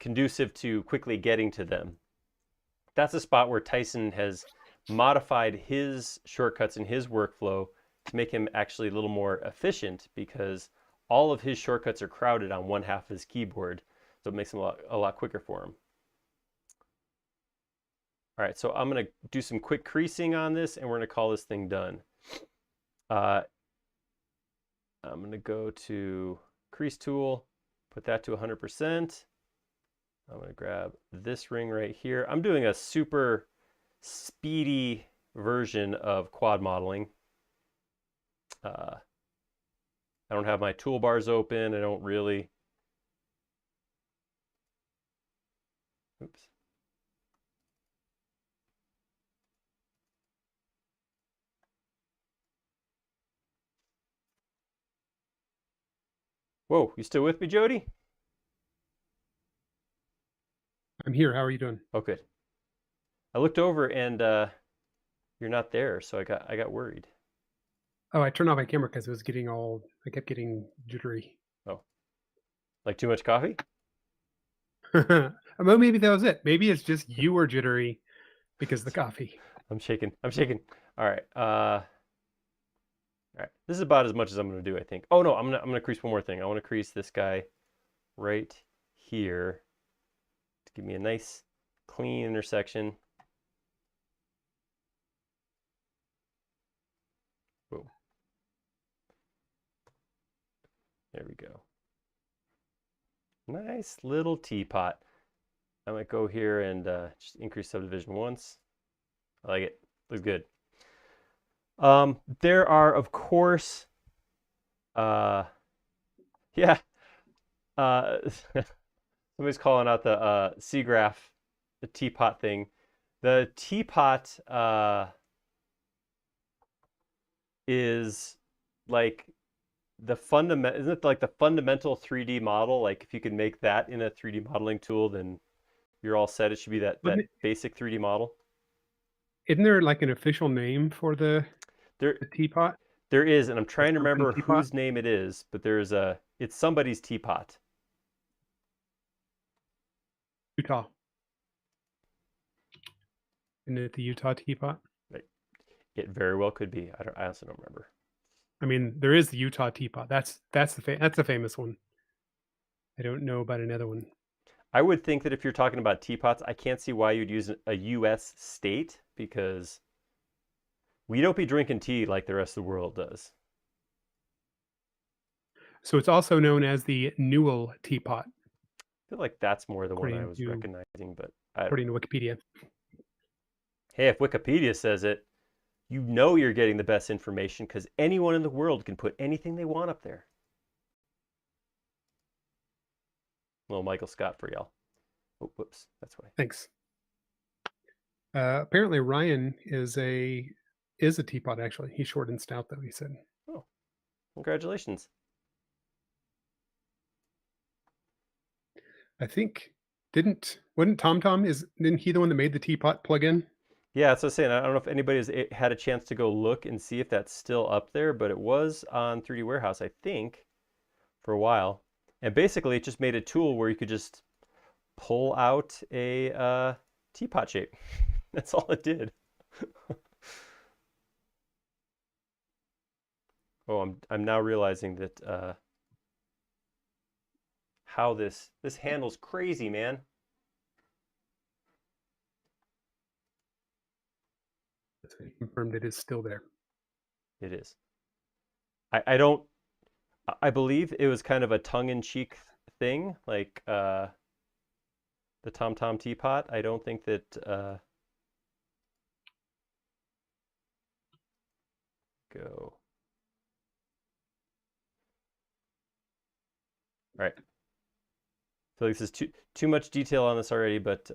conducive to quickly getting to them. That's a spot where Tyson has modified his shortcuts in his workflow to make him actually a little more efficient, because all of his shortcuts are crowded on one half of his keyboard, so it makes them a lot quicker for him. All right, so I'm going to do some quick creasing on this, and we're going to call this thing done. I'm going to go to crease tool, put that to 100%. I'm going to grab this ring right here. I'm doing a super speedy version of quad modeling. I don't have my toolbars open. I don't really. Oops. Whoa, you still with me, Jody? I'm here. How are you doing? Oh, good. I looked over and you're not there, so I got worried. Oh, I turned off my camera because it was getting all. I kept getting jittery. Oh, like too much coffee? Well, maybe that was it. Maybe it's just you were jittery because of the coffee. I'm shaking. I'm shaking. All right. All right. This is about as much as I'm going to do, I think. Oh no, I'm gonna crease one more thing. I want to crease this guy right here to give me a nice clean intersection. Boom. There we go. Nice little teapot. I might go here and just increase subdivision once. I like it. Looks good. There are, of course, uh, yeah. Uh, somebody's calling out the Seagraph, the teapot thing. The teapot is like the fundament. Isn't it like the fundamental 3D model? Like if you can make that in a 3D modeling tool, then you're all set. It should be that Wouldn't basic 3D model. Isn't there like an official name for There, the teapot? there is, and I'm The trying to something remember teapot? whose name it is, but it's somebody's teapot. Utah. Isn't it the Utah teapot? Like, it very well could be. I honestly don't remember. I mean, there is the Utah teapot. That's the famous one. I don't know about another one. I would think that if you're talking about teapots, I can't see why you'd use a U.S. state, because we don't be drinking tea like the rest of the world does. So it's also known as the Newell teapot, I feel like that's more the one I according was to recognizing, but I don't according know. to Wikipedia. Hey, if Wikipedia says it, you know you're getting the best information, because anyone in the world can put anything they want up there. Little Michael Scott for y'all. Oh, whoops, that's why. Thanks. Apparently, Ryan is a teapot. Actually, he's short and stout, though. He said. Oh, congratulations. I think wasn't didn't he the one that made the teapot plugin? Yeah, that's what I was saying. I don't know if anybody's had a chance to go look and see if that's still up there, but it was on 3D Warehouse, I think, for a while. And basically, it just made a tool where you could just pull out a teapot shape. That's all it did. Oh, I'm now realizing that how this handle's crazy, man. Confirmed it is still there. It is. I don't. I believe it was kind of a tongue-in-cheek thing, like the Tom Tom teapot. I don't think that go. All right. I feel like this is too much detail on this already, but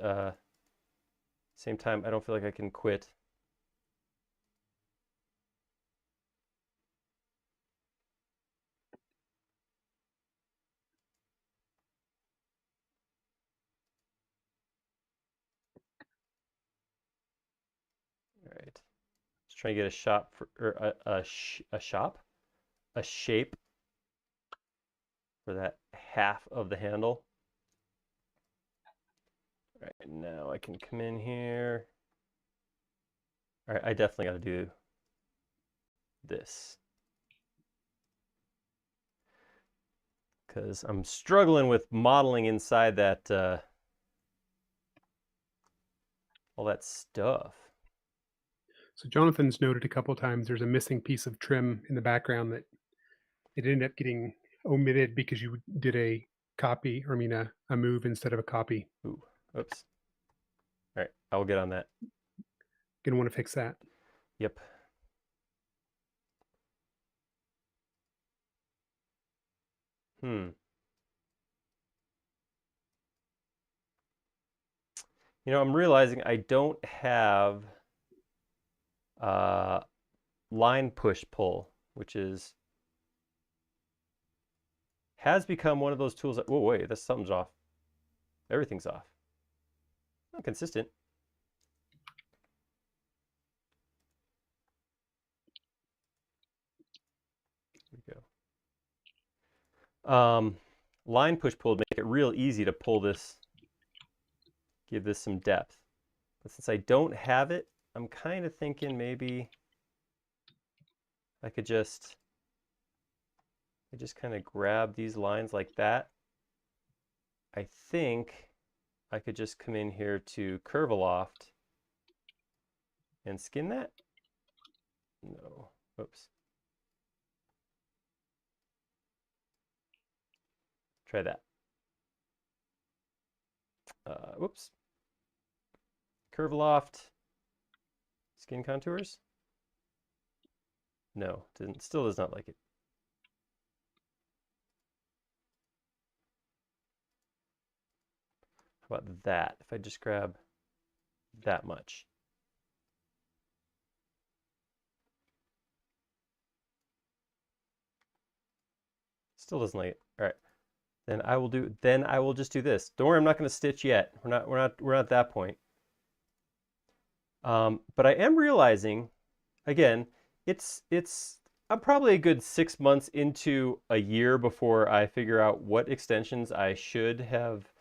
same time, I don't feel like I can quit. All right. trying to get a shop for, or a shape for that half of the handle. All right, now I can come in here. All right, I definitely got to do this because I'm struggling with modeling inside that all that stuff. So Jonathan's noted a couple times there's a missing piece of trim in the background that it ended up getting omitted because you did a copy, or I mean a move instead of a copy. Ooh, oops. All right, I will get on that. Gonna want to fix that. Yep. Hmm. You know, I'm realizing I don't have uh, line push pull, which has become one of those tools that, whoa, wait, this something's off. Everything's off. Not consistent. Here we go. Line push pull would make it real easy to pull this, give this some depth. But since I don't have it, I'm kind of thinking maybe I could just kind of grab these lines like that. I think I could just come in here to Curve-A-Loft and skin that. No, oops. Try that. Whoops. Curve-A-Loft, skin contours. No, still does not like it. How about that? If I just grab that much. Still doesn't like it. All right. Then I will just do this. Don't worry, I'm not going to stitch yet. We're not at that point. But I am realizing, again, I'm probably a good 6 months into a year before I figure out what extensions I should have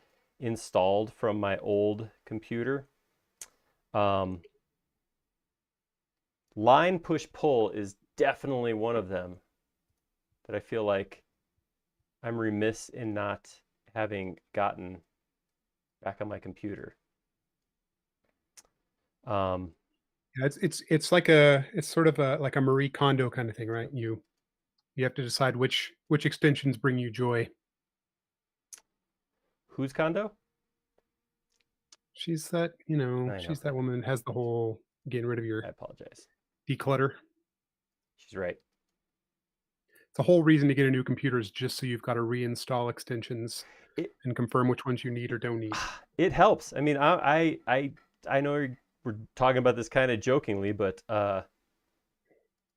installed from my old computer. Line push pull is definitely one of them that I feel like I'm remiss in not having gotten back on my computer. Yeah, it's sort of like a Marie Kondo kind of thing, right? You have to decide which extensions bring you joy. Whose condo? She's that, I know. she's that woman that has the whole getting rid of your I apologize. declutter. She's right. The whole reason to get a new computer is just so you've got to reinstall extensions It and confirm which ones you need or don't need. it helps. I mean, I know we're talking about this kind of jokingly, but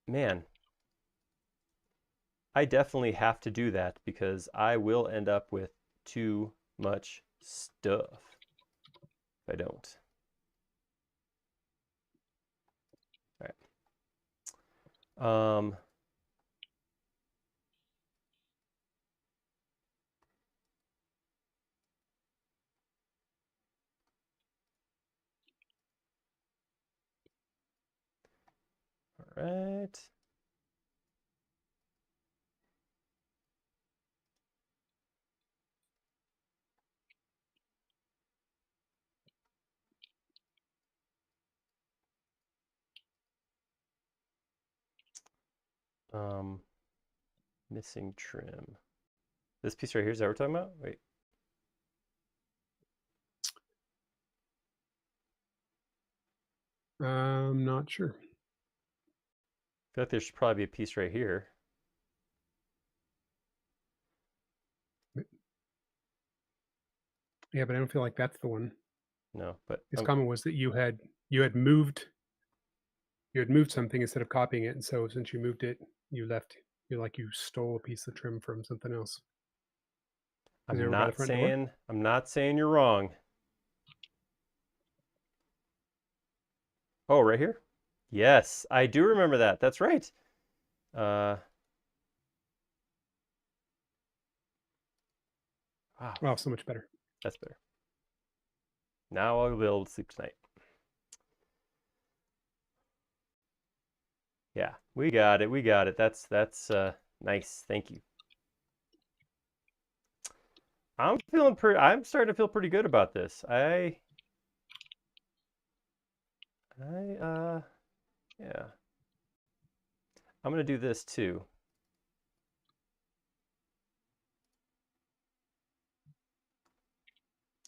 man, I definitely have to do that because I will end up with too much stuff if I don't. All right. All right. Um, Missing trim. This piece right here, is that what we're talking about? Wait. I'm not sure. I feel like there should probably be a piece right here. Yeah, but I don't feel like that's the one. No, but His comment was that you had moved something instead of copying it, and so since you moved it, you stole a piece of trim from something else. Is it over by the front door? I'm not saying you're wrong. Oh, right here? Yes, I do remember that. That's right. Uh, wow, Wow, so much better. that's better. Now I'll be able to sleep tonight. Yeah, we got it. We got it. That's nice. Thank you. I'm starting to feel pretty good about this. I yeah. I'm gonna do this too.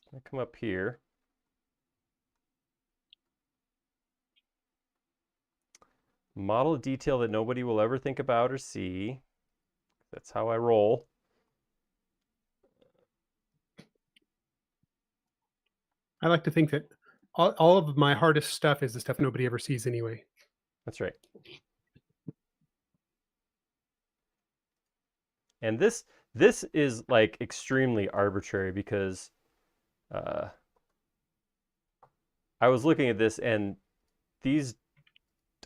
I'm gonna come up here. Model a detail that nobody will ever think about or see. That's how I roll. I like to think that all of my hardest stuff is the stuff nobody ever sees anyway. That's right. And this is like extremely arbitrary because uh, I was looking at this and these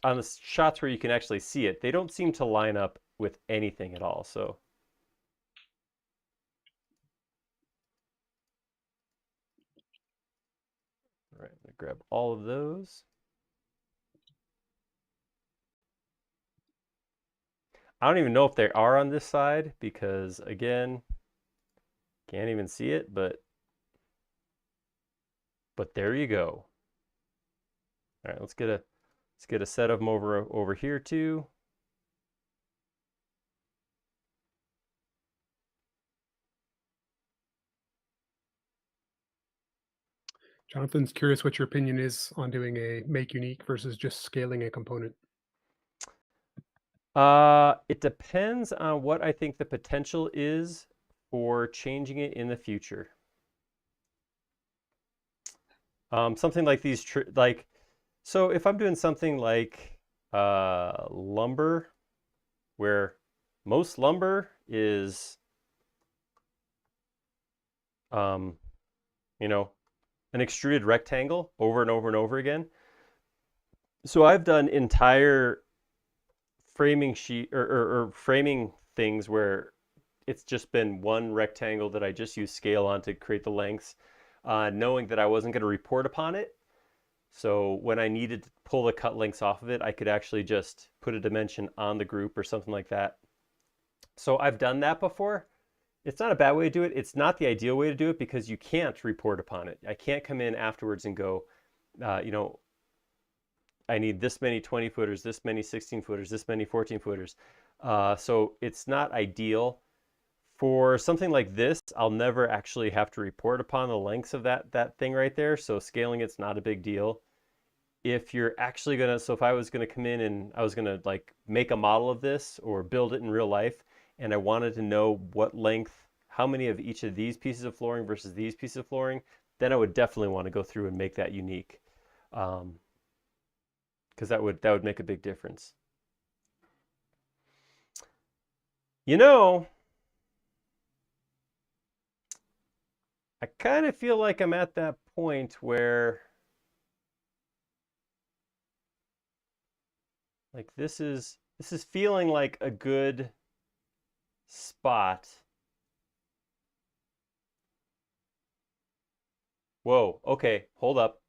on the shots where you can actually see it, they don't seem to line up with anything at all. So all right, I'm gonna grab all of those. I don't even know if they are on this side because again, can't even see it, but there you go. All right, let's get a set of them over here too. Jonathan's curious what your opinion is on doing a make unique versus just scaling a component. It depends on what I think the potential is for changing it in the future. Something like these, so if I'm doing something like lumber, where most lumber is, um, you know, an extruded rectangle over and over and over again. So I've done entire framing sheet or framing things where it's just been one rectangle that I just use scale on to create the lengths, knowing that I wasn't going to report upon it. So when I needed to pull the cut lengths off of it, I could actually just put a dimension on the group or something like that. So I've done that before. It's not a bad way to do it. It's not the ideal way to do it because you can't report upon it. I can't come in afterwards and go, you know, I need this many 20 footers, this many 16 footers, this many 14 footers. So it's not ideal. For something like this, I'll never actually have to report upon the lengths of that thing right there. So scaling it's not a big deal. If you're actually gonna, so if I was gonna come in and I was gonna like make a model of this or build it in real life, and I wanted to know what length, how many of each of these pieces of flooring versus these pieces of flooring, then I would definitely want to go through and make that unique, because that would make a big difference. You know, I kind of feel like I'm at that point where like this is feeling like a good spot. Whoa, okay, hold up.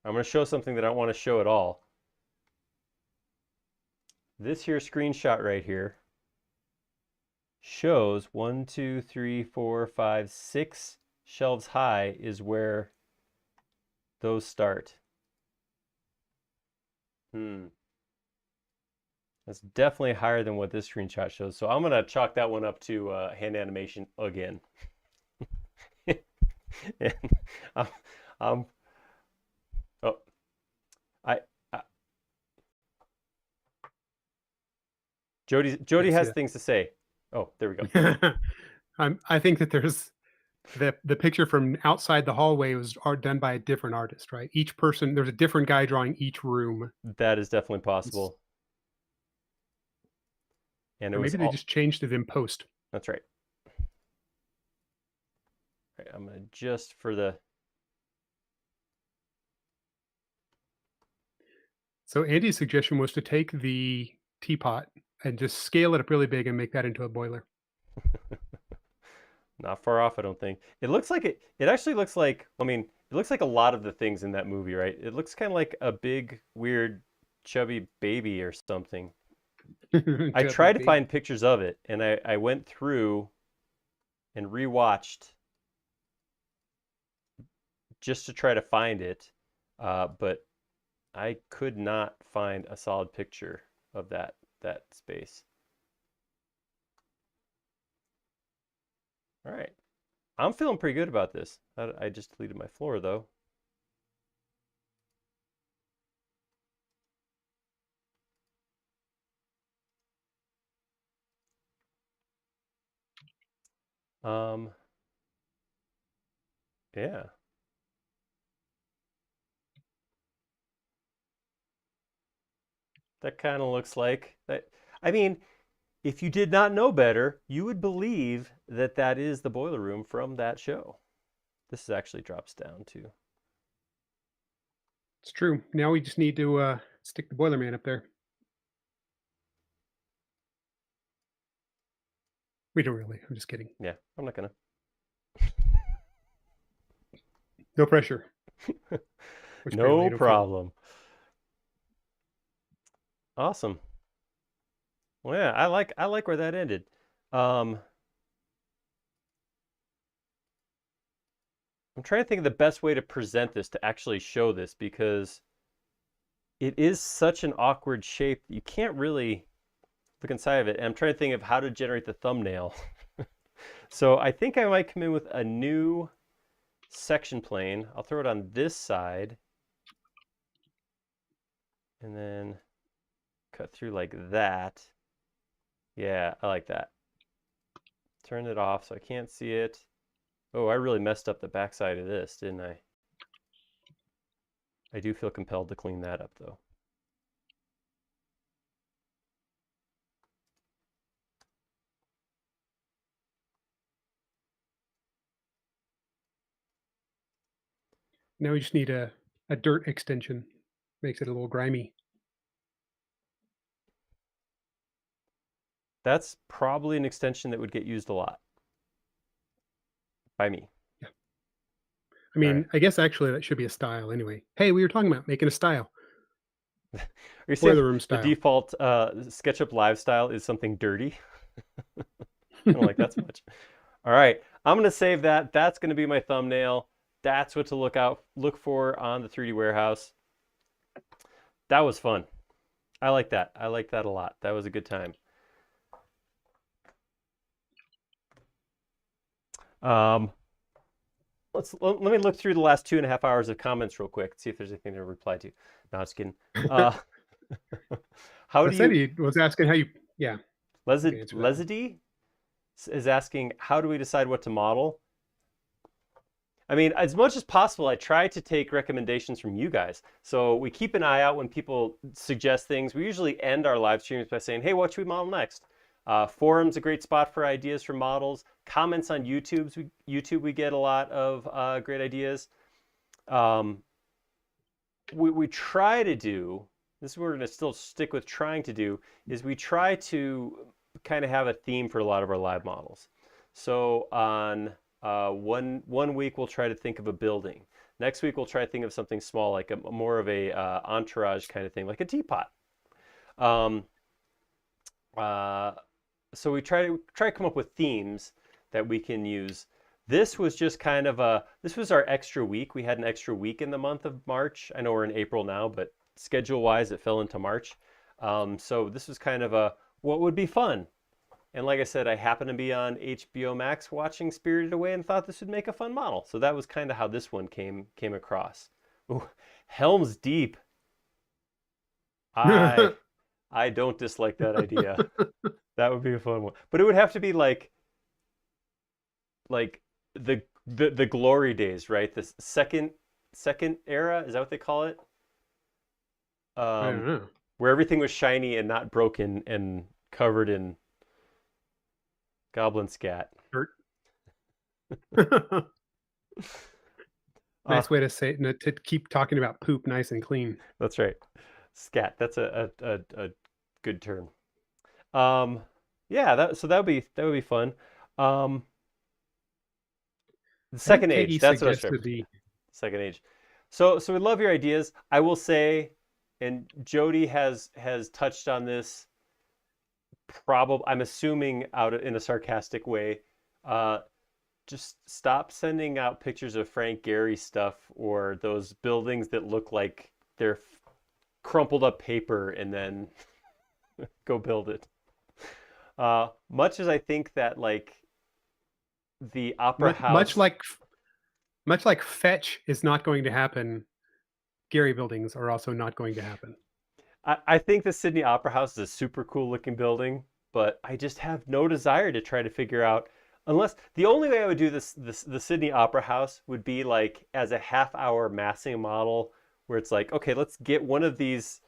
I'm going to show something that I don't want to show at all. This here screenshot right here shows 1, 2, 3, 4, 5, 6 shelves high is where those start. That's definitely higher than what this screenshot shows. So I'm going to chalk that one up to hand animation again. and I'm, I'm, oh, I Jody Yes, has yeah. things to say. Oh, there we go. I think that there's the picture from outside the hallway was done by a different artist, right? Each person, there's a different guy drawing each room. That is definitely It's, possible. And it or was maybe they all, just changed it in post. that's right. All right, I'm going to just for the, So Andy's suggestion was to take the teapot and just scale it up really big and make that into a boiler. Not far off, I don't think. It looks like it actually looks like, I mean, it looks like a lot of the things in that movie, right? It looks kind of like a big, weird, chubby baby or something. I Chubby tried to baby. find pictures of it, and I went through and rewatched just to try to find it, but I could not find a solid picture of that space. All right, I'm feeling pretty good about this. I just deleted my floor though. Um, yeah, that kind of looks like that. I mean, if you did not know better, you would believe that that is the boiler room from that show. This actually drops down too. It's true. Now we just need to stick the Boilerman up there. We don't really. I'm just kidding. Yeah, I'm not gonna. No pressure. Which apparently No you don't feel. problem. Awesome. Well, yeah, I like where that ended. Um, I'm trying to think of the best way to present this to actually show this because it is such an awkward shape that you can't really look inside of it. And I'm trying to think of how to generate the thumbnail. So I think I might come in with a new section plane. I'll throw it on this side and then cut through like that. Yeah, I like that. Turn it off so I can't see it. Oh, I really messed up the backside of this, didn't I? I do feel compelled to clean that up though. Now we just need a dirt extension. Makes it a little grimy. That's probably an extension that would get used a lot by me. Yeah. I All right. mean, I guess actually that should be a style anyway. Hey, we were talking about making a style. Are you saying Boiler room the style. default SketchUp Live style is something dirty? I don't like that so much. All right, I'm gonna save that. That's gonna be my thumbnail. That's what to look for on the 3D warehouse. That was fun. I like that. I like that a lot. That was a good time. Um, let me look through the last 2.5 hours of comments real quick, see if there's anything to reply to. No, just kidding. Uh, how I do said you he was asking how you. Yeah, you can answer that one. Lesidi is asking how do we decide what to model? I mean, as much as possible, I try to take recommendations from you guys. So we keep an eye out when people suggest things. We usually end our live streams by saying, hey, what should we model next? Forum's a great spot for ideas for models. Comments on YouTube, we get a lot of great ideas. We try to do, this is what we're going to still stick with trying to do, is we try to kind of have a theme for a lot of our live models. So on one week we'll try to think of a building. Next week we'll try to think of something small, like more of a entourage kind of thing, like a teapot. Um, so we try to come up with themes that we can use. This was just kind of this was our extra week. We had an extra week in the month of March. I know we're in April now, but schedule-wise it fell into March. So this was kind of what would be fun. And like I said, I happened to be on HBO Max watching Spirited Away and thought this would make a fun model. So that was kind of how this one came across. Ooh, Helm's Deep. I I don't dislike that idea. That would be a fun one. But it would have to be like the glory days, right? The second era, is that what they call it? I don't know. Where everything was shiny and not broken and covered in goblin scat. Dirt. Uh, Nice way to say it, to keep talking about poop nice and clean. that's right. Scat. That's a good term. Um, yeah, so that would be fun. Um, the I think second age. Keggy That's what I was trying suggested to. the Second age. So we love your ideas. I will say, and Jody has touched on this. Probably, I'm assuming out in a sarcastic way. Uh, just stop sending out pictures of Frank Gehry stuff or those buildings that look like they're crumpled up paper and then go build it. Much as I think that like the opera much much house, like much like fetch is not going to happen. Gary buildings are also not going to happen. I think the Sydney Opera House is a super cool looking building, but I just have no desire to try to figure out unless the only way I would do this the Sydney Opera House would be like as a half-hour massing model where it's like, okay, let's get one of these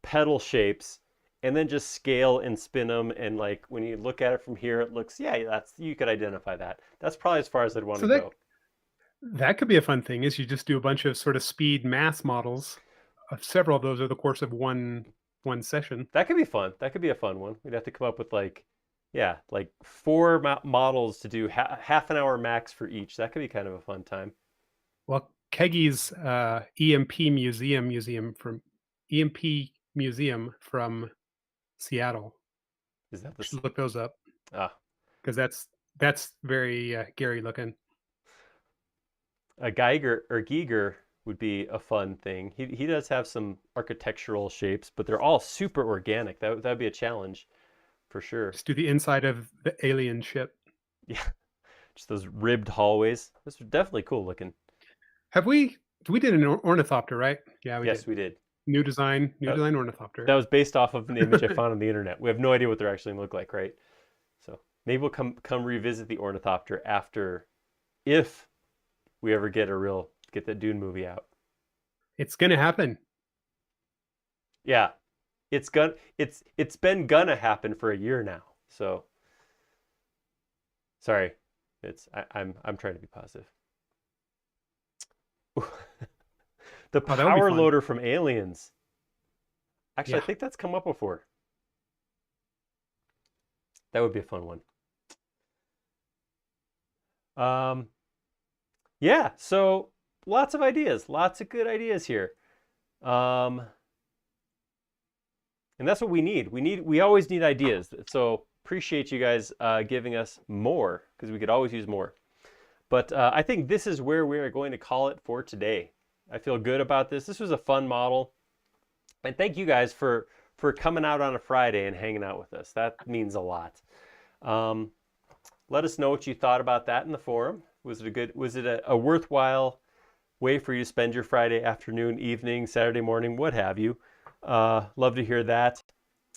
pedal shapes and then just scale and spin them and like when you look at it from here it looks yeah, that's you could identify that. That's probably as far as I'd want to So that go. that could be a fun thing. Is you just do a bunch of sort of speed mass models of several of those over the course of one session. That could be fun. That could be a fun one. We'd have to come up with like, yeah, like four models to do half an hour max for each. That could be kind of a fun time. Well, Keggy's EMP museum from Seattle. Is that We this? should look those up Ah, because that's very Gary looking. a Geiger or Giger would be a fun thing. He does have some architectural shapes, but they're all super organic. That'd be a challenge for sure. Just do the inside of the alien ship. Yeah, just those ribbed hallways. This is definitely cool looking. Have we did an ornithopter, right? Yeah, we Yes, did. we did. New That, design that ornithopter. was based off of an image I found on the internet. We have no idea what they're actually look like, right? So maybe we'll come revisit the ornithopter after, if we ever get that Dune movie out. It's gonna happen. Yeah, it's been gonna happen for a year now. So sorry, I'm trying to be positive. The Oh, that would be power fun. loader from Aliens. Actually, I Yeah. think that's come up before. That would be a fun one. Um, yeah. So lots of ideas, lots of good ideas here. Um, and that's what we need. We always need ideas. So appreciate you guys giving us more because we could always use more. But I think this is where we are going to call it for today. I feel good about this. This was a fun model, and thank you guys for coming out on a Friday and hanging out with us. That means a lot. Um, let us know what you thought about that in the forum. Was it a worthwhile way for you to spend your Friday afternoon, evening, Saturday morning, what have you? Love to hear that.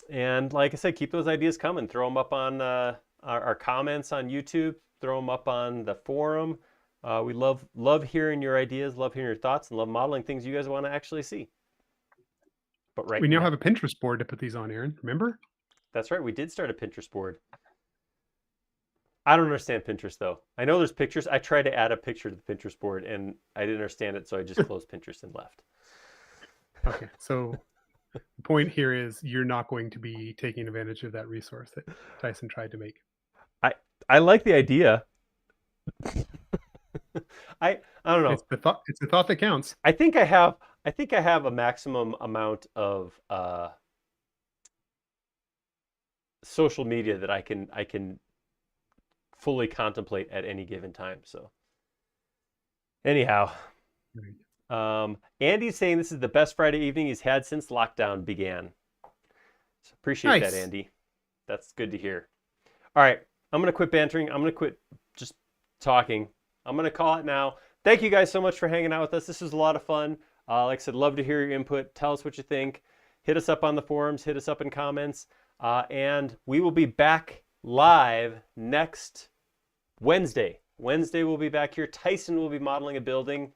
And like I said, keep those ideas coming. Throw them up on our comments on YouTube. Throw them up on the forum. We love hearing your ideas, love hearing your thoughts, and love modeling things you guys want to actually see. But right We now now, have a Pinterest board to put these on, Aaron. Remember? that's right. We did start a Pinterest board. I don't understand Pinterest though. I know there's pictures. I tried to add a picture to the Pinterest board and I didn't understand it, so I just closed Pinterest and left. Okay. So the point here is you're not going to be taking advantage of that resource that Tyson tried to make. I I like the idea. I don't know. It's the thought that counts. I think I have a maximum amount of social media that I can fully contemplate at any given time. So anyhow, Right. Andy's saying this is the best Friday evening he's had since lockdown began. So appreciate that, Nice. Andy. That's good to hear. All right, I'm gonna quit bantering. I'm gonna quit just talking. I'm gonna call it now. Thank you guys so much for hanging out with us. This was a lot of fun. Like I said, love to hear your input. Tell us what you think. Hit us up on the forums. Hit us up in comments. And we will be back live next Wednesday. Wednesday we'll be back here. Tyson will be modeling a building.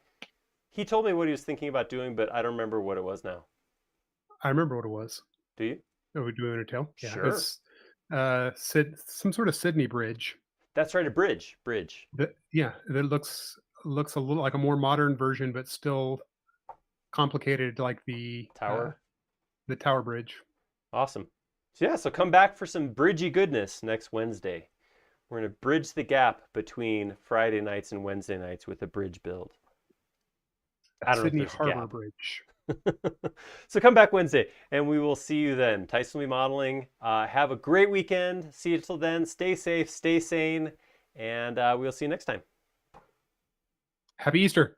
He told me what he was thinking about doing, but I don't remember what it was now. I remember what it was. Do you? Oh, we do want to tell? Yeah, Sure. it's some sort of Sydney bridge. That's right, a bridge. Bridge. That looks a little like a more modern version, but still complicated like Tower. the tower bridge. Awesome. So yeah, so come back for some bridgey goodness next Wednesday. We're going to bridge the gap between Friday nights and Wednesday nights with a bridge build. I don't know if Sydney there's a Harbor gap. Bridge. So come back Wednesday and we will see you then. Tyson will be modeling. Have a great weekend. See you till then. Stay safe, stay sane, and we'll see you next time. Happy Easter.